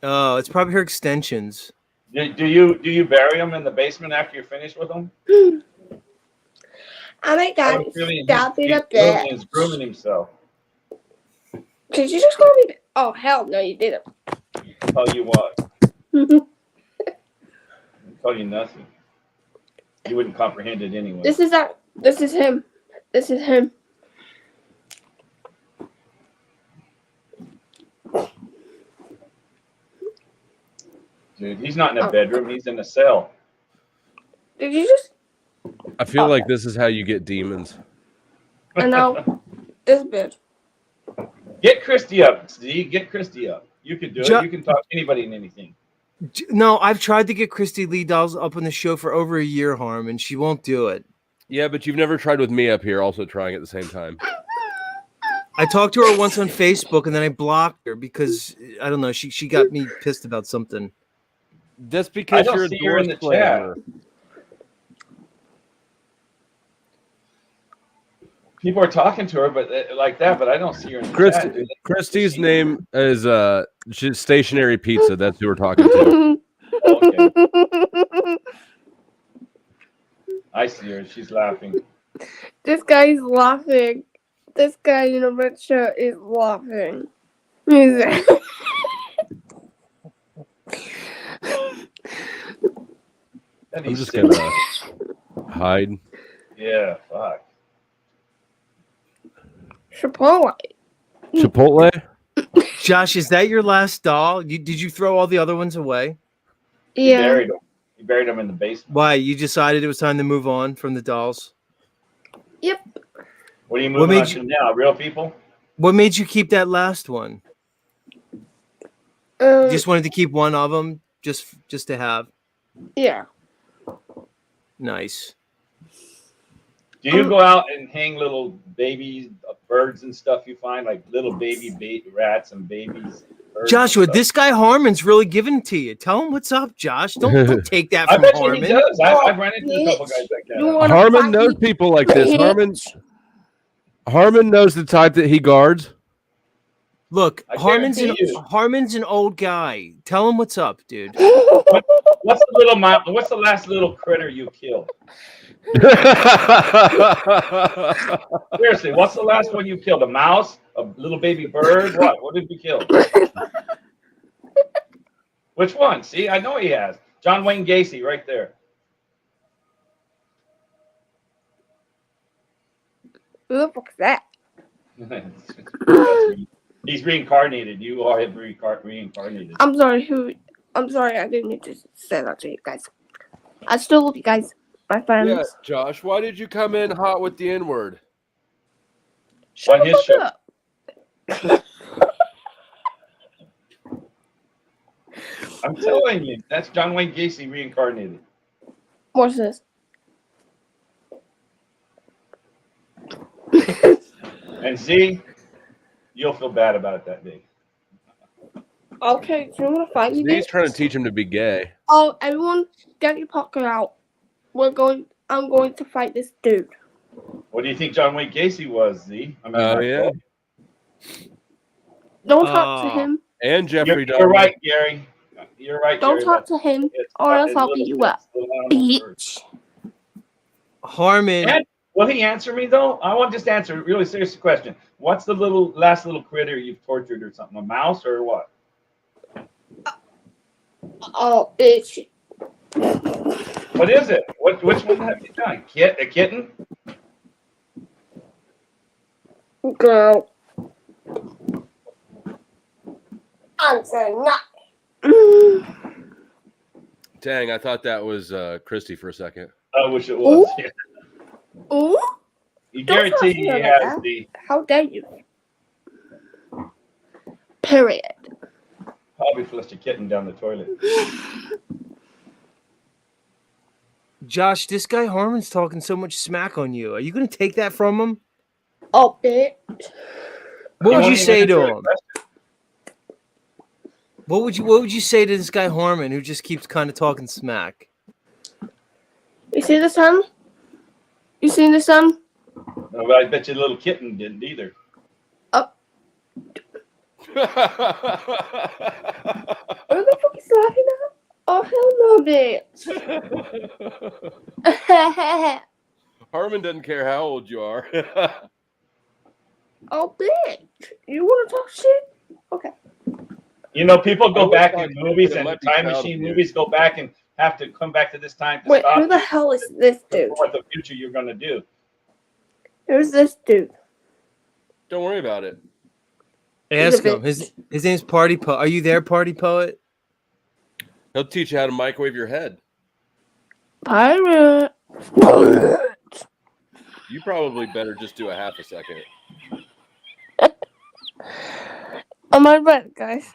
Oh, it's probably her extensions. Do you bury them in the basement after you're finished with them? Oh my I god. have a feeling Stop it up he's there. grooming himself. Did you just call me? Oh, hell no, you didn't. Tell you what. Tell you nothing. You wouldn't comprehend it anyway. This is him. This is him. Dude, he's not in a Oh. bedroom. He's in a cell. Did you just? I feel like this is how you get demons. I know. This bitch. Get Christy up, Steve. Get Christy up. You can do it. Jo- You can talk to anybody and anything. No, I've tried to get Christy Lee dolls up on the show for over a year, Harm, and she won't do it. Yeah, but you've never tried with me up here, also trying at the same time. I talked to her once on Facebook, and then I blocked her because I don't know. She got me pissed about something. That's because don't you're a see her in door the chat. slammer. People are talking to her, but like that. But I don't see her in the chat. dude. Christy's name is she's Stationary Pizza. That's who we're talking to. Okay, I see her. She's laughing. This guy's laughing. This guy in a red shirt is laughing. He's I'm just gonna hide. Yeah, fuck. Chipotle. Chipotle? Josh, is that your last doll? Did you throw all the other ones away? He Yeah. buried him. He buried him in the basement. Why? You decided it was time to move on from the dolls? Yep. What are you What moving made on to now? Real people? What made you keep that last one? You just wanted to keep one of them, just to have. Yeah. Nice. Do you go out and hang little baby birds and stuff you find, like little baby rats and babies? birds Joshua, and stuff? this guy Harmon's really giving it to you. Tell him what's up, Josh. Don't take that I from bet you he Harmon. does. I've run into a couple guys like You that. wanna Harmon fight knows me? people like this. Harmon knows the type that he guards. Look, I Harmon's guarantee you. Harmon's an old guy. Tell him what's up, dude. What's the last little critter you killed? Seriously, what's the last one you killed? A mouse? A little baby bird? What? What did you kill? Which one? See, I know he has. John Wayne Gacy right there. Who the fuck is that? He's reincarnated. You are reincarnated. I'm sorry, I'm sorry, I didn't mean to say that to you guys. I still love you guys, my friends. Yeah, Josh, why did you come in hot with the N-word? Shut On the his fuck show. up. I'm telling you, that's John Wayne Gacy reincarnated. What's this? And Z, you'll feel bad about it that day. Okay, do you want to fight me? He's bitch? trying to teach him to be gay. Oh, everyone, get your pocket out. We're going I'm going to fight this dude. What do you think John Wayne Gacy was, Z? I mean, Oh yeah, Don't talk to Oh. him. and Jeffrey you're Dahmer. right, Gary. You're right. Don't Gary. talk to him, or else I'll beat you up. Bitch. Harmon. Will he answer me though? I want just to answer a really serious question. What's the last little critter you've tortured or something? A mouse or what? Oh, bitch. What is it? Which one have you done? A kitten? Girl. Answer not. Dang, I thought that was Christy for a second. I wish it was. Yeah. Ooh? You Don't talk guarantee to he me has like the How dare you? Period. probably flushed a kitten down the toilet. Josh, this guy Harmon's talking so much smack on you. Are you going to take that from him? Oh, bitch. What would won't you even say answer to the him? question. What would you say to this guy Harmon who just keeps kind of talking smack? You see the sun? You seen the sun? No, but I bet your little kitten didn't either. Who the fuck is laughing at? Oh, hell no, bitch. Harmon doesn't care how old you are. Oh, bitch. You want to talk shit? Okay. You know, people I go would back thought in you movies said it and might be time child machine abuse. movies go back and have to come back to this time to Wait, stop who the hell is this dude? what the future you're going to do. Who's this dude? Don't worry about it. Ask a him. His name's Party Poet. Are you there, Party Poet? He'll teach you how to microwave your head. Pirate. You probably better just do a half a second. Am I right, guys?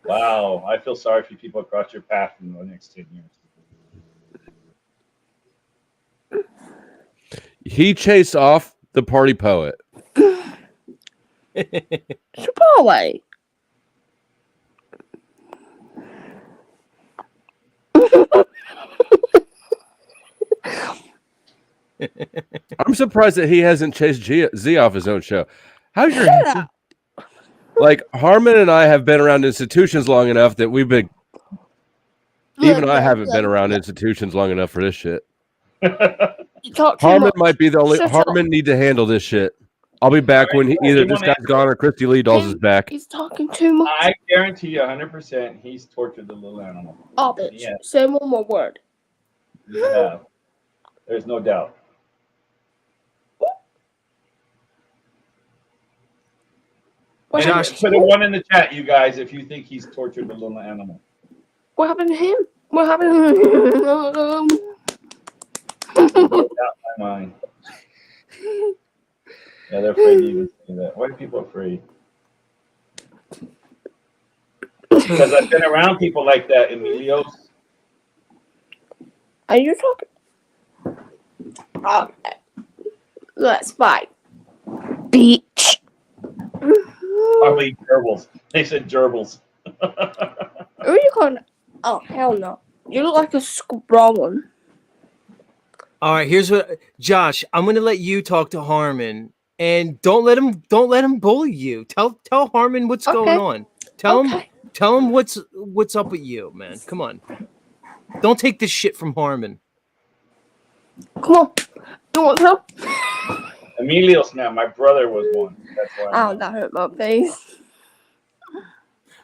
Wow, I feel sorry for people across your path in the next 10 years. He chased off the party poet. Chipotle. I'm surprised that he hasn't chased Z off his own show. How's your Shut up. like Harmon and I have been around institutions long enough that we've been even I haven't been around institutions long enough for this shit. You talk too Harmon much. might be the only Shut up. Harmon need to handle this shit. I'll be back when either this guy's gone or Christy Lee Dolls is back. He's talking too much. I guarantee you 100% he's tortured the little animal. Oh, bitch. Yeah. Say one more word. Yeah. There's no doubt. What And Josh- put a 1 in the chat, you guys, if you think he's tortured the little animal. What happened to him? What happened to him? Out my mind. Yeah, they're afraid to even say that. Why are people afraid? Because I've been around people like that, Emilio. Are you talking? Okay. Let's fight. Beach. Probably gerbils. They said gerbils. Who are you calling? Oh, hell no. You look like a scroll. All right, here's what Josh, I'm going to let you talk to Harmon and don't let him bully you. Tell Harmon what's going on. Tell him what's up with you, man. Come on. Don't take this shit from Harmon. Come on. You want help? Emilio's now. My brother was one. That's why. Oh, that hurt my face.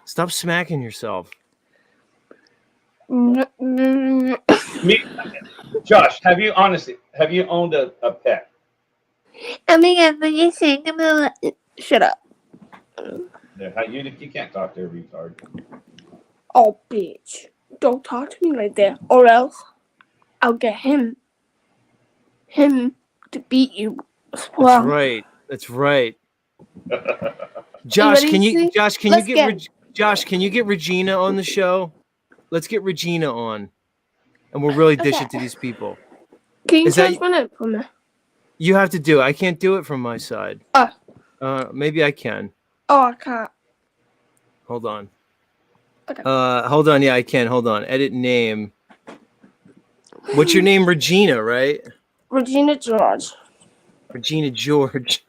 Stop smacking yourself. Josh, have you owned a pet? Shut up. Yeah, you can't talk to a retard. Oh, bitch. Don't talk to me like that, or else I'll get him to beat you. Well, That's right. Josh, ready can to you see? Josh, can Let's you get Josh, can you get Regina on the show? Let's get Regina on. And we'll really dish Okay. it to these people. Can you Is that- change my name for me? You have to do it. I can't do it from my side. Maybe I can. Oh, I can't. Hold on. Okay. Hold on. Yeah, I can. Hold on. Edit name. What's your name? Regina, right? Regina George. Regina George.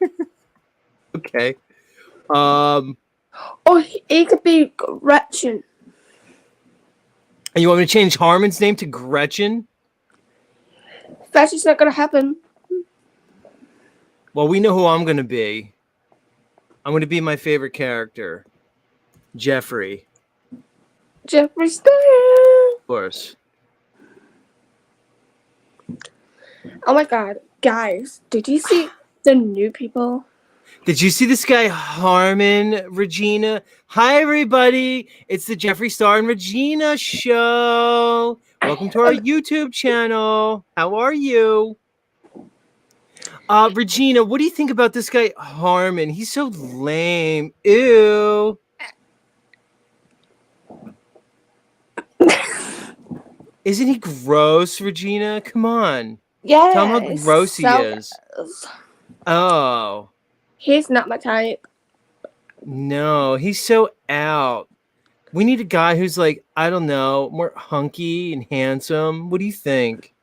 Okay. And Oh, it could be Gretchen. you want me to change Harmon's name to Gretchen? That's just not gonna happen. Well, we know who I'm going to be. I'm going to be my favorite character, Jeffrey, Jeffree Star. of course. Oh my god, guys, did you see the new people? Did you see this guy, Harmon, Regina? Hi, everybody. It's the Jeffree Star and Regina show. Welcome to our YouTube channel. How are you? Regina, what do you think about this guy, Harmon? He's so lame. Ew. Isn't he gross, Regina? Come on. Yeah. Tell him how gross he is. Oh. He's not my type. No, he's so out. We need a guy who's like, I don't know, more hunky and handsome. What do you think?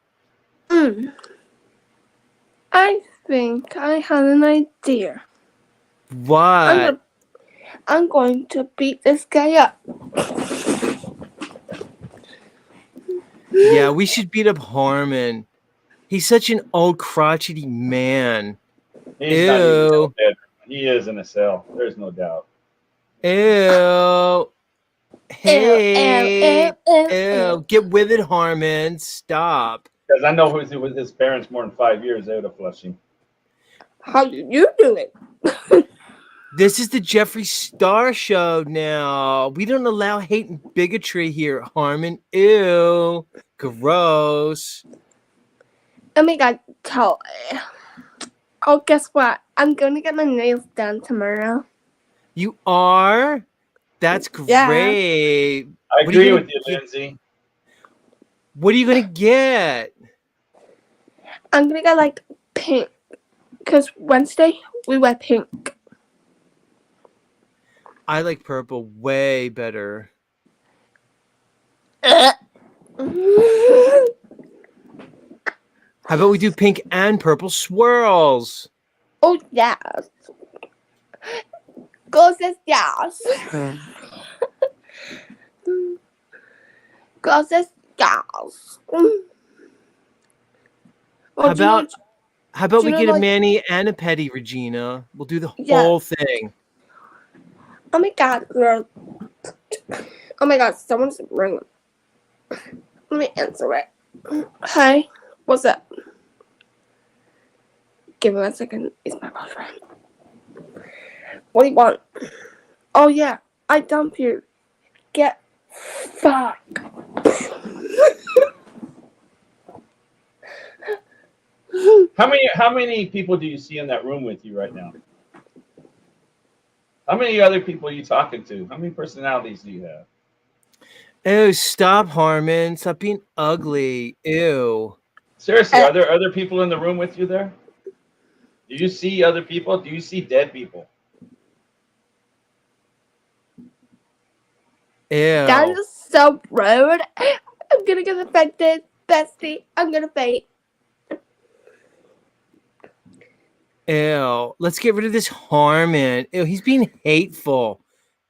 I think I have an idea. What? I'm going to beat this guy up. Yeah, we should beat up Harmon. He's such an old crotchety man. He's not even Ew. in a bedroom. He is in a cell. There's no doubt. Ew. Hey. Ew. Get with it, Harmon. Stop. Because I know with his parents more than 5 years, they would have flushed him. How do you do it? This is the Jeffree Star show now. We don't allow hate and bigotry here, Harmon. Ew. Gross. Oh my god, oh, guess what? I'm going to get my nails done tomorrow. You are? That's great. Yeah. I What are you agree gonna with you, Lindsay. What are you going to get? I'm going to get like pink. Because Wednesday, we wear pink. I like purple way better. Oh, How about we do pink and purple swirls? yes. Gorgeous, yes. Gorgeous, yes. How about do we you get know, a like- mani and a pedi, Regina? We'll do the Yeah. whole thing. Oh my god, girl. Oh my god, someone's ringing. Let me answer it. Hi, what's up? Give me 1 second. It's my boyfriend. What do you want? Oh yeah, I dump you. Get fucked. How many people do you see in that room with you right now? How many other people are you talking to? How many personalities do you have? Ew, stop, Harmon. Stop being ugly. Ew. Seriously, are there other people in the room with you there? Do you see other people? Do you see dead people? Ew. That is so rude. I'm gonna get affected. Bestie, I'm gonna faint. Ew. Let's get rid of this Harmon. Ew, he's being hateful.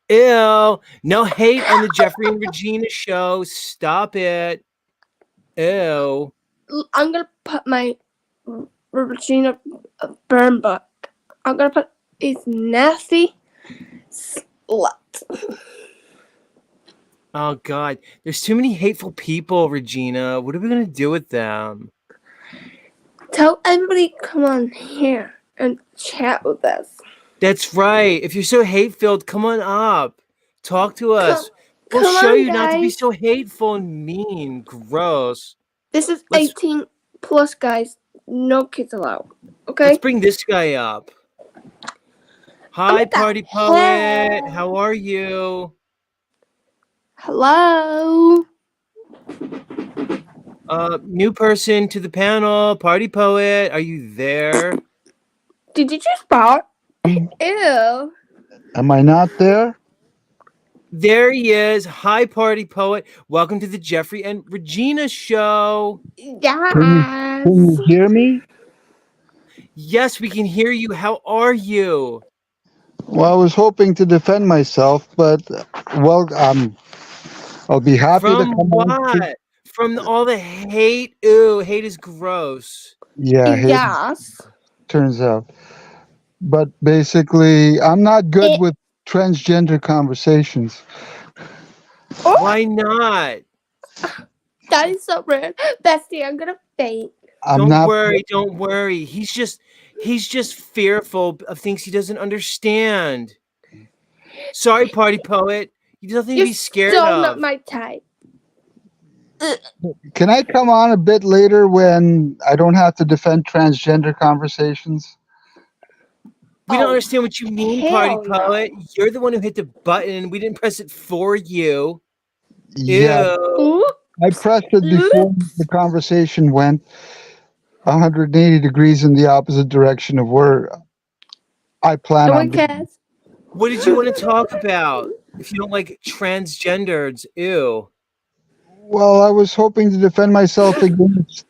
Ew. No hate on the Jeffree and Regina show. Stop it. Ew. I'm gonna put my Regina burn book. I'm gonna put these nasty slut. Oh, God. There's too many hateful people, Regina. What are we going to do with them? Tell everybody come on here and chat with us. That's right. If you're so hate-filled, come on up. Talk to us. We'll come show on, you not to be guys. so hateful and mean. Gross. This is Let's- 18 plus, guys. No kids allowed. Okay? Let's bring this guy up. Hi, what the Party Poet. heck? How are you? Hello? New person to the panel, Party Poet. Are you there? Did you just fart? Ew. Am I not there? There he is. Hi, Party Poet. Welcome to the Jeffrey and Regina show. Yes. Can you hear me? Yes, we can hear you. How are you? Well, I was hoping to defend myself, but well, I'll be happy to From come on. what? From all the hate? Ew, hate is gross. Yeah, hey, Yes. turns out. But basically, I'm not good It- with transgender conversations. Why not? That is so rude. Bestie, I'm gonna faint. I'm Don't not. worry, don't worry. He's just fearful of things he doesn't understand. Sorry, Party Poet. He doesn't You're be scared still of. not my type. Can I come on a bit later when I don't have to defend transgender conversations? We don't Oh, understand what you mean, hell Party no. Poet. You're the one who hit the button. We didn't press it for you. Yeah, Ew. Ooh, I pressed it before the conversation went 180 degrees in the opposite direction of where I plan no on one being. cares. What did you want to talk about? If you don't like transgenders, ew. Well, I was hoping to defend myself against.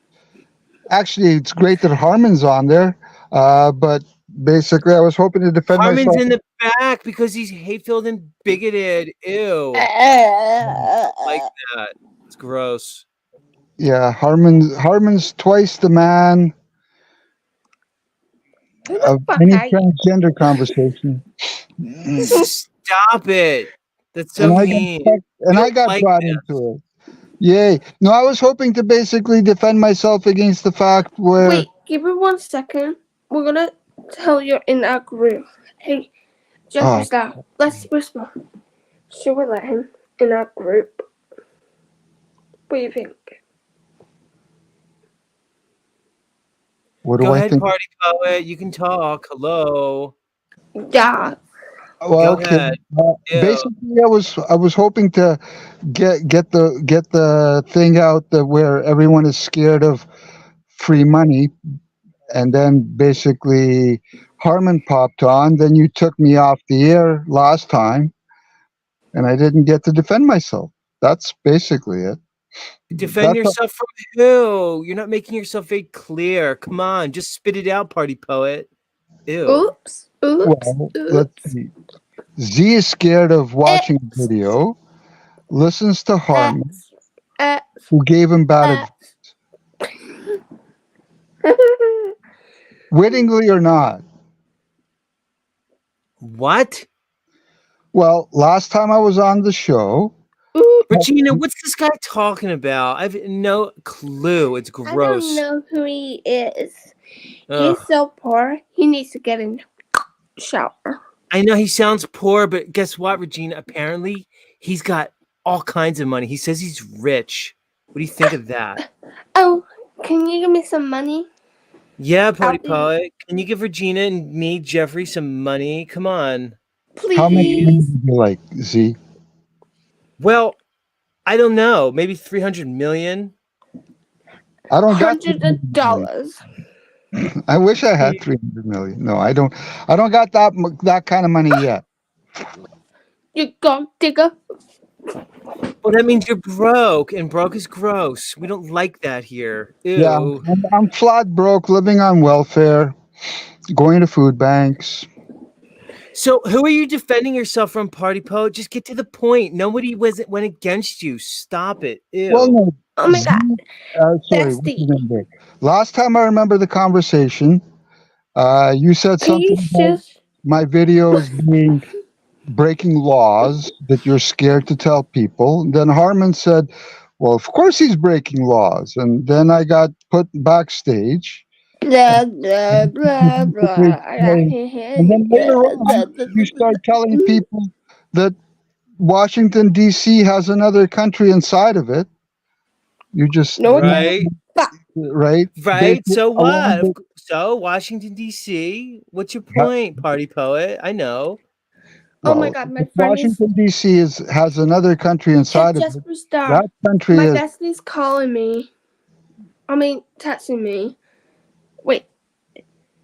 Actually, it's great that Harmon's on there, but basically, I was hoping to defend Harmon's myself. in the back because he's hate-filled and bigoted. Ew. Like that. It's gross. Yeah, Harmon's twice the man Who the of fuck any are you? transgender conversation. Stop it. That's so And I mean. got like brought this. into it. Yay! No, I was hoping to basically defend myself against the fact where. Wait, give me 1 second. We're gonna tell you in our group. Hey, Jeffrey Oh. Star, let's whisper. Should we let him in our group? What do you think? What do Go I ahead, think? Party Poet. You can talk. Hello. Yeah. Well, Go okay. ahead. Ew. Basically, I was hoping to get the thing out that where everyone is scared of free money, and then basically Harmon popped on. Then you took me off the air last time, and I didn't get to defend myself. That's basically it. Defend That's yourself from who? You're not making yourself very clear. Come on, just spit it out, Party Poet. Ew. Oops. Oops. Well, oops. let's see. Z is scared of watching a video, listens to Harmon, who gave him bad advice, wittingly or not. What? Well, last time I was on the show, Regina, what's this guy talking about? I have no clue. It's I gross. don't know who he is. Ugh. He's so poor. He needs to get in the shower. I know he sounds poor, but guess what, Regina? Apparently, he's got all kinds of money. He says he's rich. What do you think of that? Oh, can you give me some money? Yeah, Party I'll be- Poet. Can you give Regina and me, Jeffrey, some money? Come on. Please. how much money would you like, Z? Well, I don't know. Maybe 300 million. I don't got $100. I wish I had 300 million. No, I don't got that kind of money yet. You gold digger. Well, that means you're broke, and broke is gross. We don't like that here. Ew. Yeah, I'm flat broke, living on welfare, going to food banks. So, who are you defending yourself from, Party Poet? Just get to the point. Nobody went against you. Stop it. Ew. Well, no. Oh my god. Sorry. what's his name there? Last time I remember the conversation, you said Can you something about just my videos being breaking laws that you're scared to tell people. Then Harmon said, well, of course he's breaking laws. And then I got put backstage. blah blah blah blah. And then later on, you start telling people that Washington, D.C. has another country inside of it. You just, No, it Right. right? Right. So Along what? with- So Washington D.C. What's your point, Party Poet? I know. Oh my well, god, my if friend is Washington, D.C. has another country inside of it. Jesper Star. That country My is bestie's calling me. Texting me. Wait,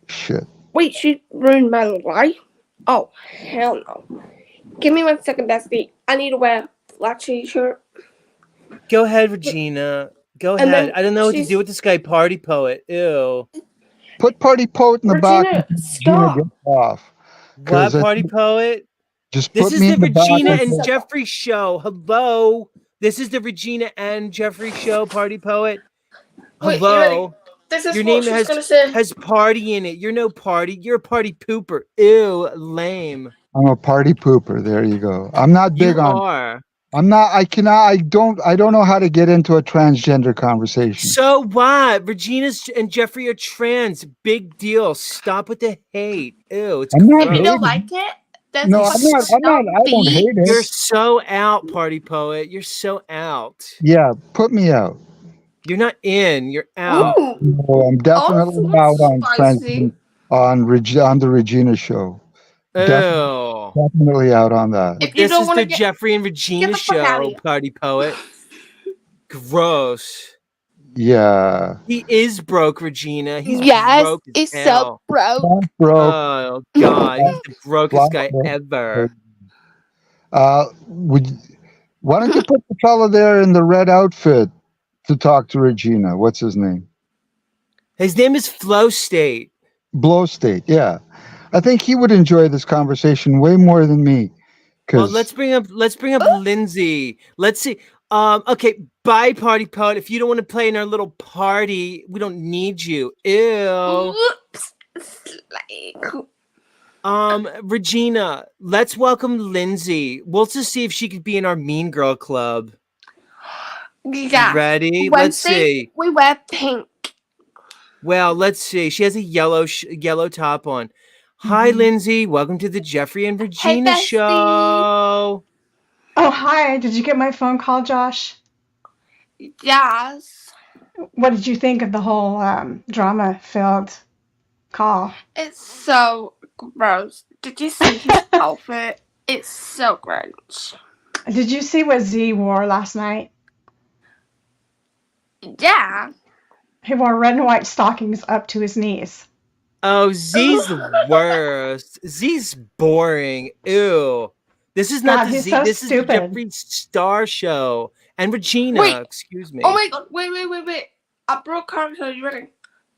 Shit. she ruined my life? Oh, hell no. Give me 1 second, bestie. I need to wear a black t-shirt. Go ahead, Regina. Go And ahead. then I don't know what to she's- do with this guy, Party Poet. Ew. Put Party Poet in the back. Regina, and stop. Regina get off. What, 'Cause I Party think- Poet? Just This put is me the in the back. Regina and and say- Jeffrey show. Hello. This is the Regina and Jeffrey show, Party Poet. Wait, Hello. This is Your what name she's has gonna say. has party in it. You're no party. You're a party pooper. Ew, lame. I'm a party pooper. There you go. I'm not big You on. are. I'm not. I cannot. I don't know how to get into a transgender conversation. So what? Regina's and Jeffrey are trans. Big deal. Stop with the hate. Ew, it's I'm not If you don't gross. hating. like it, then No, I'm not. I'm not. I don't hate You're it. so out, Party Poet. You're so out. Yeah, put me out. You're not in. You're out. Ooh, No, I'm definitely also out on spicy. on the Regina show. Ew. Definitely out on that. If you This don't is want the to get, Jeffrey and Regina the fuck outta show, here. Party Poet. Gross. Yeah, He is broke, Regina. He's yes, broke as it's hell. so broke. Black broke. Oh God, he's the brokest Black guy broke. ever. Why don't you put the fella there in the red outfit to talk to Regina? What's his name? His name is Flow State. Blow State. Yeah, I think he would enjoy this conversation way more than me. Well, Because let's bring up Lindsay. Let's see. Okay, bye, Party Poet. If you don't want to play in our little party, we don't need you. Ew. Whoops. Like, Regina, let's welcome Lindsay. We'll just see if she could be in our Mean Girl Club. yeah. Ready? Let's Wednesday, see. we wear pink. Well, let's see. She has a yellow top on. Hi, Lindsay. Welcome to the Jeffrey and Regina bestie. show. Oh, hi. Did you get my phone call, Josh? Yes. What did you think of the whole drama-filled call? It's so gross. Did you see his outfit? It's so gross. Did you see what Z wore last night? Yeah. He wore red and white stockings up to his knees. Oh, Z's the worst. Z's boring. Ew. This is not God, the he's Z. so This is the stupid. Jeffree Star show. And Regina, Wait. excuse me. Oh my god. Wait. I broke her. So you ready?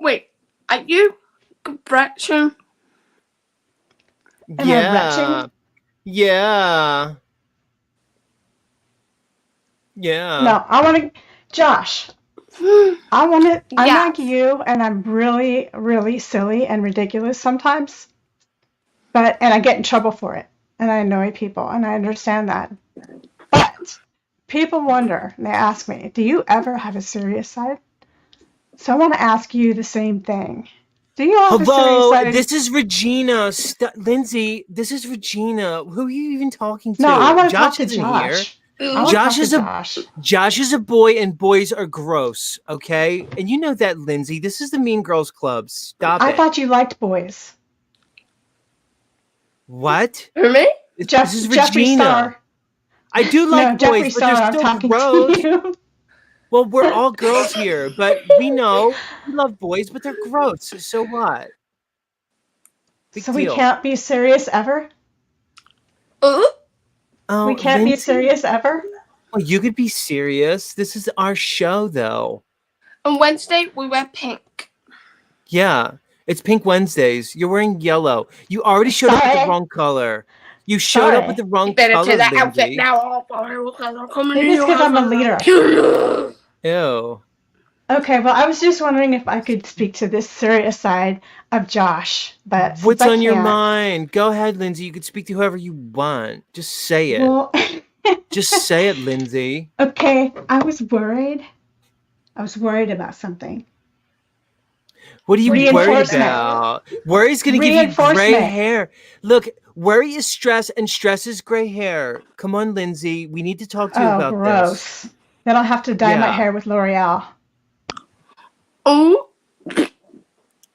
Wait. Are you Gretchen? Am I yeah. retching? Yeah. Yeah. No, I want to, Josh. I want to. I'm Yeah. like you, and I'm really, really silly and ridiculous sometimes. And I get in trouble for it, and I annoy people, and I understand that. But people wonder, and they ask me, "Do you ever have a serious side?" So I want to ask you the same thing. Do you have a serious Hello, side? this is Regina. Lindsay, this is Regina. Who are you even talking to? No, I want to talk to isn't Josh. I Ooh. wanna Josh talk to is a- Josh. Josh is a boy, and boys are gross. Okay, and you know that, Lindsay. This is the Mean Girls Club. Stop I it. thought you liked boys. What? For me? This is Jeffree Regina. Star. I do like no, Jeffree boys, but Star. they're I'm still talking gross. to you. Well, we're all girls here, but we know we love boys, but they're gross. So what? Big So we deal. can't be serious ever. Ooh. Oh, We can't be Lindsay? serious ever. Well, you could be serious. This is our show, though. On Wednesday, we wear pink. Yeah, it's Pink Wednesdays. You're wearing yellow. You already showed up with the Sorry. wrong color. You showed up Sorry. with the wrong You better color, take that outfit Lindsay. now off, or I'm coming Maybe to it's your 'cause I'm a house. leader. Ew. Okay, well, I was just wondering if I could speak to this serious side of Josh, but since What's I on your can't- mind? Go ahead, Lindsay. You can speak to whoever you want. Just say it. Well, Just say it, Lindsay. okay, I was worried. I was worried about something. What are you worried Reinforcement. about? Worry's going to give you gray Reinforcement. hair. Look, worry is stress, and stress is gray hair. Come on, Lindsay. We need to talk to you Oh, about gross. Then I'll have to dye my Yeah. hair with L'Oreal. Ooh. this.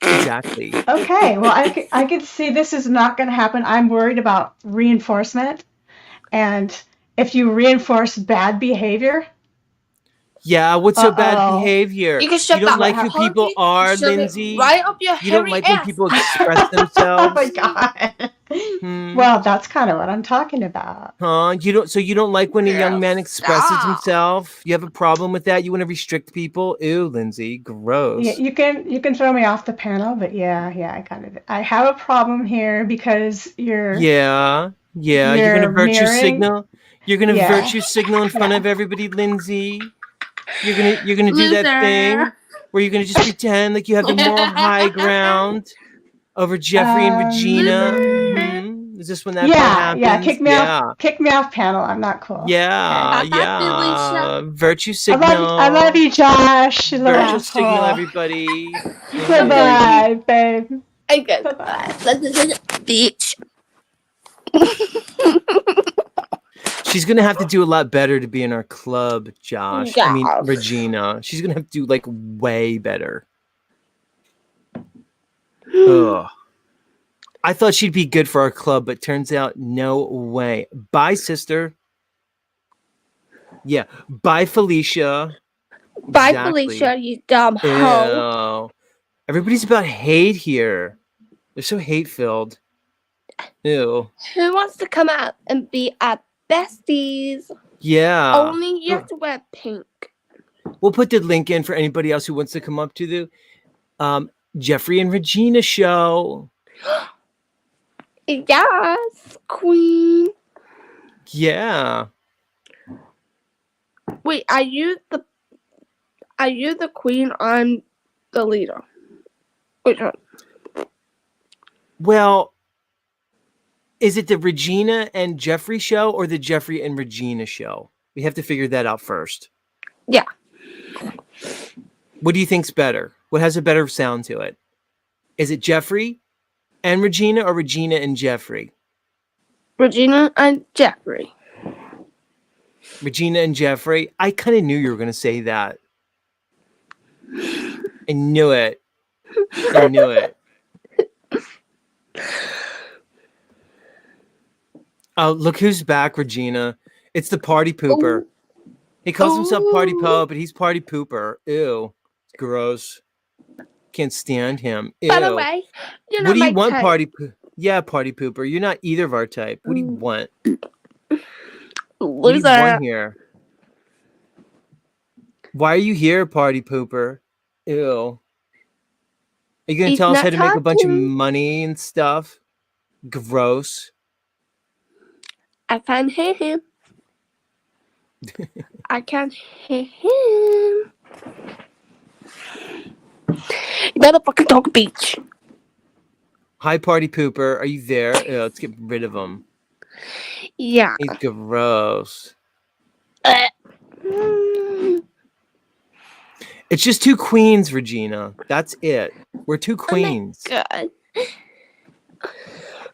Exactly. Okay, well, I could see this is not going to happen. I'm worried about reinforcement. And if you reinforce bad behavior, Yeah, what's so bad Uh-oh. behavior? You can shove You don't that like who people hunky, are, shove it Lindsay? right up your You don't hairy like when ass. people express Oh themselves? my god. Hmm? Well, that's kind of what I'm talking about. Huh? You don't like when a young man Girl, expresses stop. himself? You have a problem with that? You want to restrict people? Ew, Lindsay, Yeah, gross. you can throw me off the panel, but yeah, I have a problem here because Yeah, you're gonna you're virtue mirroring. signal. You're gonna Yeah, virtue signal in front yeah. of everybody, Lindsay. You're gonna do that Loser. thing where you're gonna just pretend like you have the moral high ground over Jeffrey and Regina. Loser. Is this when that part Yeah. happens? Yeah, Kick me off panel. I'm not cool. Okay. Bye-bye, Felicia. Virtue I love signal. you, Josh. You little Virtual signal, asshole. everybody. Bye bye, babe. Okay, Bye bye. bitch. She's gonna have to do a lot better to be in our club, Josh. I mean, Yeah. Regina. She's gonna have to do like way better. Ugh. I thought she'd be good for our club, but turns out no way. Bye, sister. Yeah. Bye, Felicia. Bye, Exactly. Felicia, you dumb hoe. Ew. Everybody's about hate here. They're so hate filled. Ew. Who wants to come out and be our besties? Yeah. Only you have to wear pink. We'll put the link in for anybody else who wants to come up to the Jeffrey and Regina show. Yes, queen. Yeah. Wait, are you the queen? I'm the leader. Which one? Well, is it the Regina and Jeffrey show or the Jeffrey and Regina show? We have to figure that out first. Yeah. What do you think's better? What has a better sound to it? Is it Jeffrey and Regina or Regina and Jeffrey? Regina and Jeffrey. Regina and Jeffrey. I kind of knew you were going to say that. I knew it. I knew it. Oh, look who's back, Regina. It's the party pooper. Ooh. He calls himself Party Ooh. Poe, but he's Party Pooper. Ew. Gross. Can't stand him. Ew. By the way, you're not What do you my want, type. Yeah, Party Pooper. You're not either of our type. What do you want? What do you Loser. want here? Why are you here, Party Pooper? Ew. Are you going to He's tell us not how to make a bunch of talking. money and stuff? Gross. I can't hear him. I can't hear him. You better fucking talk, beach. Hi, Party Pooper. Are you there? Ew, let's get rid of him. Yeah. He's gross. Mm. It's just two queens, Regina. That's it. We're two queens. God.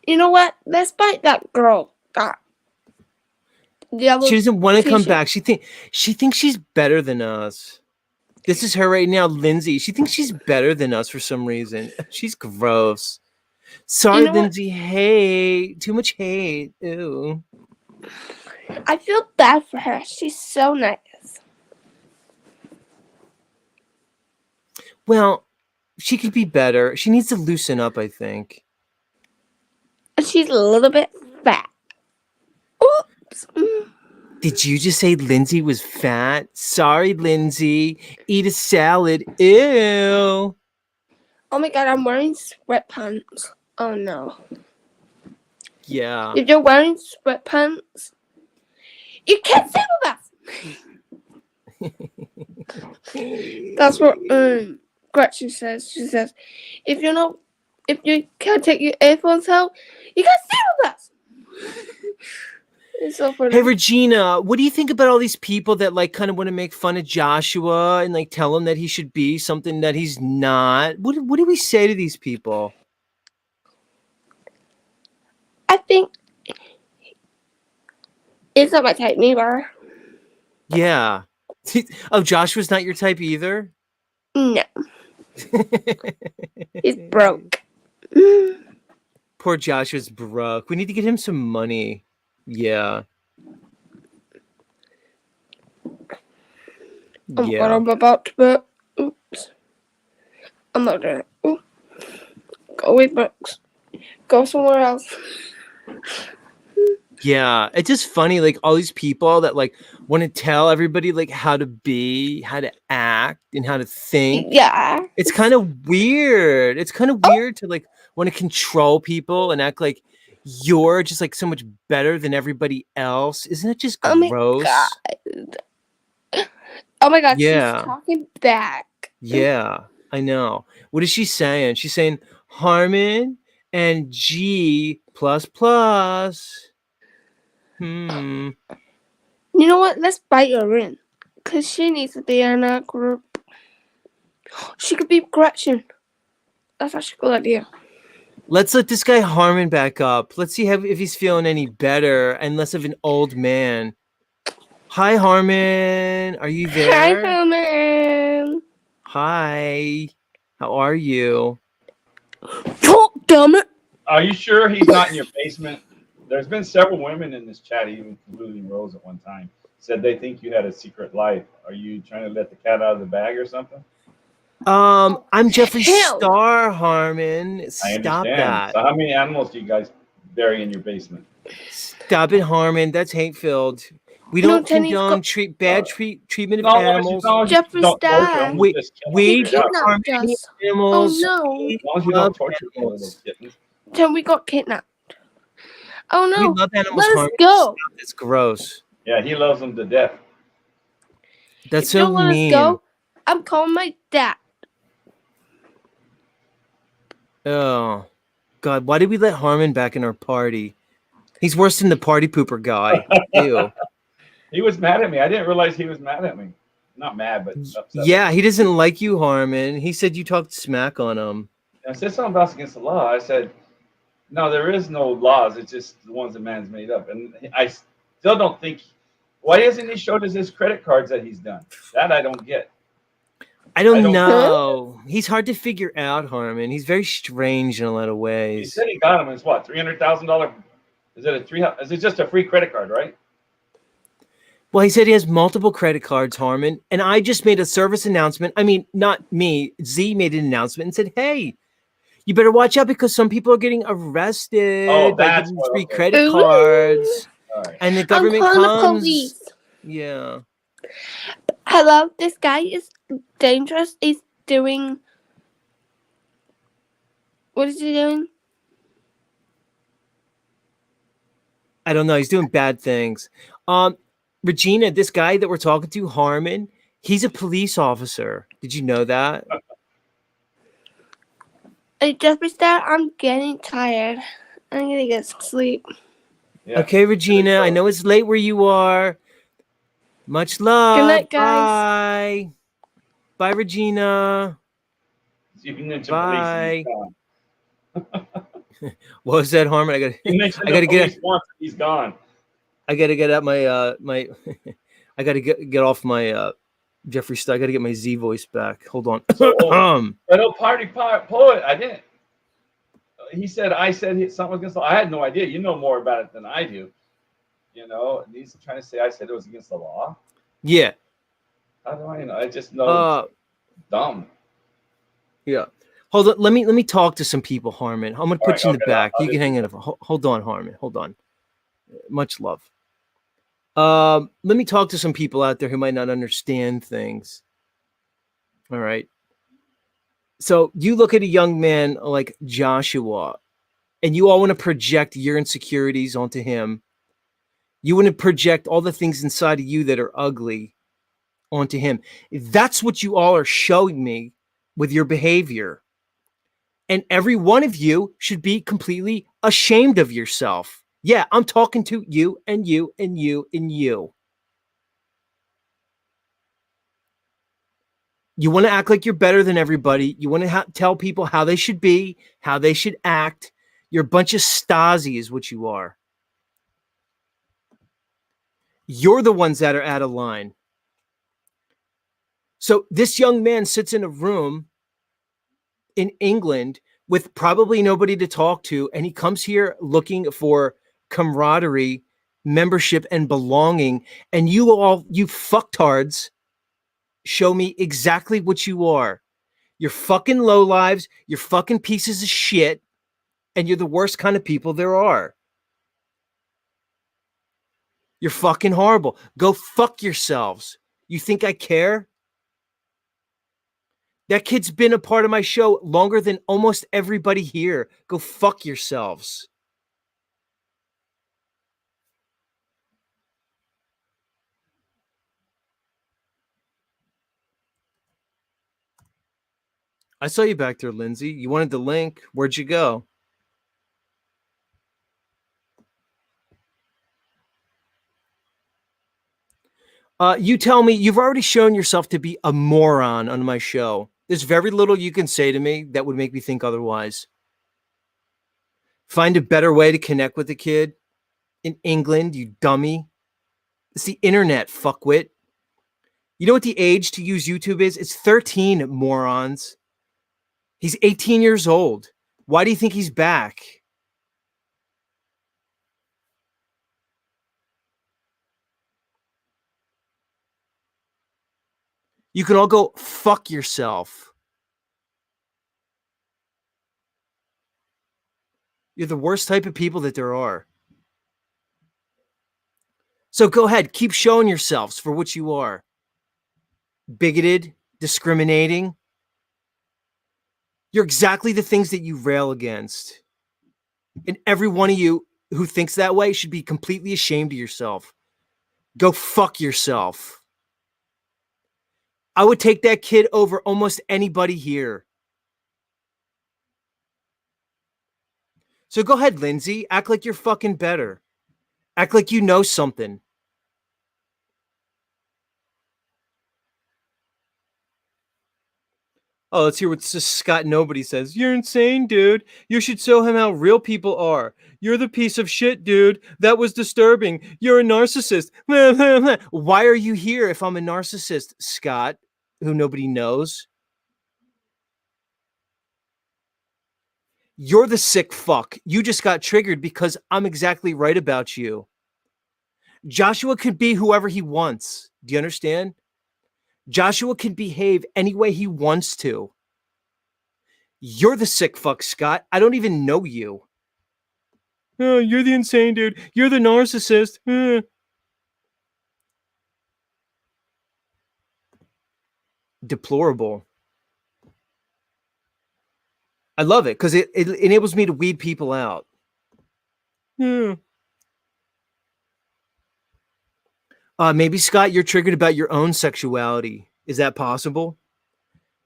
You know what? Let's fight that girl. God. Yellow She doesn't want to come t-shirt. back. She thinks she's better than us. This is her right now, Lindsay. She thinks she's better than us for some reason. She's gross. Sorry, You know what? Lindsay. Hate. Too much hate. Ew. I feel bad for her. She's so nice. Well, she could be better. She needs to loosen up, I think. She's a little bit fat. Oops. Mm. Did you just say Lindsay was fat? Sorry, Lindsay. Eat a salad. Ew. Oh my god, I'm wearing sweatpants. Oh no. Yeah. If you're wearing sweatpants, you can't stay with us. That's what Gretchen says. She says, if you can't take your earphones out, you can't stay with us. It's so funny. Hey, Regina, what do you think about all these people that like kind of want to make fun of Joshua and like tell him that he should be something that he's not? What do we say to these people? I think it's not my type neither. Yeah. Oh, Joshua's not your type either? No. He's broke. Poor Joshua's broke. We need to get him some money. Yeah. What Yeah. I'm about to put. Oops. I'm not doing it. Ooh. Go away, Brooks. Go somewhere else. Yeah. It's just funny, like all these people that like want to tell everybody like how to be, how to act, and how to think. Yeah. It's kind of weird. It's kind of weird to like want to control people and act like you're just like so much better than everybody else. Isn't it just Oh my gross? god. Oh my god, Yeah. she's talking back. Yeah, I know. What is she saying? She's saying Harmon and G plus plus. Hmm. You know what? Let's bite her in. Because she needs to be in our group. She could be Gretchen. That's actually a good idea. Let's let this guy Harmon back up. Let's see if he's feeling any better and less of an old man. Hi, Harmon. Are you Hi, there? Herman. Hi. How are you? Oh, damn it. Are you sure he's not in your basement? There's been several women in this chat, even including Rose at one time, said they think you had a secret life. Are you trying to let the cat out of the bag or something? I'm Jeffrey Hell. Star, Harmon. I Stop understand. that. So how many animals do you guys bury in your basement? Stop it, Harmon. That's hate filled. We You know, don't Tenny's condone got- treatment of No, animals. Jeffrey don't torture Star. them. We- Just kill them we straight up. kidnapped Harmon us. animals. Oh no. We As long as you love don't torture the little animals. kittens. Then we got kidnapped. Oh We no. love animals, Let us Harmon. go. Stop. It's gross. Yeah, he loves them to death. That's If you so don't let mean. us go, I'm calling my dad. Oh, God. Why did we let Harmon back in our party? He's worse than the party pooper guy. Ew. He was mad at me. I didn't realize he was mad at me. Not mad, but upset. Yeah, he doesn't like you, Harmon. He said you talked smack on him. I said something about against the law. I said, no, there is no laws. It's just the ones that man's made up. And I still don't think. Why hasn't he showed us his credit cards that he's done? That I don't get. I don't don't- know. He's hard to figure out, Harmon. He's very strange in a lot of He ways. said he got him. It's what, $300,000? Is it is it just a free credit card, right? Well, he said he has multiple credit cards, Harmon, and I just made a service announcement. I mean, not me. Z made an announcement and said, "Hey, you better watch out because some people are getting arrested Oh, by that's giving what- free okay. credit Ooh. cards." All right. And the I'm government calling the comes. police. Yeah. Hello, this guy is dangerous. He's doing. What is he doing? I don't know. He's doing bad things. Regina, this guy that we're talking to, Harmon, he's a police officer. Did you know that? Hey, Jeffrey Star, I'm getting tired. I'm gonna get some sleep. Yeah. Okay, Regina, I know it's late where you are. Much love. Good night, guys. Bye. Bye, Regina. You can mention Bye. police. And he's gone. What was that, Harmon? You mentioned I gotta the get police once, and he's gone. I gotta get out my my I gotta get off my Jeffree Star. I gotta get my Z voice back. Hold on. But no party poet, I didn't. He said I said something against the law. I had no idea. You know more about it than I do. You know, and he's trying to say I said it was against the law. Yeah. How do I know? I just know it's dumb. Yeah. Hold on. Let me talk to some people, Harmon. I'm gonna put right, you in the okay, back. I'll You can do hang it up. Hold on, Harmon. Hold on. Much love. Let me talk to some people out there who might not understand things. All right. So you look at a young man like Joshua, and you all want to project your insecurities onto him. You want to project all the things inside of you that are ugly onto him. That's what you all are showing me with your behavior. And every one of you should be completely ashamed of yourself. Yeah, I'm talking to you and you and you and you. You want to act like you're better than everybody. You want to tell people how they should be, how they should act. You're a bunch of Stasi is what you are. You're the ones that are out of line. So this young man sits in a room in England with probably nobody to talk to, and he comes here looking for camaraderie, membership, and belonging. And you all, you fucktards, show me exactly what you are. You're fucking lowlives, you're fucking pieces of shit, and you're the worst kind of people there are. You're fucking horrible. Go fuck yourselves. You think I care? That kid's been a part of my show longer than almost everybody here. Go fuck yourselves. I saw you back there, Lindsay. You wanted the link. Where'd you go? You tell me, you've already shown yourself to be a moron on my show. There's very little you can say to me that would make me think otherwise. Find a better way to connect with the kid in England, you dummy. It's the internet, fuckwit. You know what the age to use YouTube is? It's 13, morons. He's 18 years old. Why do you think he's back? You can all go fuck yourself. You're the worst type of people that there are. So go ahead, keep showing yourselves for what you are. Bigoted, discriminating. You're exactly the things that you rail against. And every one of you who thinks that way should be completely ashamed of yourself. Go fuck yourself. I would take that kid over almost anybody here. So go ahead, Lindsay. Act like you're fucking better. Act like you know something. Oh, let's hear what Scott Nobody says. You're insane, dude. You should show him how real people are. You're the piece of shit, dude. That was disturbing. You're a narcissist. Why are you here if I'm a narcissist, Scott, who nobody knows? You're the sick fuck. You just got triggered because I'm exactly right about you. Joshua could be whoever he wants. Do you understand? Joshua can behave any way he wants to. You're the sick fuck, Scott. I don't even know you. Oh, you're the insane dude. You're the narcissist. Deplorable. I love it because it enables me to weed people out. Maybe, Scott, you're triggered about your own sexuality. Is that possible?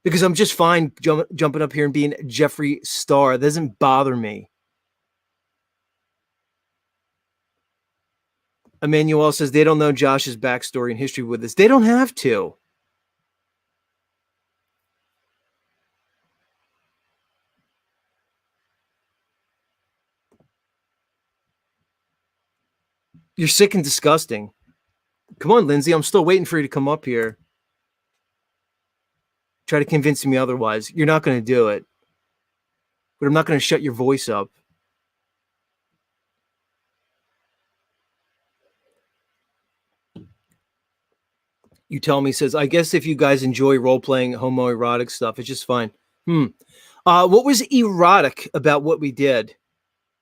Because I'm just fine jumping up here and being Jeffree Star. That doesn't bother me. Emmanuel says they don't know Josh's backstory and history with this. They don't have to. You're sick and disgusting. Come on, Lindsay. I'm still waiting for you to come up here. Try to convince me otherwise. You're not going to do it. But I'm not going to shut your voice up. You tell me, says, I guess if you guys enjoy role-playing homoerotic stuff, it's just fine. What was erotic about what we did?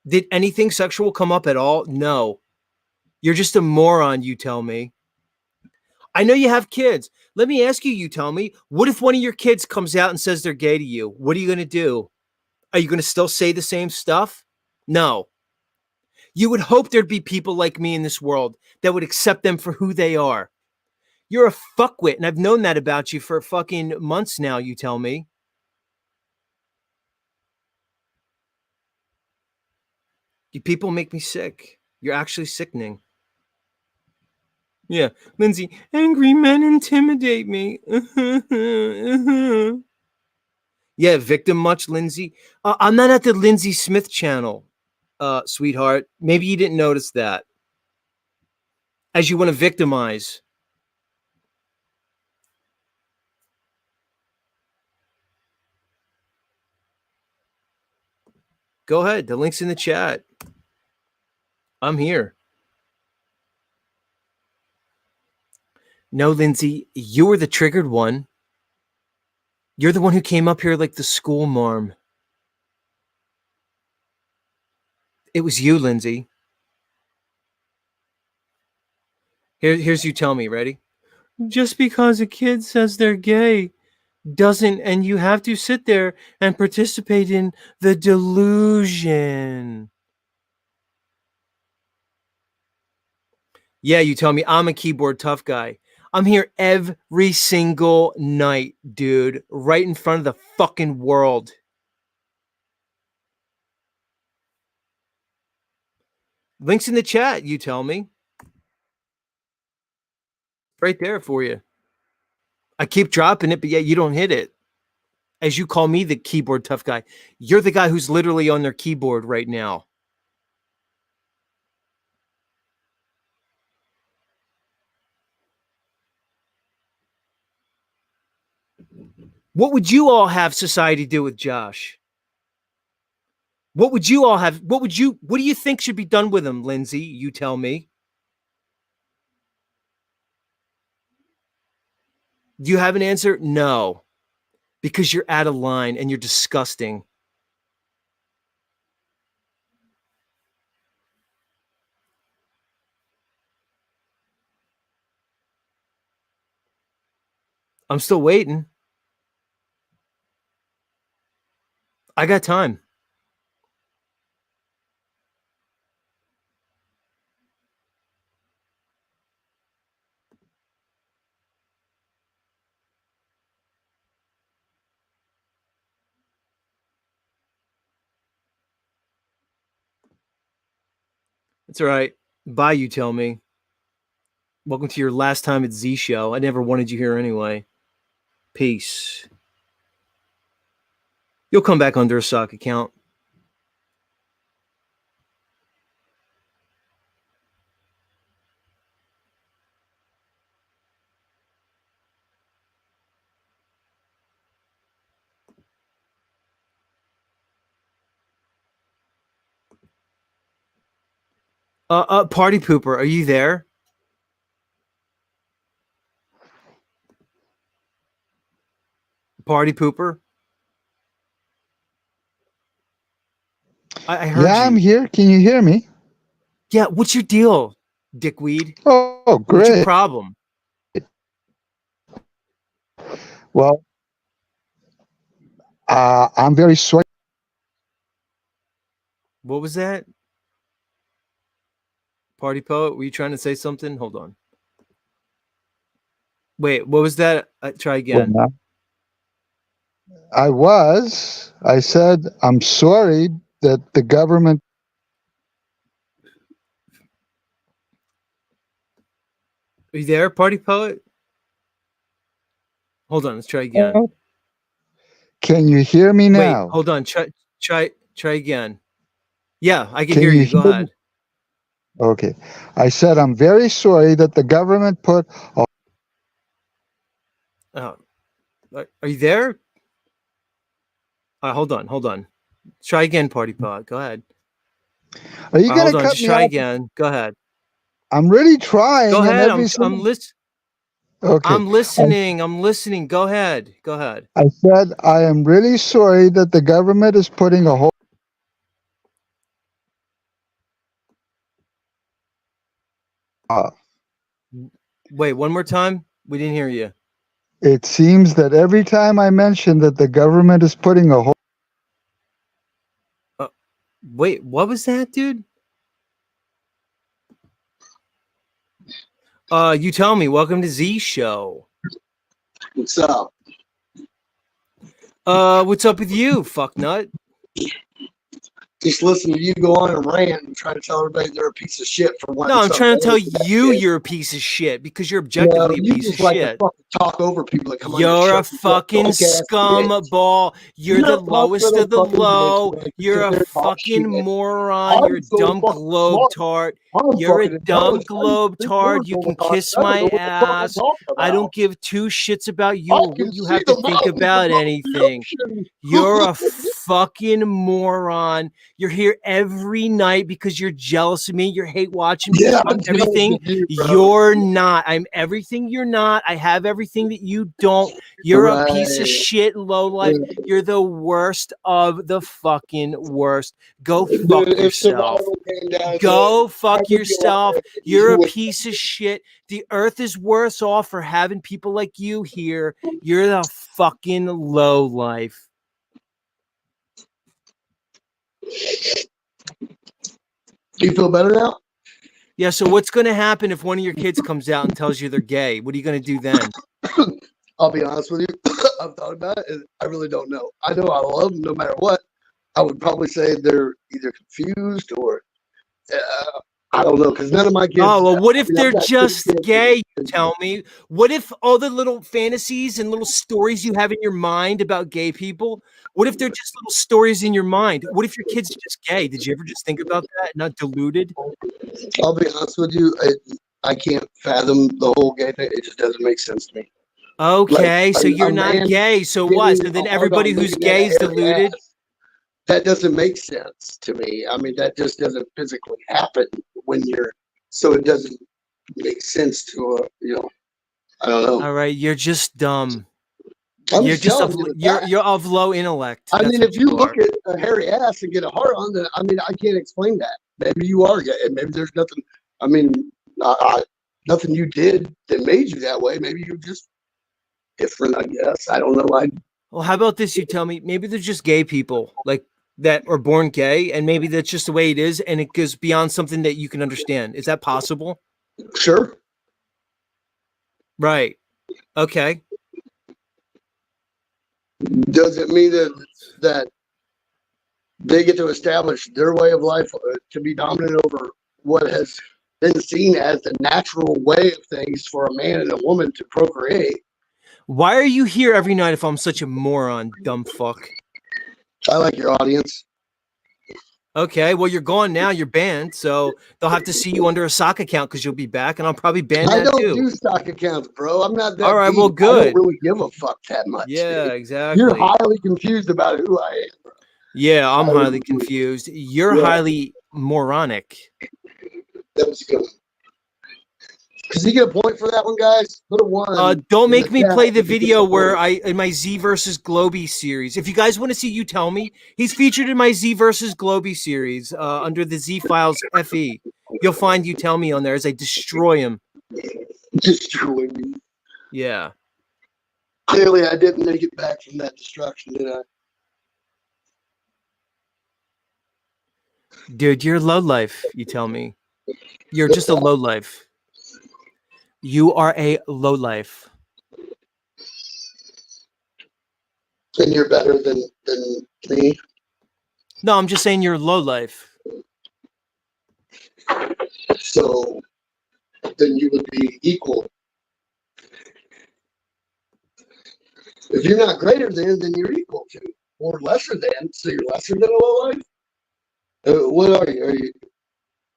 Did anything sexual come up at all? No. You're just a moron, you tell me. I know you have kids. Let me ask you, you tell me, what if one of your kids comes out and says they're gay to you? What are you going to do? Are you going to still say the same stuff? No. You would hope there'd be people like me in this world that would accept them for who they are. You're a fuckwit, and I've known that about you for fucking months now, you tell me. You people make me sick. You're actually sickening. Yeah, Lindsay, angry men intimidate me. Yeah, victim much, Lindsay? I'm not at the Lindsay Smith channel, sweetheart. Maybe you didn't notice that. As you want to victimize. Go ahead. The link's in the chat. I'm here. No, Lindsay, you were the triggered one. You're the one who came up here like the school marm. It was you, Lindsay. Here's you tell me, ready? Just because a kid says they're gay doesn't, and you have to sit there and participate in the delusion. Yeah, you tell me I'm a keyboard tough guy. I'm here every single night, dude, right in front of the fucking world. Links in the chat, you tell me. Right there for you. I keep dropping it, but yet you don't hit it. As you call me the keyboard tough guy. You're the guy who's literally on their keyboard right now. What would you all have society do with Josh? What would you all have? What do you think should be done with him, Lindsay? You tell me. Do you have an answer? No. Because you're out of line and you're disgusting. I'm still waiting. I got time. It's all right. Bye, you tell me. Welcome to your last time at Z Show. I never wanted you here anyway. Peace. You'll come back under a sock account. Party Pooper, are you there? Party Pooper? I heard you. Yeah, I'm here. Can you hear me? Yeah, what's your deal, dickweed? Oh, What's your great. problem? Well, I'm very sorry. What was that? Party Poet, were you trying to say something? Hold on. Wait, what was that? Try again. Well, I said, I'm sorry that the government. Are you there, Party Poet? Hold on, let's try again. Can you hear me now? Wait, hold on. Try again. Yeah, I can Can hear you you. Go hear me? ahead. Okay. I said, I'm very sorry that the government put a Oh, are you there? Hold on. Try again, Party Pod. Go ahead. Are you going Hold to on, cut just me try off? again. Go ahead. I'm really trying. Go and ahead. every I'm single- listening. Okay. I'm listening. Go ahead. I said, I am really sorry that the government is putting a whole. Wait, one more time. We didn't hear you. It seems that every time I mention that the government is putting a whole. Wait, what was that, dude? You tell me. Welcome to Z Show. What's up? What's up with you, fucknut? Just listen to you go on and rant and try to tell everybody they're a piece of shit for one. No, I'm trying to tell you you're a piece of shit because you're objectively a you piece just of like shit. to fucking talk over people that come on your You're show. a fucking scumball. You're the lowest of the low. You're a fucking moron. You're a dumb globe-tart. You're a dumb globe-tart. You can kiss my ass. I don't give two shits about you or what you have to think about anything. You're a fucking moron. You're here every night because you're jealous of me. You hate watching me. Yeah, I'm I'm jealous everything of you, bro. you're not. I'm everything you're not. I have everything that you don't. You're a piece of Right. shit, lowlife. You're the worst of the fucking worst. Go fuck Dude, if yourself. survival came down to Go it, I fuck would be yourself. like, You're a would- piece of shit. The earth is worse off for having people like you here. You're the fucking low life. Do you feel better now? Yeah, so what's going to happen if one of your kids comes out and tells you they're gay? What are you going to do then? I'll be honest with you. I've thought about it, and I really don't know. I know I love them no matter what. I would probably say they're either confused or I don't know, because none of my kids. Oh, well, what if I mean, they're I've got two just kids. gay? You tell me. What if all the little fantasies and little stories you have in your mind about gay people, what if they're just little stories in your mind? What if your kid's just gay? Did you ever just think about that? Not deluded? I'll be honest with you. I can't fathom the whole gay thing. It just doesn't make sense to me. Okay, Like, so you're a not man gay. So getting what? So then hard everybody on who's looking at gay a is hairy deluded? ass, that doesn't make sense to me. I mean, that just doesn't physically happen when you're. So it doesn't make sense to I don't know. All right, you're just dumb. I'm You're just just telling of, you the you're facts. you're of low intellect. I That's mean, what if you are. look at a hairy ass and get a heart on, then I mean, I can't explain that. Maybe you are gay, and maybe there's nothing. I mean, nothing you did that made you that way. Maybe you're just different. I guess I don't know. Well, how about this? You tell me, maybe they're just gay people like that are born gay, and maybe that's just the way it is, and it goes beyond something that you can understand. Is that possible? Sure. Right. Okay. Does it mean that they get to establish their way of life to be dominant over what has been seen as the natural way of things for a man and a woman to procreate? Why are you here every night if I'm such a moron, dumb fuck? I like your audience. Okay, well, you're gone now. You're banned, so they'll have to see you under a sock account because you'll be back, and I'll probably ban I that don't too. do stock accounts, bro. I'm not that. All right, well, deep. I don't good. really give a fuck that much. Yeah, dude. exactly. You're highly confused about who I am, bro. Yeah, I'm highly confused. You're Yeah. highly moronic. That was a good one. Does he get a point for that one, guys? Put a one. Don't in make the me chat play the if you get video a where point. in my Z versus Globey series. If you guys want to see You Tell Me, he's featured in my Z versus Globey series under the Z Files FE. You'll find You Tell Me on there as I destroy him. Destroy me. Yeah. Clearly, I didn't make it back from that destruction, did I? Dude, you're low life, You Tell Me. You're just a low life. You are a low life. And you're better than me. No, I'm just saying you're low life. So then you would be equal. If you're not greater than, then you're equal to, or lesser than. So you're lesser than a low life. What are you?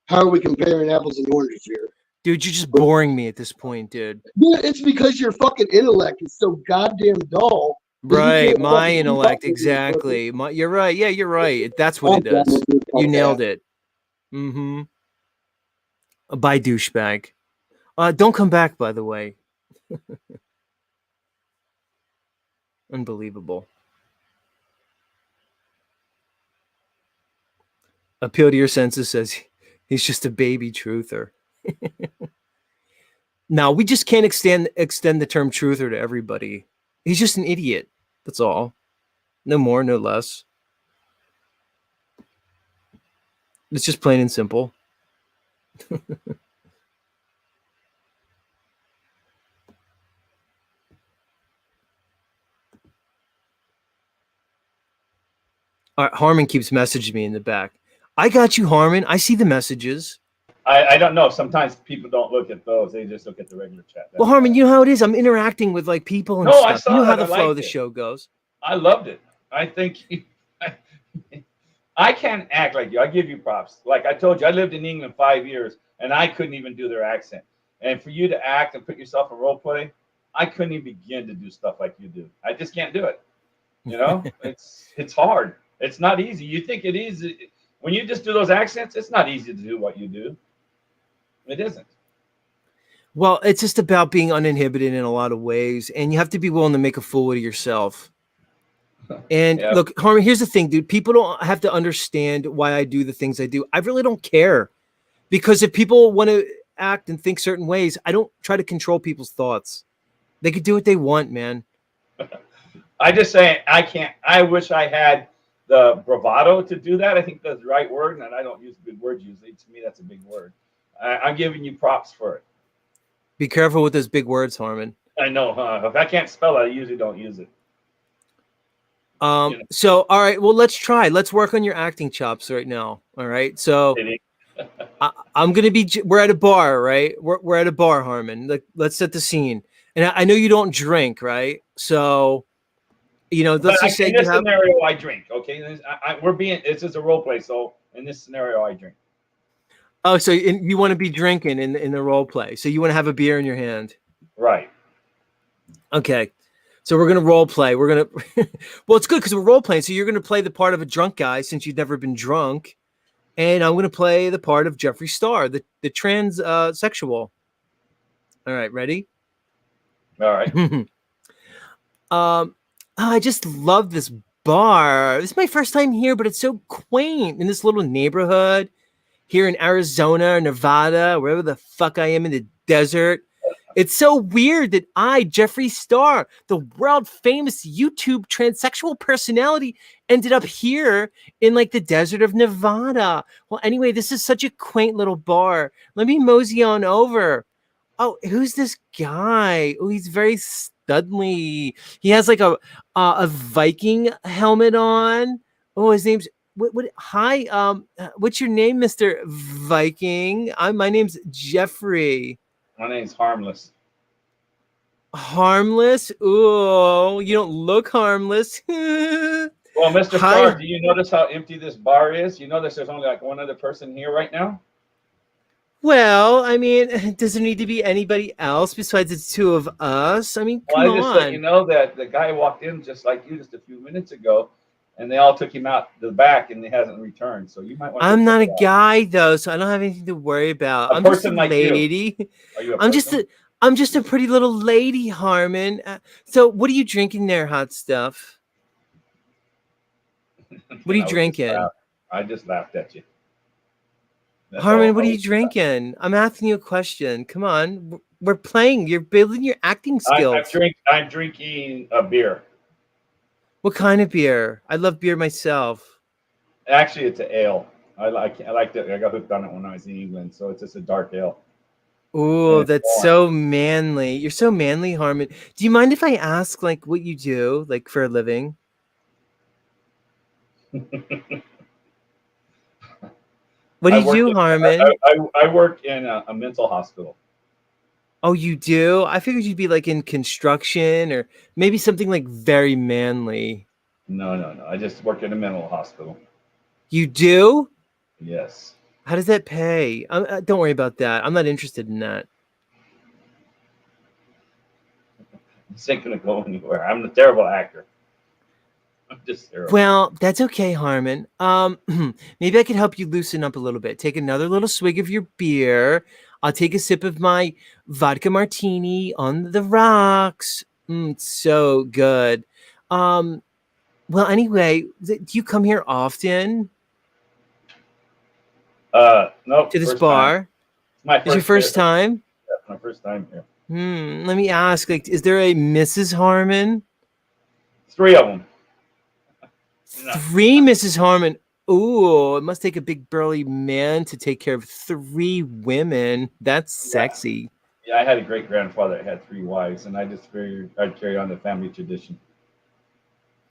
How are we comparing apples and oranges here? Dude, you're just boring me at this point, dude. Yeah, it's because your fucking intellect is so goddamn dull. that you Right, can't my fucking keep intellect, up with it. exactly. You're right. Yeah, you're right. That's what it does. You nailed it. Mm-hmm. Bye, douchebag. Don't come back, by the way. Unbelievable. Appeal to Your Senses says he's just a baby truther. Now, we just can't extend the term truther to everybody. He's just an idiot. That's all. No more, no less. It's just plain and simple. All right, Harmon keeps messaging me in the back. I got you, Harmon. I see the messages. I don't know. Sometimes people don't look at those. They just look at the regular chat. Well, Harmon, you know how it is. I'm interacting with like people and No, I stuff. saw You know how that. the I flow of liked the it. show goes. I loved it. I think I can't act like you. I give you props. Like I told you, I lived in England 5 years and I couldn't even do their accent. And for you to act and put yourself in role play, I couldn't even begin to do stuff like you do. I just can't do it. You know, it's hard. It's not easy. You think it is when you just do those accents. It's not easy to do what you do. It isn't. Well, it's just about being uninhibited in a lot of ways, and you have to be willing to make a fool of yourself. And Yeah. look, Harmon, here's the thing, dude. People don't have to understand why I do the things I do. I really don't care, because if people want to act and think certain ways, I don't try to control people's thoughts. They could do what they want, man. I just say I can't. I wish I had the bravado to do that. I think that's the right word, and I don't use good words usually. To me, that's a big word. I'm giving you props for it. Be careful with those big words, Harmon. I know, huh? If I can't spell it, I usually don't use it. So, all right, well, let's try. Let's work on your acting chops right now. All right. So I'm going to be, we're at a bar, right? We're at a bar, Harmon. Let's set the scene. And I know you don't drink, right? So, let's But just say in this you have, scenario, I drink. Okay, this is a role play. So in this scenario, I drink. oh, so you want to be drinking in the role play. So you want to have a beer in your hand. Right. Okay. So we're going to role play. We're going to, well, it's good because we're role playing. So you're going to play the part of a drunk guy since you've never been drunk. And I'm going to play the part of Jeffree Star, the transsexual. All right. Ready? All right. I just love this bar. This is my first time here, but it's so quaint in this little neighborhood here in Arizona, Nevada, wherever the fuck I am in the desert. It's so weird that I, Jeffree Star, the world famous YouTube transsexual personality, ended up here in like the desert of Nevada. Well, anyway, this is such a quaint little bar. Let me mosey on over. Oh, who's this guy? Oh, he's very studly. He has like a Viking helmet on. Oh, his name's what? Hi, what's your name, Mr. Viking? My name's Jeffrey. My name's Harmless. Harmless? Oh, you don't look harmless. Well, Mr. Hi. Star, do you notice how empty this bar is? You notice there's only like one other person here right now? Well, I mean, does there need to be anybody else besides the two of us? I mean, come Well, I just let you on. know that the guy walked in just like you just a few minutes ago, and they all took him out the back, and he hasn't returned. So you might want to. I'm not a guy though, so I don't have anything to worry about. A I'm just a person like you. lady. Are you a I'm just a pretty little lady, Harmon. So what are you drinking there, hot stuff? What are you drinking? I just laughed at you. That's Harmon, all what are I you was- drinking? I'm asking you a question. Come on. We're playing. You're building your acting skills. I'm drinking a beer. What kind of beer? I love beer myself. Actually, it's an ale. I liked it. I got hooked on it when I was in England. So it's just a dark ale. Oh, it's that's warm. so manly. You're so manly, Harmon. Do you mind if I ask like what you do, like for a living? What do I you work do, in- Harmon? I work in a mental hospital. Oh, you do? I figured you'd be like in construction or maybe something like very manly. No. I just work in a mental hospital. You do? Yes. How does that pay? Don't worry about that. I'm not interested in that. This ain't gonna go anywhere. I'm a terrible actor. I'm just terrible. Well, that's okay, Harmon. Maybe I could help you loosen up a little bit. Take another little swig of your beer. I'll take a sip of my vodka martini on the rocks. It's so good. Well, anyway, do you come here often Nope. to this first bar? time. It's my Is your first trip. time? Yeah, my first time here. Let me ask. Like, is there a Mrs. Harmon? 3 of them. 3 Mrs. Harmon. Ooh, it must take a big burly man to take care of 3 women. That's sexy. Yeah, I had a great grandfather that had 3 wives, and I just figured I'd carry on the family tradition.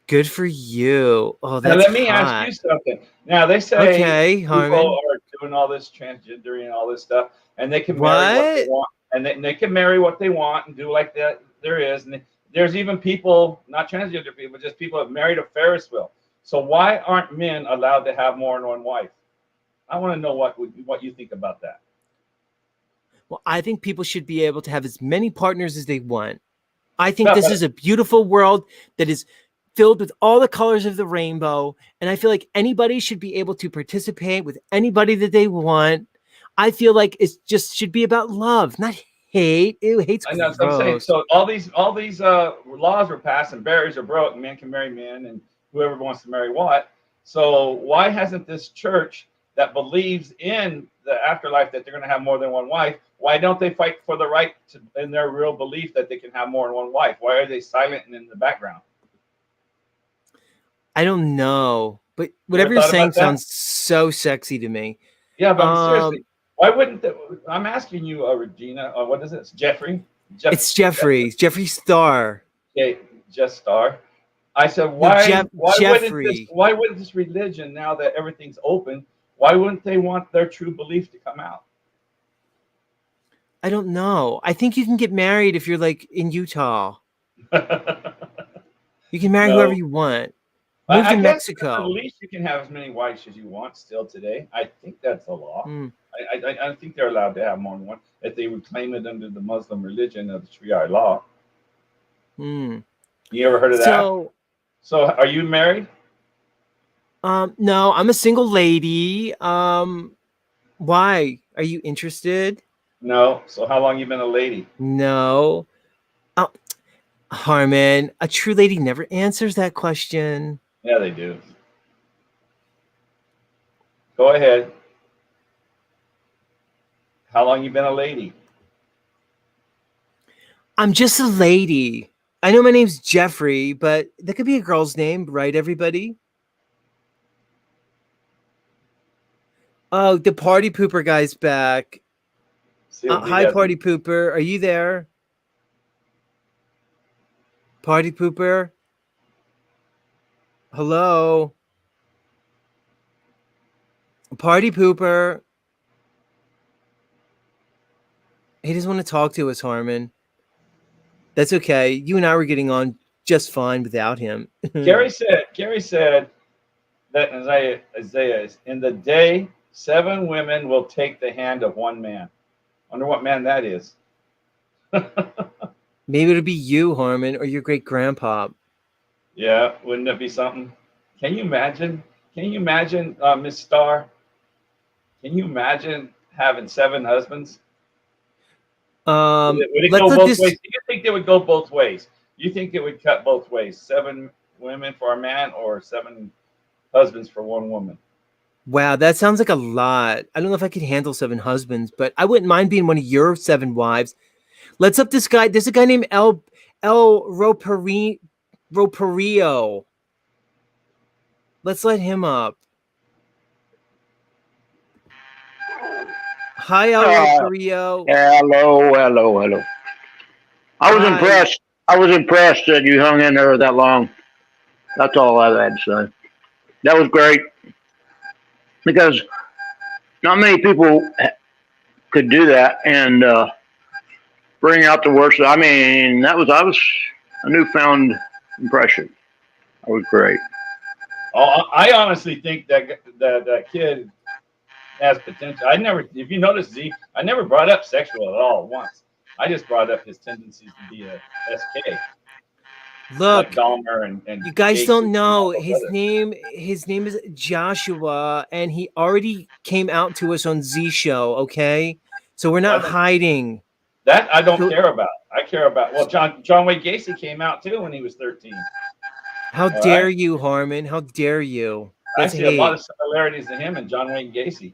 Good for you. Oh, Now that's let me hot. ask you something. Now they say Okay, people Harmon. are doing all this transgendering and all this stuff, and they can marry what they What? want, and they can marry what they want and do like that. There is, and there's even people, not transgender people, just people that married a Ferris wheel. So why aren't men allowed to have more than one wife? I want to know what you think about that. Well, I think people should be able to have as many partners as they want. I think No, this but- is a beautiful world that is filled with all the colors of the rainbow, and I feel like anybody should be able to participate with anybody that they want. I feel like it just should be about love, not hate. Ew, hate's I know. So I'm saying, gross. so all these laws were passed and barriers are broke. Men can marry men, and whoever wants to marry what. So why hasn't this church that believes in the afterlife that they're going to have more than one wife? Why don't they fight for the right to, in their real belief that they can have more than one wife? Why are they silent and in the background? I don't know, but You whatever ever you're thought saying about that? sounds so sexy to me. Yeah, but Um, seriously, why wouldn't I'm asking you, Regina, what is it? Jeffrey? It's Jeffrey Star. Okay, Jeff Star. I said, No, why Jeffrey. wouldn't this religion, now that everything's open, why wouldn't they want their true belief to come out? I don't know. I think you can get married if you're like in Utah. You can marry whoever No. you want. Move I to guess Mexico. at least you can have as many wives as you want still today. I think that's the law. Hmm. I think they're allowed to have more than one if they would claim it under the Muslim religion of the Sharia law. Hmm. You ever heard of that? So are you married? No, I'm a single lady. Why? Are you interested? No. So how long you been a lady? No. Oh, Harmon, a true lady never answers that question. Yeah, they do. Go ahead. How long you been a lady? I'm just a lady. I know my name's Jeffrey, but that could be a girl's name, right, everybody? Oh, the party pooper guy's back. CLB Hi, hasn't- party pooper. Are you there? Party pooper? Hello? Party pooper. He doesn't want to talk to us, Harmon. That's okay. You and I were getting on just fine without him. Gary said that Isaiah is, in the day 7 women will take the hand of one man. Wonder what man that is. Maybe it'll be you, Harmon, or your great grandpa. Yeah, wouldn't that be something? Can you imagine? Miss Starr? Can you imagine having 7 husbands? Would it go both ways? Do you think they would go both ways? You think it would cut both ways? 7 women for a man or 7 husbands for one woman? Wow, that sounds like a lot. I don't know if I could handle 7 husbands, but I wouldn't mind being one of your 7 wives. Let's up this guy. There's a guy named El Roperio. Let's let him up. Hi, El Roperio. Hello. I was impressed. I was impressed that you hung in there that long. That's all I had to say. That was great because not many people could do that and bring out the worst. I mean, I was a newfound impression. That was great. Oh, I honestly think that kid has potential. If you notice, Z, I never brought up sexual at all once. I just brought up his tendencies to be a SK. Look, like Dahmer and you guys Gacy don't know and all his that. name. His name is Joshua, and he already came out to us on Z Show. Okay, so we're not hiding. That I don't care about. I care about. Well, John Wayne Gacy came out too when he was 13. How All dare right? you, Harmon? How dare you? I That's see a lot hate. of similarities to him and John Wayne Gacy.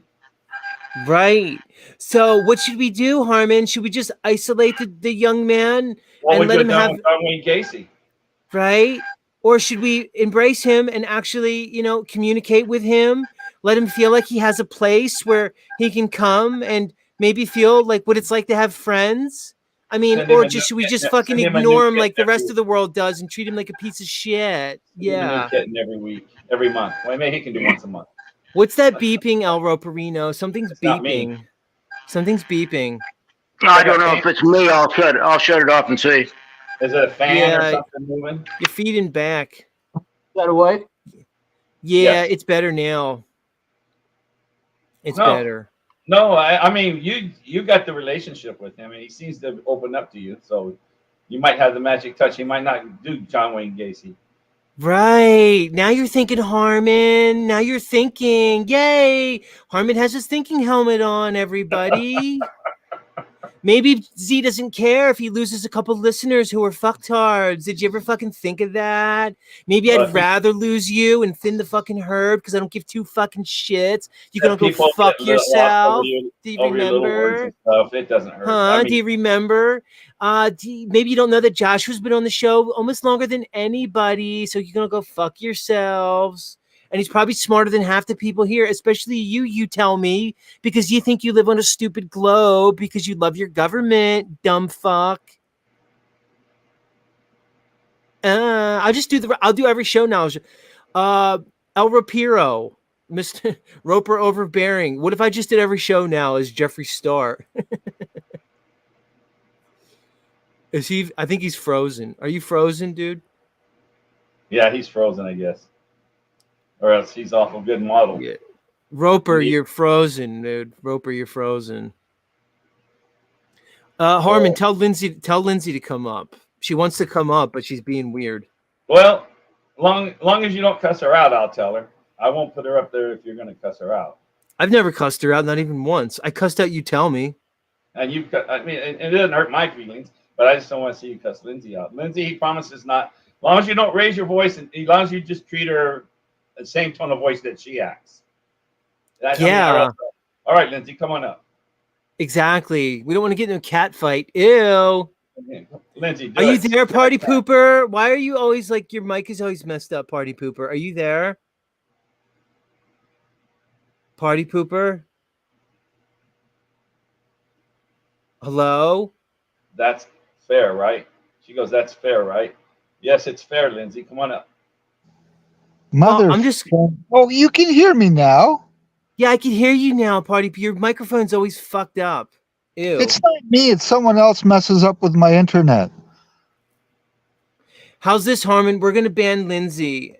Right. So what should we do, Harmon? Should we just isolate the young man What and would let you him have done have with John Wayne Gacy? right? Or should we embrace him and actually, communicate with him, let him feel like he has a place where he can come and maybe feel like what it's like to have friends? I mean, Send him or a just should new we kitten- just fucking send him a new ignore him like the kitten rest every- of the world does and treat him like a piece of shit? Send him a new Yeah. kitten every week, every month. Well, maybe he can do once a month. What's that beeping, El Roperino? Something's It's not me. beeping. Something's beeping. I don't know if it's me. I'll shut it off and see. Is it a fan Yeah. or something moving? You're feeding back. Is that away? Yeah, Yes. it's better now. It's No. better. No, I mean you got the relationship with him, and he seems to open up to you. So you might have the magic touch. He might not do John Wayne Gacy. Right. Now you're thinking, Harmon. Now you're thinking. Yay. Harmon has his thinking helmet on, everybody. Maybe Z doesn't care if he loses a couple listeners who are fucktards. Did you ever fucking think of that? Maybe I'd rather lose you and thin the fucking herd because I don't give two fucking shits. You gonna go People fuck get lost over yourself? your- Do you over your little words remember? and stuff. It doesn't hurt. Huh? I mean, Do you remember? Maybe you don't know that Joshua's been on the show almost longer than anybody, so you're gonna go fuck yourselves. And he's probably smarter than half the people here, especially you. You tell me, because you think you live on a stupid globe because you love your government, dumb fuck. I'll do every show now. El Rapiro, Mr. Roper Overbearing. What if I just did every show now as Jeffree Star? Is he? I think he's frozen. Are you frozen, dude? yeah, he's frozen, I guess. Or else he's off a good model. Yeah. Roper, Yeah. you're frozen, dude. Roper, you're frozen. Harmon, tell Lindsay to come up. She wants to come up, but she's being weird. Well, long as you don't cuss her out, I'll tell her. I won't put her up there if you're going to cuss her out. I've never cussed her out, not even once. I cussed out You Tell Me. And I mean, it doesn't hurt my feelings, but I just don't want to see you cuss Lindsay out. Lindsay, he promises not. As long as you don't raise your voice, and as long as you just treat her the same tone of voice that she acts. Yeah. All right, Lindsay, come on up. Exactly. We don't want to get in a cat fight. Ew. Lindsay, do Are you it. there, Party Pooper? Why are you always like your mic is always messed up, Party Pooper? Are you there? Party Pooper? Hello? That's fair, right? She goes, that's fair, right? Yes, it's fair, Lindsay. Come on up. Mother. I'm just. Oh, you can hear me now. Yeah, I can hear you now, Party. Your microphone's always fucked up. Ew. It's not me. It's someone else messes up with my internet. How's this, Harmon? We're gonna ban Lindsay,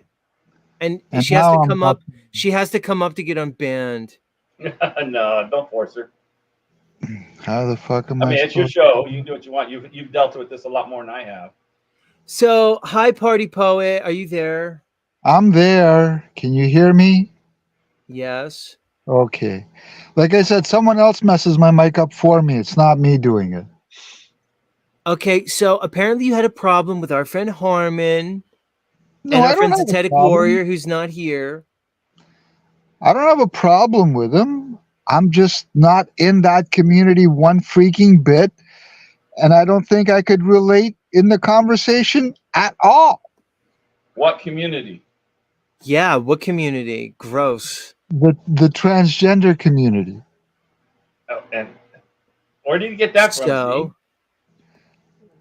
and And she has now to I'm come up. up. She has to come up to get unbanned. No, don't force her. How the fuck am I I? mean, it's your supposed- show. You can do what you want. You've dealt with this a lot more than I have. So, hi, Party Poet. Are you there? I'm there. Can you hear me? Yes. Okay. Like I said, someone else messes my mic up for me. It's not me doing it. Okay. So apparently, you had a problem with our friend Harmon No, and I our don't friend have a Zetetic problem. Warrior, who's not here. I don't have a problem with him. I'm just not in that community one freaking bit. And I don't think I could relate in the conversation at all. What community? Yeah. What community? Gross. The transgender community. Oh, and where did you get that from? So, Steve?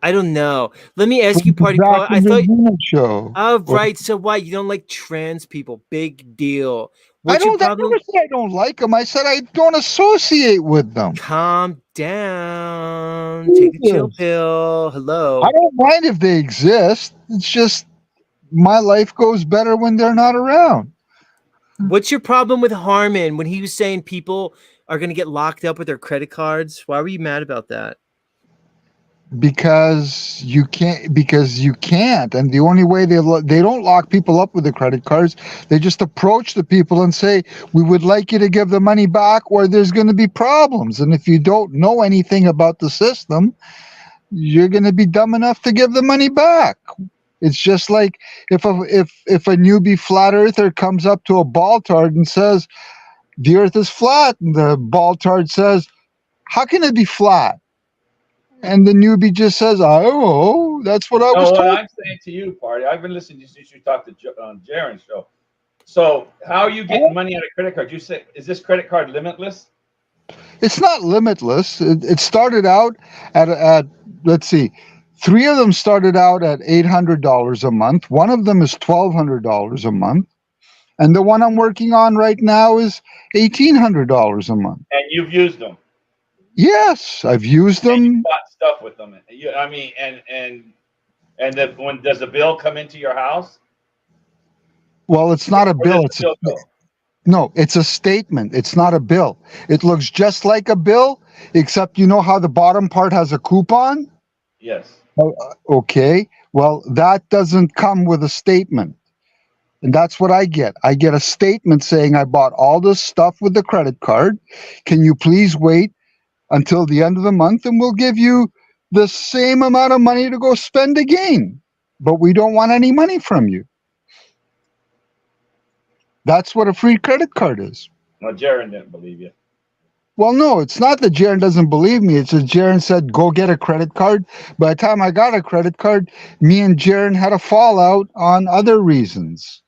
I don't know. Let me ask From you, the Party Zach Poet. I and thought. Regina show. Oh, right. So what? You don't like trans people? Big deal. I What's your don't. I problem? never said I don't like them. I said I don't associate with them. Calm down. Take a chill Jesus. pill. Hello. I don't mind if they exist. It's just my life goes better when they're not around. What's your problem with Harmon when he was saying people are going to get locked up with their credit cards? Why were you mad about that? Because you can't. And the only way they don't lock people up with the credit cards. They just approach the people and say, we would like you to give the money back or there's going to be problems. And if you don't know anything about the system, you're going to be dumb enough to give the money back. It's just like if a newbie flat earther comes up to a ball-tard and says, the earth is flat, and the ball-tard says, how can it be flat? And the newbie just says, oh, that's what I was No, told. what I'm saying to you, Party, I've been listening to you since you talked to on Jaren's show. So how are you getting money out of credit card? You say, is this credit card limitless? It's not limitless. It started out at let's see, 3 of them started out at $800 a month. One of them is $1,200 a month. And the one I'm working on right now is $1,800 a month. And you've used them. Yes, I've used them. Bought stuff with them. I mean, when does the bill come into your house? Well, it's not a Where bill. does the bill go? No, it's a statement. It's not a bill. It looks just like a bill, except you know how the bottom part has a coupon? Yes. Okay. Well, that doesn't come with a statement. And that's what I get. I get a statement saying I bought all this stuff with the credit card. Can you please wait until the end of the month and we'll give you the same amount of money to go spend again. But we don't want any money from you. That's what a free credit card is. Well, Jaron didn't believe you. Well, no, it's not that Jaron doesn't believe me. It's that Jaron said, go get a credit card. By the time I got a credit card, me and Jaron had a fallout on other reasons,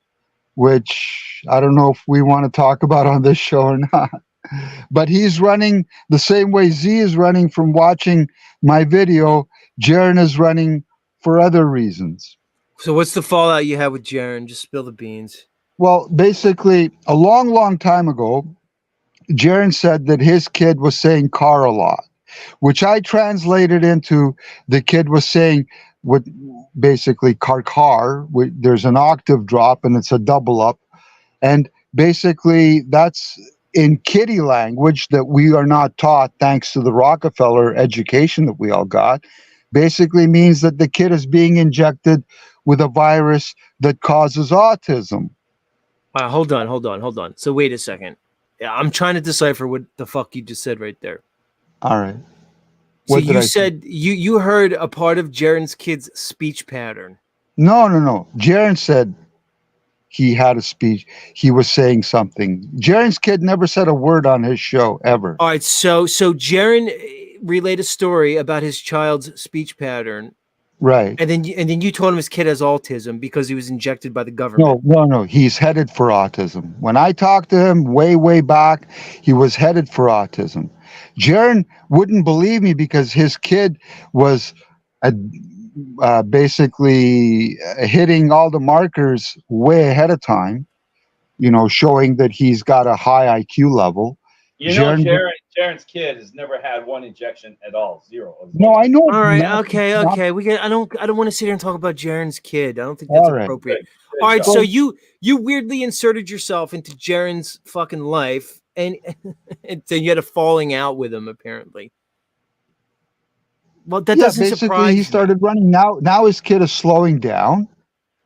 which I don't know if we want to talk about on this show or not. But he's running the same way Z is running from watching my video. Jaron is running for other reasons. So what's the fallout you had with Jaron? Just spill the beans. Well, basically, a long, long time ago, Jaron said that his kid was saying car a lot, which I translated into the kid was saying what basically car. There's an octave drop and it's a double up. And basically that's in kiddie language that we are not taught thanks to the Rockefeller education that we all got. Basically means that the kid is being injected with a virus that causes autism. Hold on. So wait a second. Yeah, I'm trying to decipher what the fuck you just said right there. All right. So you said you heard a part of Jaron's kid's speech pattern. No. Jaron said he had a speech. He was saying something. Jaron's kid never said a word on his show ever. All right. So Jaron relayed a story about his child's speech pattern. Right. And then you told him his kid has autism because he was injected by the government. No. He's headed for autism. When I talked to him way back, he was headed for autism. Jaron wouldn't believe me because his kid was basically hitting all the markers way ahead of time, showing that he's got a high IQ level. Jaron's kid has never had one injection at all. Zero. No, I know. All right. Okay. I don't want to sit here and talk about Jaron's kid. I don't think that's appropriate. All right. So you weirdly inserted yourself into Jaron's fucking life, and then you had a falling out with him apparently. Well, that doesn't basically surprise he me. started running. Now his kid is slowing down.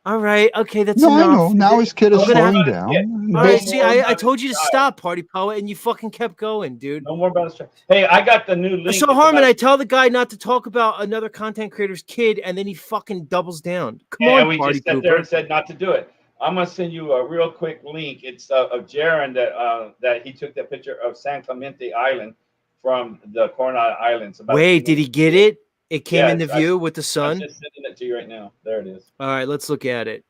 All right. Okay. That's No, enough. I know. Now his kid is slowing down. All right. See, I told you to stop, Party Poet, and you fucking kept going, dude. No more about the Hey, I got the new link. So Harmon, I tell the guy not to talk about another content creator's kid, and then he fucking doubles down. Come on, we Party just sat Pooper. there and said not to do it. I'm gonna send you a real quick link. It's of Jaron that he took that picture of San Clemente Island from the Coronado Islands. Wait, did he get it? It came Yeah, in the view with the sun? I'm just sending it to you right now. There it is. All right, let's look at it.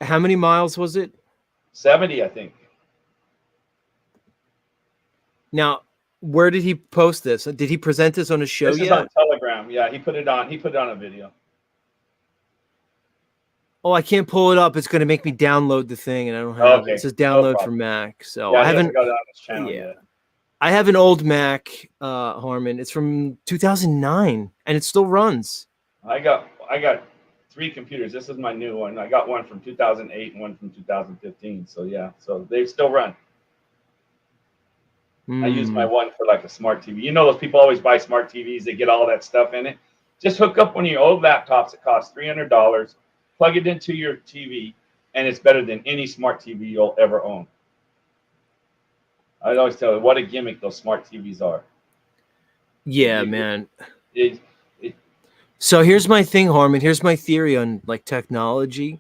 How many miles was it? 70, I think. Now, where did he post this? Did he present this on a show This is yet? on Telegram. Yeah, he put it on. He put it on a video. Oh, I can't pull it up. It's going to make me download the thing, and I don't have it. Okay, It says no download for problem. Mac. So Yeah, I he hasn't haven't. got it on his channel yet. I have an old Mac, Harmon. It's from 2009, and it still runs. I got 3 computers. This is my new one. I got one from 2008 and one from 2015. So yeah, so they still run. I use my one for like a smart TV. You know, those people always buy smart TVs. They get all that stuff in it. Just hook up one of your old laptops. It costs $300. Plug it into your TV, and it's better than any smart TV you'll ever own. I always tell you what a gimmick those smart TVs are. Yeah, man. It, So here's my thing, Harmon. Here's my theory on like technology.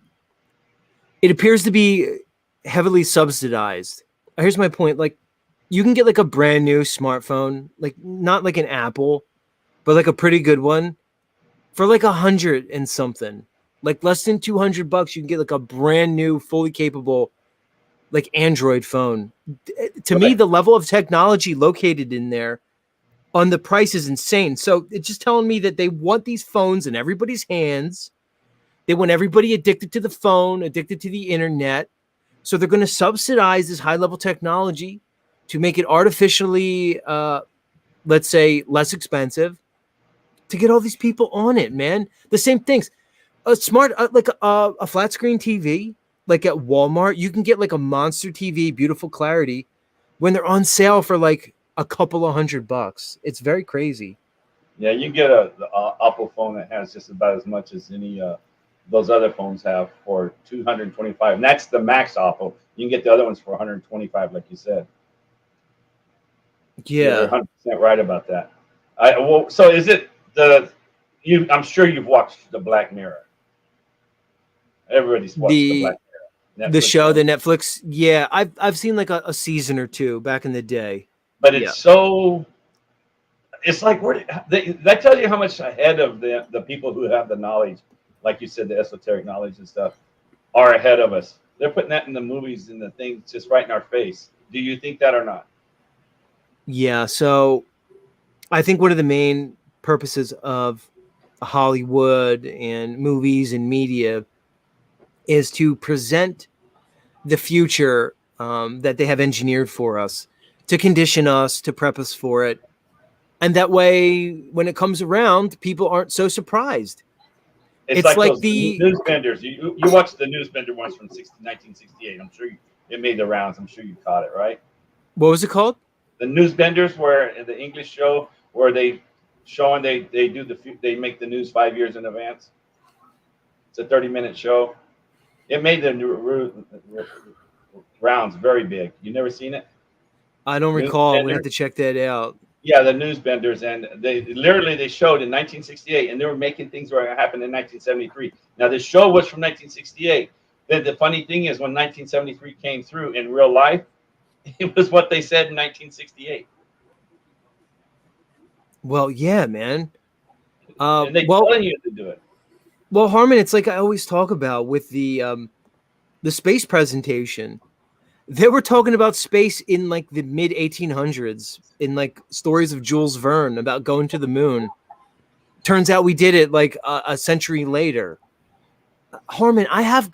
It appears to be heavily subsidized. Here's my point. Like, you can get like a brand new smartphone, like not like an Apple, but like a pretty good one for like 100 and something. Like less than $200, you can get like a brand new, fully capable, like Android phone. To me, the level of technology located in there on the price is insane. So it's just telling me that they want these phones in everybody's hands. They want everybody addicted to the phone, addicted to the internet. So they're going to subsidize this high level technology to make it artificially, let's say, less expensive to get all these people on it, man. The same things. A smart, like a flat screen TV, like at Walmart, you can get like a monster TV, beautiful clarity when they're on sale for like a couple of $100. It's very crazy. Yeah, you get a Apple phone that has just about as much as any those other phones have for 225, and that's the max offer. You can get the other ones for 125, like you said. You're Yeah. 100% right about that. Well, so is it you? I'm sure you've watched the Black Mirror. Everybody's watched the Black Mirror. The Netflix show, one. the Netflix. Yeah, I've seen like a season or two back in the day. But it's so. It's like that tells you how much ahead of the people who have the knowledge, like you said, the esoteric knowledge and stuff, are ahead of us. They're putting that in the movies and the things just right in our face. Do you think that or not? Yeah, so I think one of the main purposes of Hollywood and movies and media is to present the future that they have engineered for us, to condition us, to prep us for it. And that way, when it comes around, people aren't so surprised. It's like those news benders. You watched the news bender ones from 1968. I'm sure it made the rounds. I'm sure you caught it, right? What was it called? The news benders, where in the English show where they make the news 5 years in advance. It's a 30-minute show. It made the rounds very big. You never seen it? I don't recall. We have to check that out. Yeah, the news benders, and they showed in 1968, and they were making things where it happened in 1973. Now the show was from 1968. The funny thing is, when 1973 came through in real life, it was what they said in 1968. Well, yeah, man. And they telling you to do it. Well, Harmon, it's like I always talk about with the space presentation. They were talking about space in like the mid 1800s in like stories of Jules Verne about going to the moon. Turns out we did it like a century later. Harmon, I have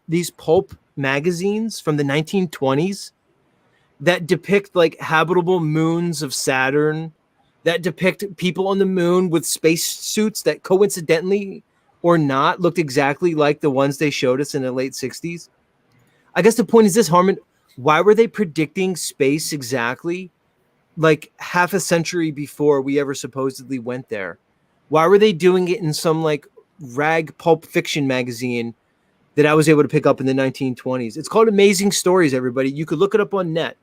these pulp magazines from the 1920s that depict like habitable moons of Saturn, that depict people on the moon with space suits that coincidentally or not looked exactly like the ones they showed us in the late 60s. I guess the point is this, Harmon, why were they predicting space exactly like half a century before we ever supposedly went there? Why were they doing it in some like rag pulp fiction magazine that I was able to pick up in the 1920s? It's called Amazing Stories, everybody. You could look it up online.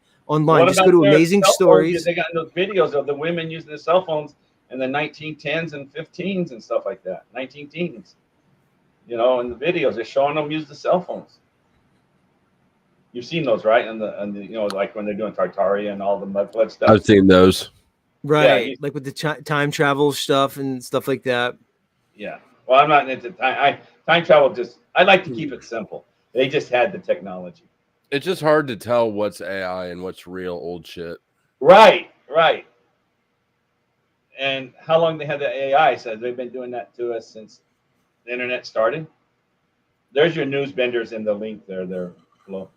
Just go to Amazing Stories. They got those videos of the women using the cell phones in the 1910s and 15s and stuff like that. 19 teens. You know, in the videos, they're showing them use the cell phones. You've seen those, right? And the you know, like when they're doing Tartaria and all the mudflood stuff. I've seen those. Right, like with the time travel stuff and stuff like that. Yeah. Well, I'm not into time travel. I like to keep it simple. They just had the technology. It's just hard to tell what's AI and what's real old shit. Right. And how long they had the AI? So they've been doing that to us since the internet started. There's your news benders in the link there, Flo.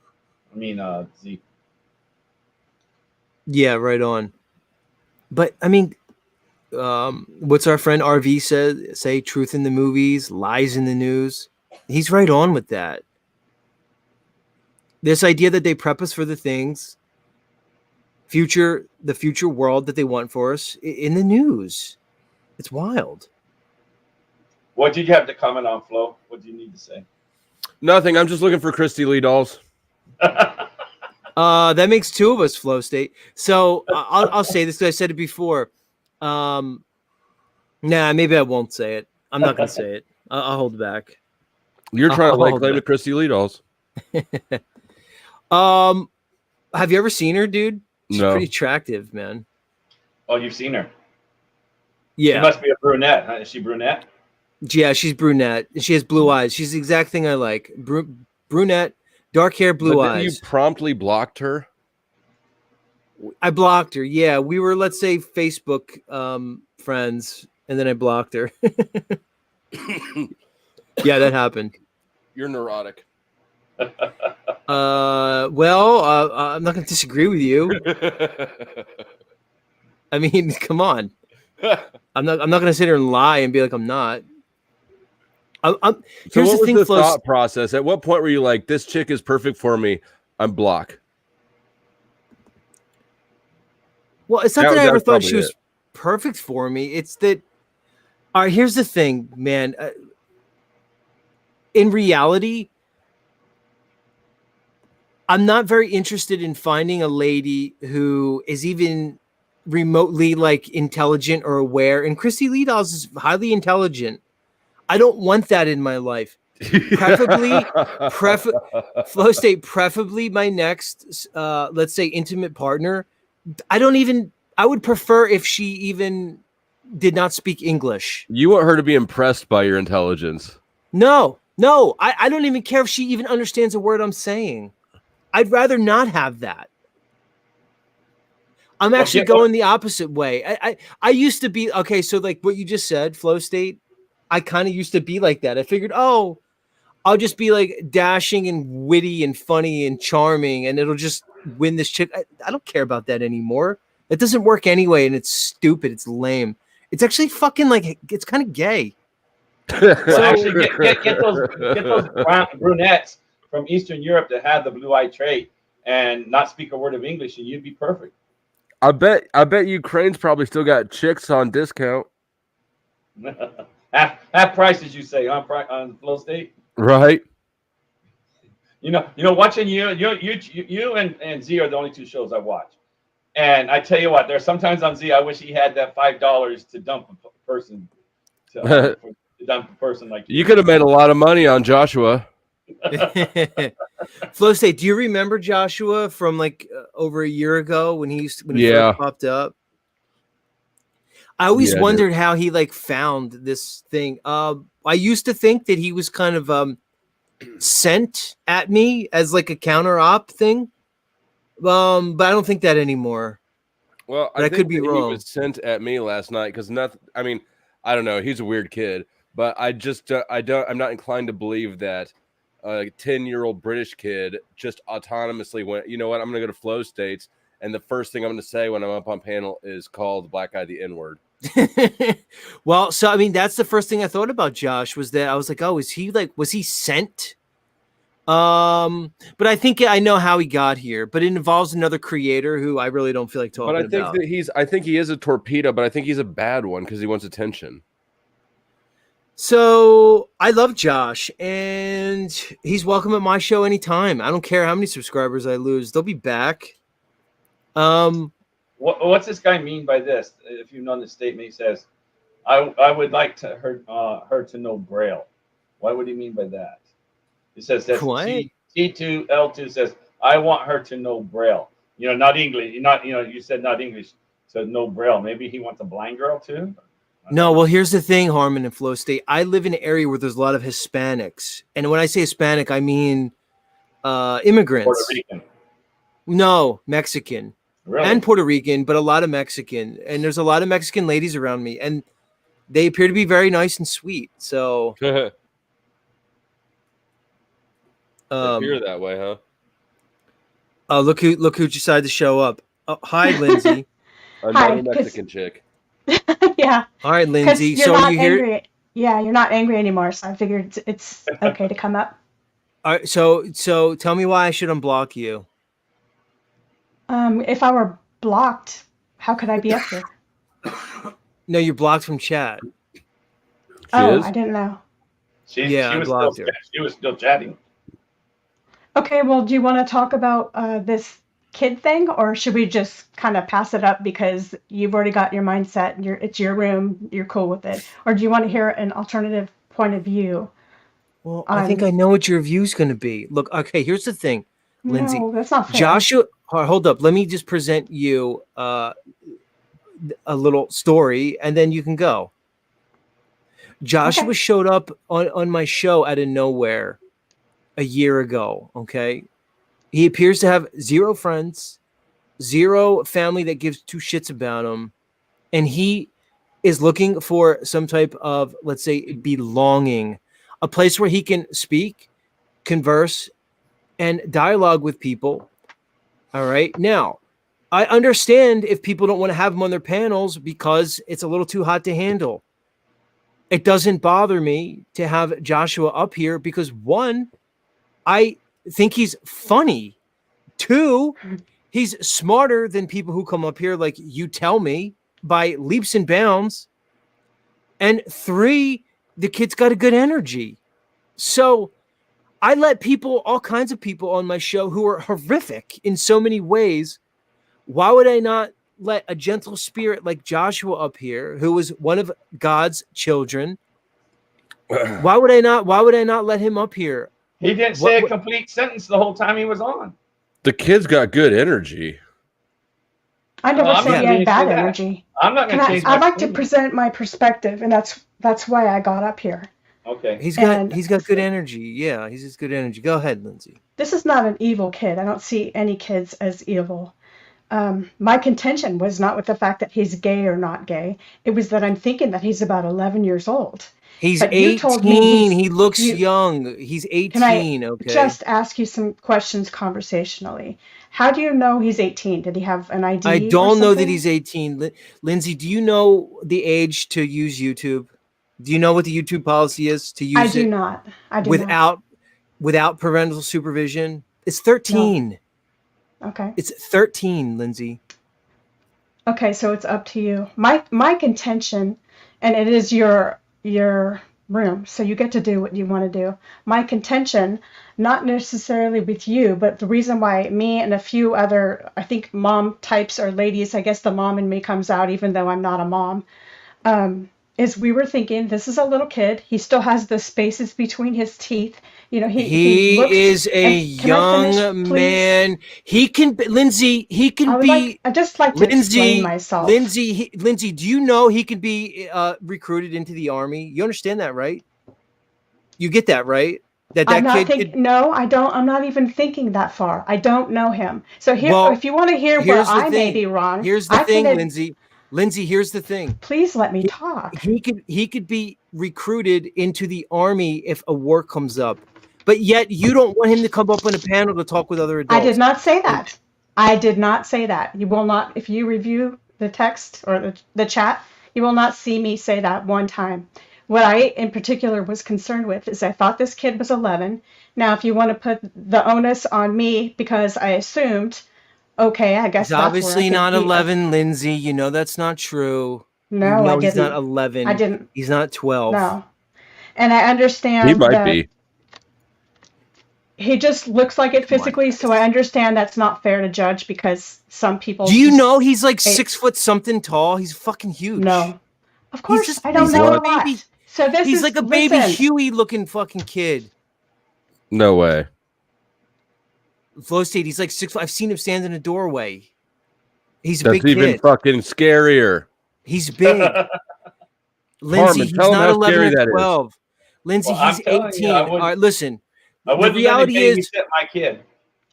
Z. Yeah, right on. But I mean, what's our friend RV say? Truth in the movies, lies in the news. He's right on with that. This idea that they prep us for the things, the future world that they want for us in the news. It's wild. What did you have to comment on, Flo? What do you need to say? Nothing. I'm just looking for Christy Lee dolls. That makes two of us, Flow State. So I'll say this because I said it before. Nah, maybe I won't say it. I'm not going to say it. I'll hold back. You're trying to lay claim to Christy Lee dolls. Have you ever seen her, dude? She's No. pretty attractive, man. Oh, you've seen her? Yeah. She must be a brunette. Huh? Is she brunette? Yeah, she's brunette. She has blue eyes. She's the exact thing I like. Brunette, dark hair, blue But then eyes. You promptly blocked her. I blocked her. Yeah, we were, let's say, Facebook friends, and then I blocked her. Yeah, that happened. You're neurotic. Well, I'm not going to disagree with you. I mean, come on. I'm not going to sit here and lie and be like I'm not. So Here's what the was thing, the Flo. thought process? At what point were you like, this chick is perfect for me? I'm block. Well, it's not that I ever That's thought probably she was it. perfect for me. It's that. All right, here's the thing, man. in reality, I'm not very interested in finding a lady who is even remotely like intelligent or aware. And Christy Lee Dolls is highly intelligent. I don't want that in my life. Preferably, Flow State, preferably my next, let's say, intimate partner. I would prefer if she even did not speak English. You want her to be impressed by your intelligence. No, I don't even care if she even understands a word I'm saying. I'd rather not have that. I'm actually going the opposite way. I used to be, okay, so like what you just said, Flow State, I kind of used to be like that. I figured, oh, I'll just be like dashing and witty and funny and charming, and it'll just win this chick. I don't care about that anymore. It doesn't work anyway, and it's stupid. It's lame. It's actually fucking like, it's kind of gay. Well, actually, get those brunettes from Eastern Europe that have the blue-eye trait and not speak a word of English, and you'd be perfect. I bet Ukraine's probably still got chicks on discount. half price, as you say, on Flow State. Right. You know, watching you and Z are the only two shows I watch. And I tell you what, there's sometimes on Z, I wish he had that $5 to dump a person. To dump a person like you. You could have made a lot of money on Joshua. Flow State, do you remember Joshua from like over a year ago when he first popped up? I always wondered how he like found this thing. I used to think that he was kind of sent at me as like a counter op thing. But I don't think that anymore. Well, I could be wrong. He was sent at me last night because nothing. I mean, I don't know. He's a weird kid, but I'm not inclined to believe that a 10-year-old British kid just autonomously went, you know what? I'm going to go to Flow States, and the first thing I'm going to say when I'm up on panel is call the black guy the N-word. Well, so I mean, that's the first thing I thought about Josh was that I was like, oh, was he sent? But I think I know how he got here, but it involves another creator who I really don't feel like talking about. But I think that I think he is a torpedo, but I think he's a bad one because he wants attention. So I love Josh, and he's welcome at my show anytime. I don't care how many subscribers I lose; they'll be back. What's this guy mean by this? If you know the statement, he says, "I would like to her to know Braille." What would he mean by that? He says that T2L2 says, "I want her to know Braille." You know, not English. You said not English, so no Braille. Maybe he wants a blind girl too. No, well, here's the thing, Harmon and Flow State. I live in an area where there's a lot of Hispanics. And when I say Hispanic, I mean immigrants. Puerto Rican. No, Mexican. Really? And Puerto Rican, but a lot of Mexican. And there's a lot of Mexican ladies around me. And they appear to be very nice and sweet. So they appear that way, huh? Look who decided to show up. Oh, hi, Lindsay. Another Mexican chick. Yeah. All right, Lindsay. So are you here? Yeah, you're not angry anymore, so I figured it's okay to come up. All right, so tell me why I should unblock you. If I were blocked, how could I be up here? No, you're blocked from chat. I didn't know. She was still chatting. Okay, well, do you want to talk about this kid thing, or should we just kind of pass it up because you've already got your mindset and it's your room, you're cool with it? Or do you want to hear an alternative point of view? Well, I think I know what your view's going to be. Look, okay, here's the thing, Lindsay. No, that's not fair. Joshua, hold up. Let me just present you a little story, and then you can go. Joshua showed up on my show out of nowhere a year ago, okay? He appears to have zero friends, zero family that gives two shits about him, and he is looking for some type of, let's say, belonging, a place where he can speak, converse, and dialogue with people. All right. Now, I understand if people don't want to have him on their panels because it's a little too hot to handle. It doesn't bother me to have Joshua up here because, one, I think he's funny. Two, he's smarter than people who come up here like you tell me by leaps and bounds. And three, the kid's got a good energy. So I let all kinds of people on my show who are horrific in so many ways. Why would I not let a gentle spirit like Joshua up here, who was one of God's children? Why would I not let him up here? He didn't say a complete sentence the whole time he was on. The kid's got good energy. I never Well, I'm said not he gonna had bad say that. energy. I'm not going to change my I'd like to opinion. present my perspective, and that's why I got up here. Okay. He's And- got good energy. Yeah, he's just good energy. Go ahead, Lindsay. This is not an evil kid. I don't see any kids as evil. My contention was not with the fact that he's gay or not gay. It was that I'm thinking that he's about 11 years old. He's But you 18. told me He looks you- young. He's 18. Can I Okay. just ask you some questions conversationally? How do you know he's 18? Did he have an ID? I or don't know that something? he's 18. Lindsay, do you know the age to use YouTube? Do you know what the YouTube policy is to use I do it not. I do not. without parental supervision? It's 13. Okay. It's 13, Lindsay. Okay, so it's up to you. My contention, and it is your room, so you get to do what you want to do. My contention, not necessarily with you, but the reason why me and a few other, I think mom types or ladies, I guess the mom in me comes out even though I'm not a mom, is we were thinking this is a little kid. He still has the spaces between his teeth. You know, He looks, is a and can I finish, young please? man. He can be, Lindsay, he can I would be I'd just like to explain myself. Lindsay, do you know he can be recruited into the army? You understand that, right? You get that, right? That I'm not kid could, no, I don't. I'm not even thinking that far. I don't know him. So here, Well, if you want to hear where here's the I may thing. be wrong, Here's the I thing, can. Lindsay. Lindsay, here's the thing. Please let me talk. He could be recruited into the army if a war comes up. But yet you don't want him to come up on a panel to talk with other adults. I did not say that. I did not say that. You will not, if you review the text or the chat, you will not see me say that one time. What I in particular was concerned with is I thought this kid was 11. Now, if you want to put the onus on me because I assumed, okay, I guess He's that's obviously where I not could be. 11, Lindsay. You know that's not true. No, I he's didn't. not 11. I didn't. He's not 12. No. And I understand He might that be. he just looks like it Come on, physically, so I understand that's not fair to judge because some people Do you just- know he's like Hey. 6 foot something tall? He's fucking huge. No. Of course, just- I don't he's know like a a lot. baby- So this He's is like a baby listen, Huey looking fucking kid. No way. Flow State, he's like 6 foot. I've seen him stand in a doorway. He's a That's big even kid. fucking scarier. He's big. Lindsay, Harmon, he's tell him not how 11 scary or that is. 12. Lindsay, Well, I'm he's telling you, 18. I All wouldn't- right, listen. I The wouldn't reality let him is, babysit my kid.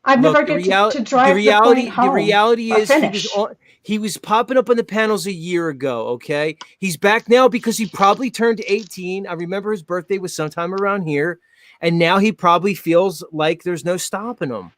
I've look, never get to drive the reality point is home or finish. he was popping up on the panels a year ago, okay? He's back now because he probably turned 18. I remember his birthday was sometime around here, and now he probably feels like there's no stopping him.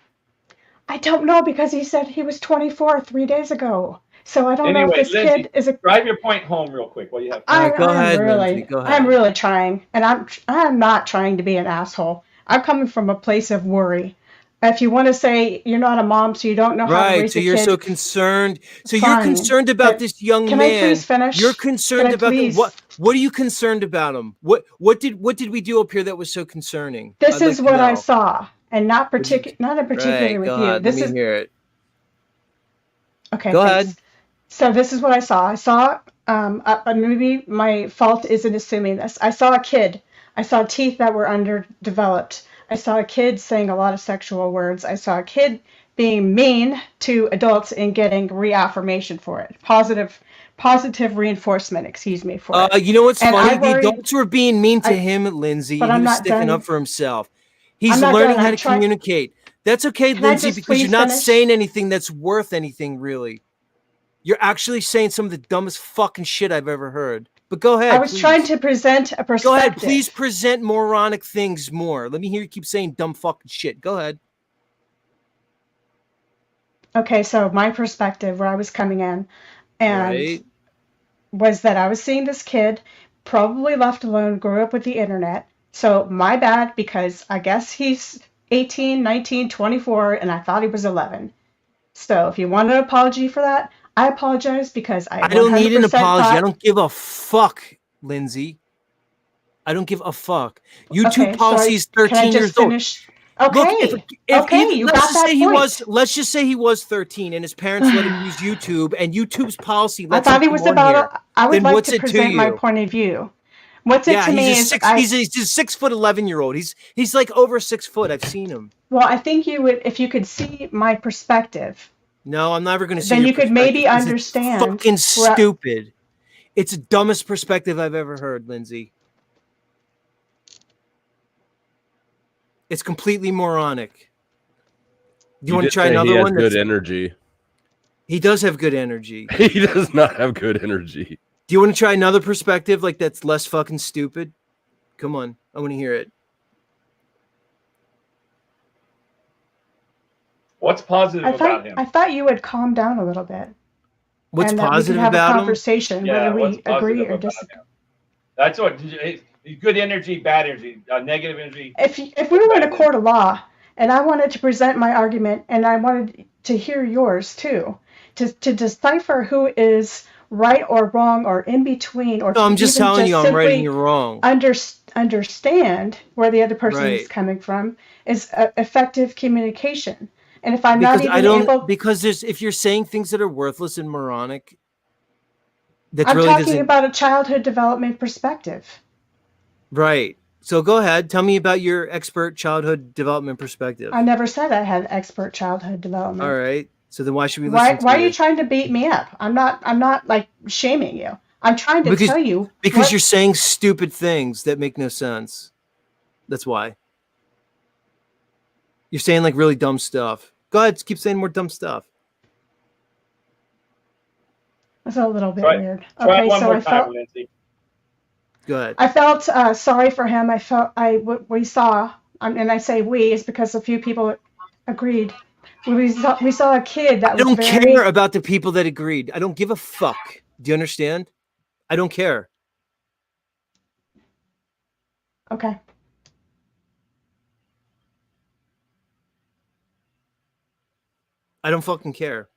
I don't know because he said he was 24 3 days ago. So I don't know Anyway, if this Lindsay, kid is a Drive your point home real quick. What do you have? All right, go ahead, really, Lindsay, go ahead. I'm really trying, and I'm not trying to be an asshole. I'm coming from a place of worry. If you want to say you're not a mom, so you don't know how to Right, raise so a you're kid, so concerned. So you're fine. concerned about But this young can I man. please finish? You're concerned Can I about please? what are you concerned about him? What did we do up here that was so concerning? This I'd like is to what I know. saw, and not What did in particular Right, with go you. ahead. This Let is me hear it. okay. Go thanks. ahead. So this is what I saw. I saw, maybe my fault is in assuming this. I saw a kid. I saw teeth that were underdeveloped. I saw a kid saying a lot of sexual words. I saw a kid being mean to adults and getting reaffirmation for it. Positive reinforcement, excuse me, for it. You know what's And funny? I The worry- adults were being mean to I- him, Lindsay. but He I'm was not sticking done. up for himself. He's not learning done. how I'm to trying- communicate. That's okay, Can I Lindsay, just because you're please not finish? saying anything that's worth anything, really. You're actually saying some of the dumbest fucking shit I've ever heard. But go ahead. I was please. trying to present a perspective. Go ahead, please present moronic things more. Let me hear you keep saying dumb fucking shit. Go ahead. Okay, so my perspective, where I was coming in, and Right. was that I was seeing this kid, probably left alone, grew up with the internet. So my bad, because I guess he's 18, 19, 24, and I thought he was 11. So if you want an apology for that, I apologize because I I don't need an 100% apology. I thought- don't give a fuck, Lindsay. I don't give a fuck. YouTube Okay, so policy is can I 13 years just old. finish? Look, Okay, okay, you let's got just that say he point. was, let's just say he was 13 and his parents let him use YouTube and YouTube's policy I lets him thought he come was on here. about. I would Then like what's to it to present my you? point of view. What's it Yeah, to me is he's a 6'11" He's like over 6 foot. I've seen him. well, I think you would if you could see my perspective, No, I'm never going to see then your you could perspective maybe 'cause it's understand fucking where stupid. It's the dumbest perspective I've ever heard, Lindsay. It's completely moronic. Do you want to did try say another he has one? good energy. He does have good energy. He does not have good energy. Do you want to try another perspective like that's less fucking stupid? Come on, I want to hear it. What's positive about him? I thought you would calm down a little bit. What's and that we positive could have about a him? conversation Yeah, whether what's we agree positive or about disagree. him? That's what good energy, bad energy, negative energy. If we were in a court of law and I wanted to present my argument and I wanted to hear yours too, to decipher who is right or wrong or in between, or No, to I'm just even telling you, I'm right and simply you're wrong. understand where the other person Right. is coming from is effective communication. And if I'm Because not I even don't, able, because there's, if you're saying things that are worthless and moronic, that I'm really talking doesn't. about a childhood development perspective. Right. So go ahead. Tell me about your expert childhood development perspective. I never said I had expert childhood development. All right. So then why should we Why listen are to you you? trying to beat me up? I'm not like shaming you. I'm trying to tell you Because what, you're saying stupid things that make no sense. That's why. You're saying like really dumb stuff. Go ahead, keep saying more dumb stuff. it's a little bit Try weird. it Okay, one so more I time, felt Lindsay. I felt sorry for him. I felt we saw, and I say we is because a few people agreed. We saw a kid that I was don't very care about the people that agreed. I don't give a fuck. Do you understand? I don't care. okay. I don't fucking care.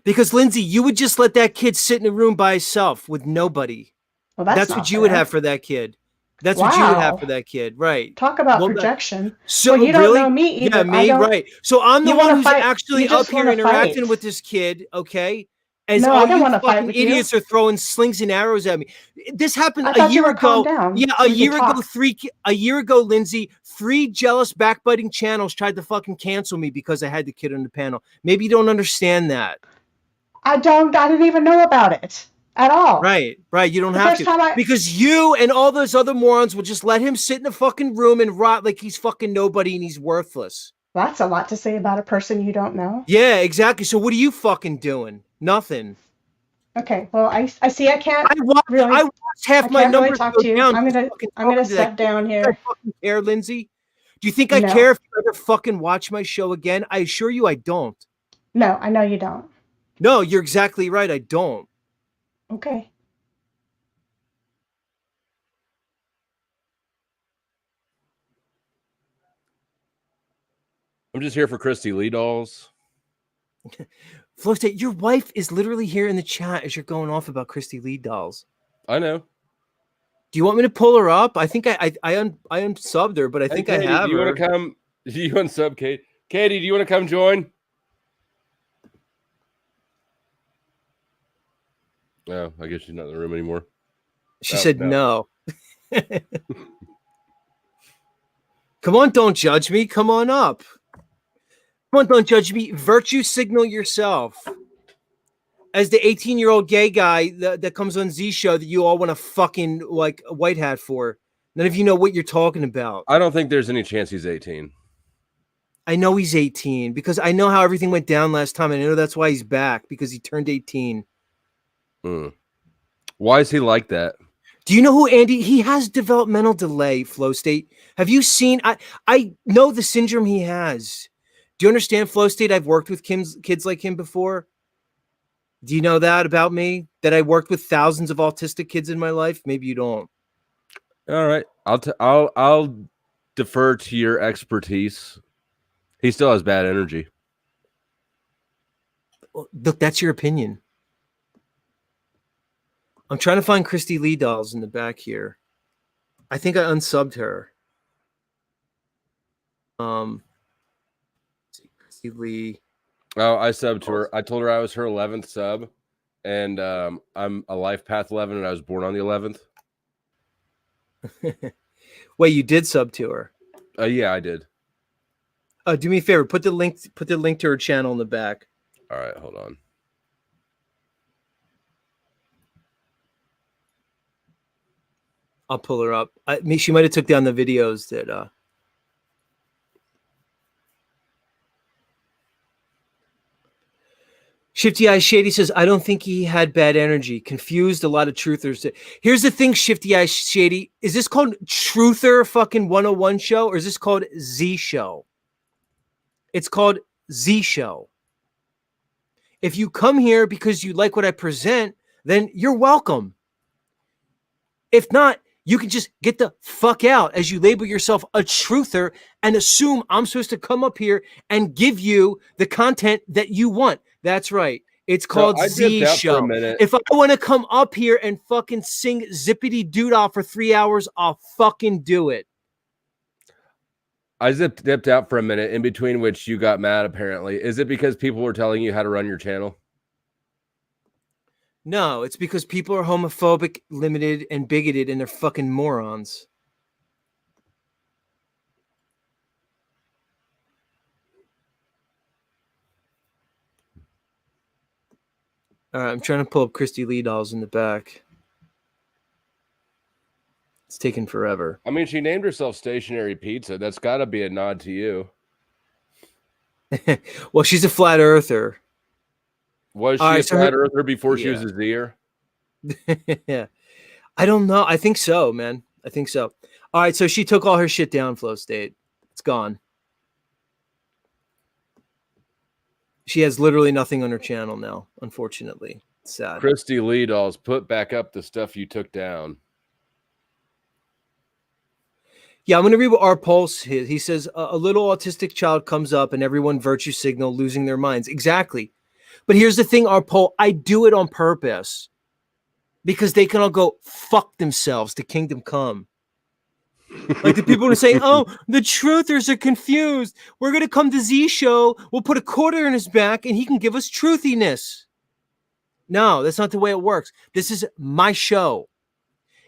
Because Lindsay, you would just let that kid sit in a room by himself with nobody. Well, that's what not you would fair. have for that kid. That's what you would have for that kid, right? Talk about Well, projection. So well, you don't really, know me either. yeah, me, right? So I'm the You one wanna who's fight. actually You up just here wanna interacting fight. with this kid, okay? As No, all I don't you want to fight fucking with you. idiots are throwing slings and arrows at me. This happened I a thought you year were calmed ago. down Yeah, so a we could year ago, talk. a year ago, Lindsay, 3 jealous backbiting channels tried to fucking cancel me because I had the kid on the panel. Maybe you don't understand that. I didn't even know about it at all. Right. You don't The have first to. time Because you and all those other morons will just let him sit in a fucking room and rot like he's fucking nobody and he's worthless. That's a lot to say about a person you don't know. Yeah, exactly. So what are you fucking doing? Nothing. Okay, well, I see I can't really. I watched half I my can't really numbers talk go to you. down. I'm just gonna fucking I'm gonna talking to that step down kid. Do here. I fucking care, Lindsay? Do you think I No. care if you ever fucking watch my show again? I assure you I don't. No, I know you don't. No, you're exactly right. I don't. Okay. I'm just here for Christy Lee dolls. Flo State, your wife is literally here in the chat as you're going off about Christy Lee dolls. I know. Do you want me to pull her up? I think I unsubbed her, but I think Katie, I have do you her. want to come? Do you unsub Kate? Katie, do you want to come join? No, I guess she's not in the room anymore. She said no. Come on, don't judge me. Come on up. Come on, don't judge me. Virtue signal yourself. As the 18-year-old gay guy that comes on Z Show that you all want to fucking like a white hat for. None of you know what you're talking about. I don't think there's any chance he's 18. I know he's 18 because I know how everything went down last time. And I know that's why he's back, because he turned 18. Why is he like that? Do you know who Andy? He has developmental delay, Flow State. Have you seen? I know the syndrome he has. Do you understand, Flow State? I've worked with kids like him before. Do you know that about me? That I worked with thousands of autistic kids in my life? Maybe you don't. All right, I'll defer to your expertise. He still has bad energy. Look, that's your opinion. I'm trying to find Christy Lee dolls in the back here. I think I unsubbed her. Let's see, Chrissy Lee. Oh, I subbed to her. I told her I was her 11th sub, and I'm a Life Path 11, and I was born on the 11th. Wait, you did sub to her? Yeah, I did. Do me a favor. Put the link to her channel in the back. All right, hold on. I'll pull her up. She might have took down the videos that. Shifty Eyes Shady says, I don't think he had bad energy. Confused a lot of truthers. Here's the thing, Shifty Eyes Shady. Is this called Truther fucking 101 show, or is this called Z show? It's called Z show. If you come here because you like what I present, then you're welcome. If not, you can just get the fuck out as you label yourself a truther and assume I'm supposed to come up here and give you the content that you want. That's right. It's called Z show. If I want to come up here and fucking sing Zippity Doodah for 3 hours, I'll fucking do it. I dipped out for a minute, in between which you got mad, apparently. Is it because people were telling you how to run your channel? No, it's because people are homophobic, limited, and bigoted, and they're fucking morons. All right, I'm trying to pull up Christy Lee dolls in the back. It's taking forever. I mean, she named herself Stationary Pizza. That's got to be a nod to you. Well, she's a flat earther. Was she a flat earther before she was a Zer? Yeah. I don't know. I think so, man. I think so. All right, so she took all her shit down, Flow State. It's gone. She has literally nothing on her channel now, unfortunately. It's sad. Christy Lee dolls, put back up the stuff you took down. Yeah, I'm going to read what our Pulse is. He says, a little autistic child comes up and everyone virtue signal, losing their minds. Exactly. But here's the thing, our poll, I do it on purpose because they can all go fuck themselves to kingdom come. Like the people who say, oh, the truthers are confused. We're going to come to Z show. We'll put a quarter in his back and he can give us truthiness. No, that's not the way it works. This is my show.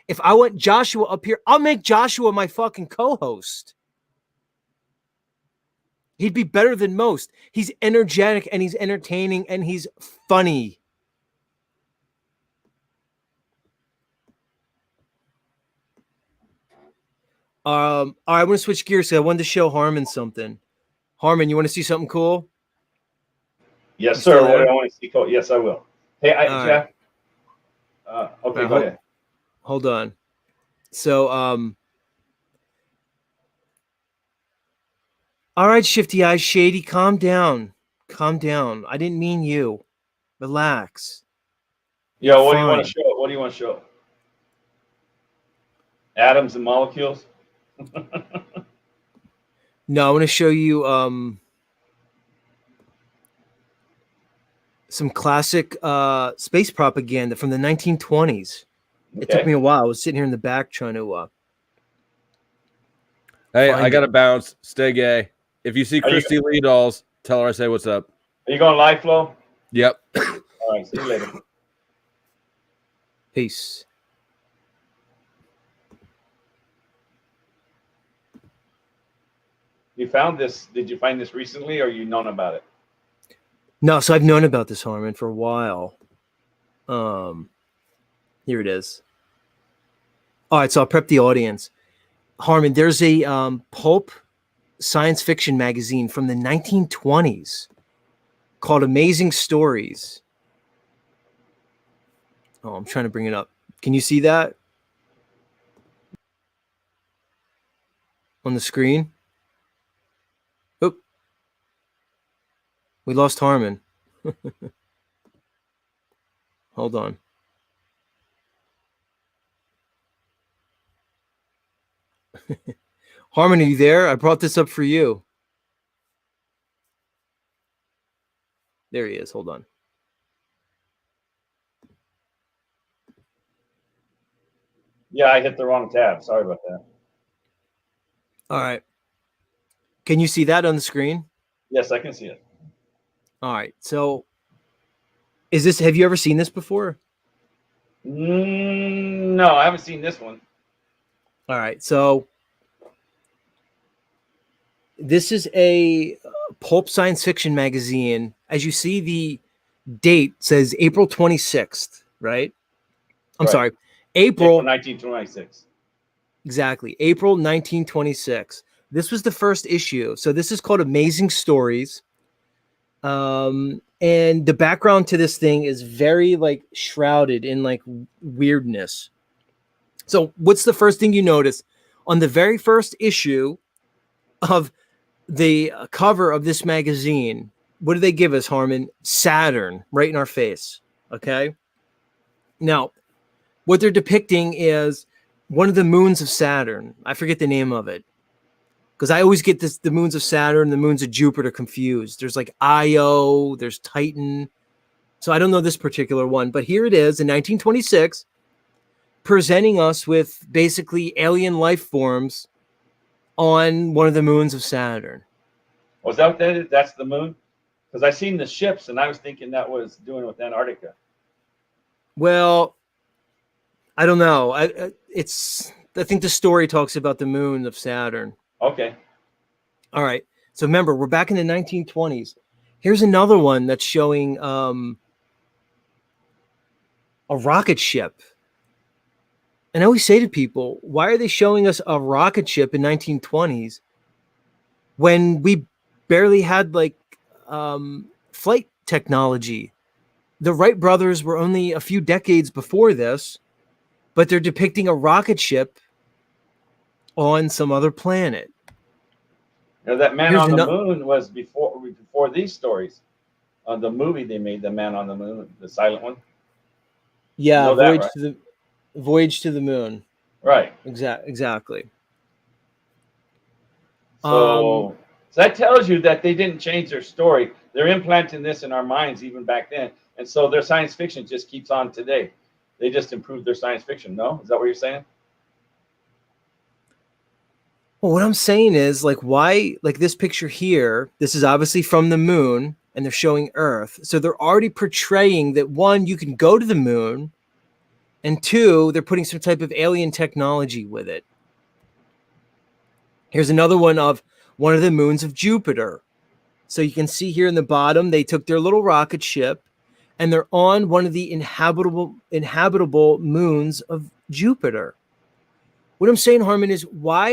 If I want Joshua up here, I'll make Joshua my fucking co-host. He'd be better than most. He's energetic and he's entertaining and he's funny. All right, I'm going to switch gears because I wanted to show Harmon something. Harmon, you want to see something cool? Yes, sir. What do I want to see cool? Yes, I will. Hey, Jeff. Okay, go ahead. Hold on. So, all right, Shifty Eyes Shady, calm down. Calm down. I didn't mean you. Relax. Yeah, what do you want to show? What do you want to show? Atoms and molecules? No, I want to show you some classic space propaganda from the 1920s. It took me a while. I was sitting here in the back trying to hey, I got to bounce. Stay gay. If you see Christy Lee dolls, tell her I say what's up. Are you going live, Flo? Yep. All right, see you later. Peace. You found this? Did you find this recently, or you known about it? No, so I've known about this, Harmon, for a while. Here it is. All right, so I'll prep the audience. Harmon, there's a pulp science fiction magazine from the 1920s called Amazing Stories. Oh, I'm trying to bring it up. Can you see that on the screen? Oop. We lost Harmon. Hold on. Harmon, are you there? I brought this up for you. There he is. Hold on. Yeah, I hit the wrong tab. Sorry about that. All right. Can you see that on the screen? Yes, I can see it. All right. So have you ever seen this before? No, I haven't seen this one. All right. So this is a pulp science fiction magazine. As you see, the date says April 26th, right? I'm Right. sorry. April April 1926. Exactly. April 1926. This was the first issue. So this is called Amazing Stories. And the background to this thing is very like shrouded in like weirdness. So what's the first thing you notice on the very first issue of the cover of this magazine? What do they give us, Harmon? Saturn, right in our face. Okay. Now, what they're depicting is one of the moons of Saturn. I forget the name of it, because I always get the moons of Saturn, the moons of Jupiter confused. There's like Io, there's Titan. So I don't know this particular one, but here it is in 1926, presenting us with basically alien life forms on one of the moons of Saturn. Was that what that is? That's the moon? Because I seen the ships and I was thinking that was doing with Antarctica. Well, I don't know. I think the story talks about the moon of Saturn. Okay. All right. So remember, we're back in the 1920s. Here's another one that's showing a rocket ship. And I always say to people, why are they showing us a rocket ship in 1920s when we barely had like flight technology? The Wright brothers were only a few decades before this, but they're depicting a rocket ship on some other planet. You know, that Man Here's on the ano- Moon was before these stories. The movie they made, The Man on the Moon, the silent one. Yeah, You know that, right? Voyage to the Moon. Right. Exactly. So that tells you that they didn't change their story. They're implanting this in our minds even back then. And so their science fiction just keeps on today. They just improved their science fiction. No? Is that what you're saying? Well, what I'm saying is, like, why, like this picture here, this is obviously from the moon and they're showing Earth. So they're already portraying that, one, you can go to the moon, and two, they're putting some type of alien technology with it. Here's another one of one of the moons of Jupiter. So you can see here in the bottom, they took their little rocket ship and they're on one of the inhabitable moons of Jupiter. What I'm saying, Harmon, is why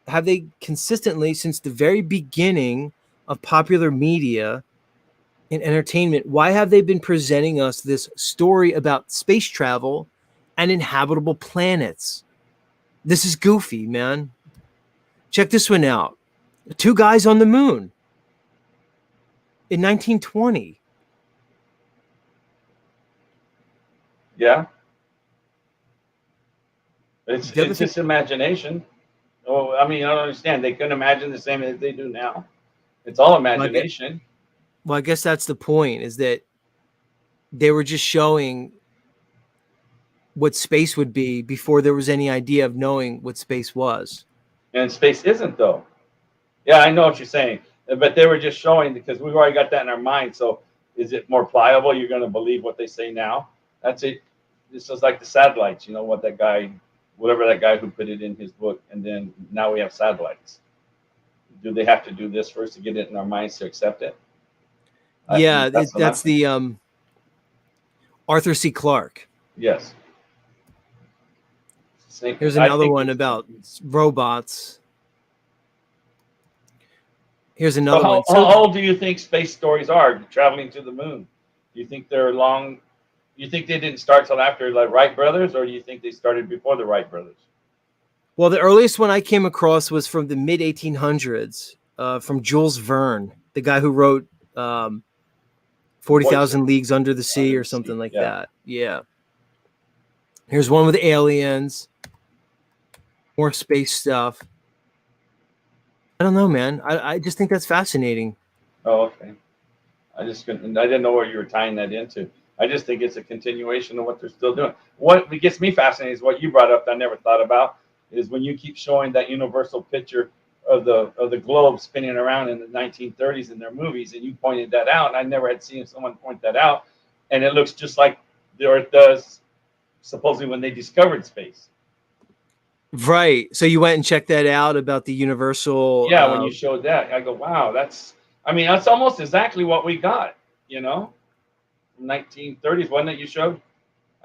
have they consistently, since the very beginning of popular media and entertainment, why have they been presenting us this story about space travel and inhabitable planets? This is goofy, man. Check this one out. 2 guys on the moon in 1920. Yeah. It's The other just imagination. Oh, I mean, I don't understand. They couldn't imagine the same as they do now. It's all imagination. Well, I guess that's the point, is that they were just showing what space would be before there was any idea of knowing what space was. And space isn't, though. Yeah, I know what you're saying. But they were just showing, because we've already got that in our mind. So is it more pliable? You're going to believe what they say now? That's it. This is like the satellites, you know, whatever that guy who put it in his book. And then now we have satellites. Do they have to do this first to get it in our minds to accept it? Yeah, that's the Arthur C. Clarke. Yes. Here's another one about robots. Here's another one. How old do you think space stories are, traveling to the moon? Do you think they're long? You think they didn't start till after like Wright brothers, or do you think they started before the Wright brothers? Well, the earliest one I came across was from the mid 1800s, from Jules Verne, the guy who wrote 40,000 Leagues Under the Sea or something like that. Yeah. Here's one with aliens, more space stuff. I don't know, man. I just think that's fascinating. Oh, okay. I didn't know what you were tying that into. I just think it's a continuation of what they're still doing. What gets me fascinated is what you brought up that I never thought about, is when you keep showing that universal picture of the globe spinning around in the 1930s in their movies, and you pointed that out, and I never had seen someone point that out, and it looks just like the Earth does supposedly when they discovered space. Right. So you went and checked that out about the universal. Yeah, when you showed that, I go, wow, that's almost exactly what we got, you know, 1930s, wasn't it? You showed?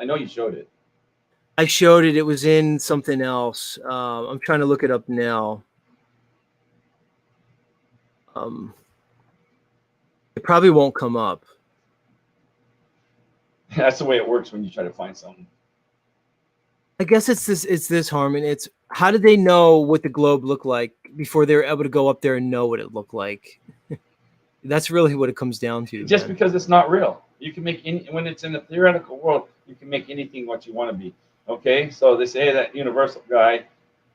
I know you showed it. I showed it. It was in something else. I'm trying to look it up now. It probably won't come up. That's the way it works when you try to find something. I guess it's this, Harmon. It's how did they know what the globe looked like before they were able to go up there and know what it looked like? That's really what it comes down to. Just man. because it's not real. You can make when it's in the theoretical world, you can make anything what you want to be. Okay, so they say that universal guy,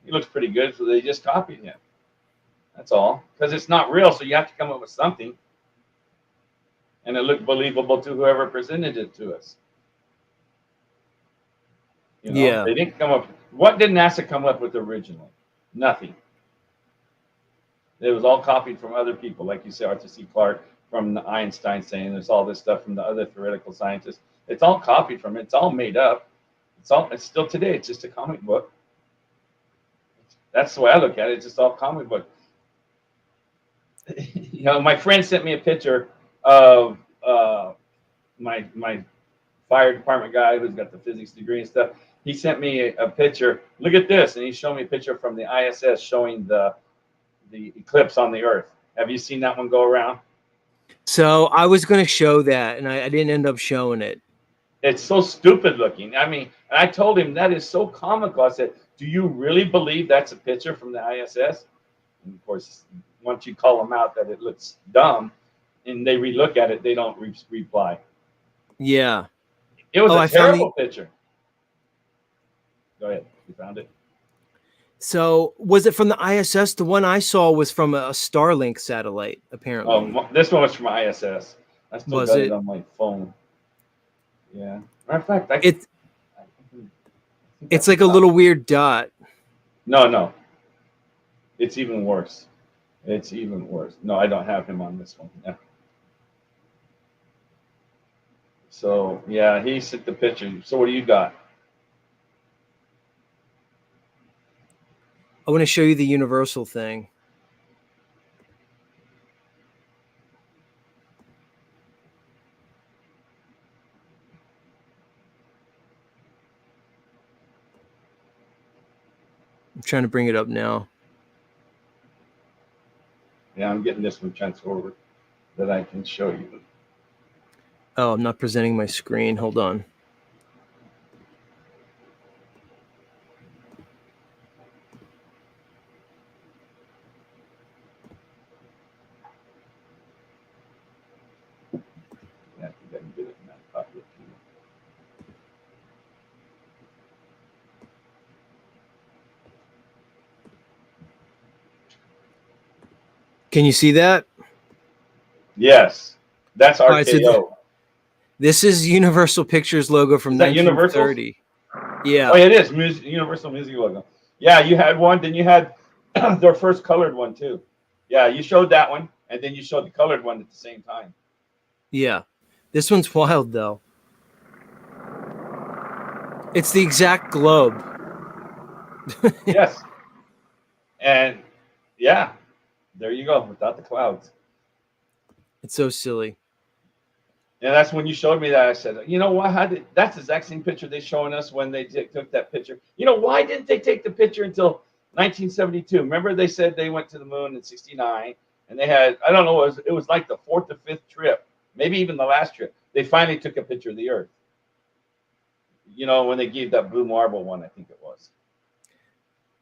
he looks pretty good, so they just copied him. That's all, because it's not real, so you have to come up with something, and it looked believable to whoever presented it to us. You know, Yeah. they didn't come up. What did NASA come up with originally? Nothing. It was all copied from other people, like you said, Arthur C. Clarke, from Einstein saying there's all this stuff from the other theoretical scientists. It's all copied from it. It's all made up. It's still today. It's just a comic book. That's the way I look at it. It's just all comic book. You know, my friend sent me a picture of my fire department guy who's got the physics degree and stuff. He sent me a picture. Look at this, and he showed me a picture from the ISS showing the eclipse on the Earth. Have you seen that one go around? So I was going to show that, and I didn't end up showing it. It's so stupid looking. I mean, and I told him that is so comical. I said, "Do you really believe that's a picture from the ISS?" And of course, once you call them out that it looks dumb, and they relook at it, they don't reply. Yeah. It was I a found terrible picture. Go ahead. You found it? So was it from the ISS? The one I saw was from a Starlink satellite, apparently. This one was from ISS. I still Was got it? it on my phone. Yeah. Matter of fact, It's like a little weird dot. No. It's even worse. It's even worse. No, I don't have him on this one. Yeah. So yeah, he sent the picture. So what do you got? I want to show you the universal thing. I'm trying to bring it up now. Yeah, I'm getting this one transferred over that I can show you. Oh, I'm not presenting my screen. Hold on. Yeah, I think I can get it in that copy of you. Can you see that? Yes, that's RKO. All right, so this is Universal Pictures logo from Is that 1930. Yeah. Oh, it is Universal Music logo. Yeah, you had one. Then you had their first colored one too. Yeah, you showed that one, and then you showed the colored one at the same time. Yeah. This one's wild, though. It's the exact globe. Yes. And yeah, there you go, without the clouds. It's so silly. And that's when you showed me that. I said, you know what? That's the exact same picture they're showing us when they took that picture. You know, why didn't they take the picture until 1972? Remember they said they went to the moon in 69, and they had, I don't know, it was like the fourth or fifth trip, maybe even the last trip. They finally took a picture of the Earth. You know, when they gave that blue marble one, I think it was.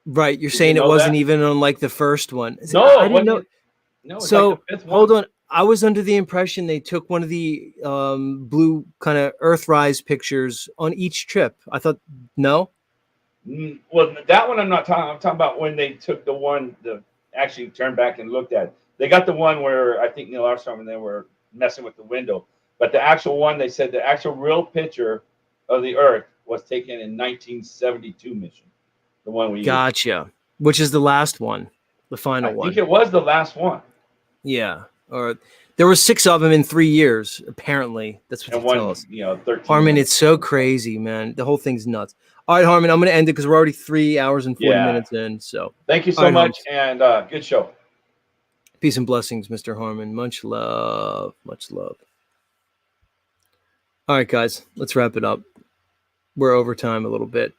Right. You're Did saying you it know wasn't that? even on like the first one. No, I it didn't know. wasn't. No, it's So like the fifth hold one. on. I was under the impression they took one of the blue kind of Earthrise pictures on each trip. I thought, no. Well, that one I'm not talking. I'm talking about when they took the one that actually turned back and looked at it. They got the one where I think Neil Armstrong and they were messing with the window. But the actual one, they said the actual real picture of the Earth was taken in 1972 mission. The one we used. Gotcha. Which is the last one, the I final one. think it was the last one. Yeah. Or there were 6 of them in 3 years, apparently. That's what And they tell one, us. 13. Harmon, it's so crazy, man. The whole thing's nuts. All right, Harmon, I'm going to end it because we're already 3 hours and 40 Yeah. minutes in. So Thank you All so right, much, and good show. peace and blessings, Mr. Harmon. Much love. Much love. All right, guys, let's wrap it up. We're over time a little bit.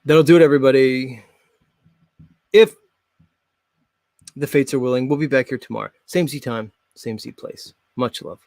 That'll do it, everybody. If the fates are willing, we'll be back here tomorrow. Same Z time, same Z place. Much love.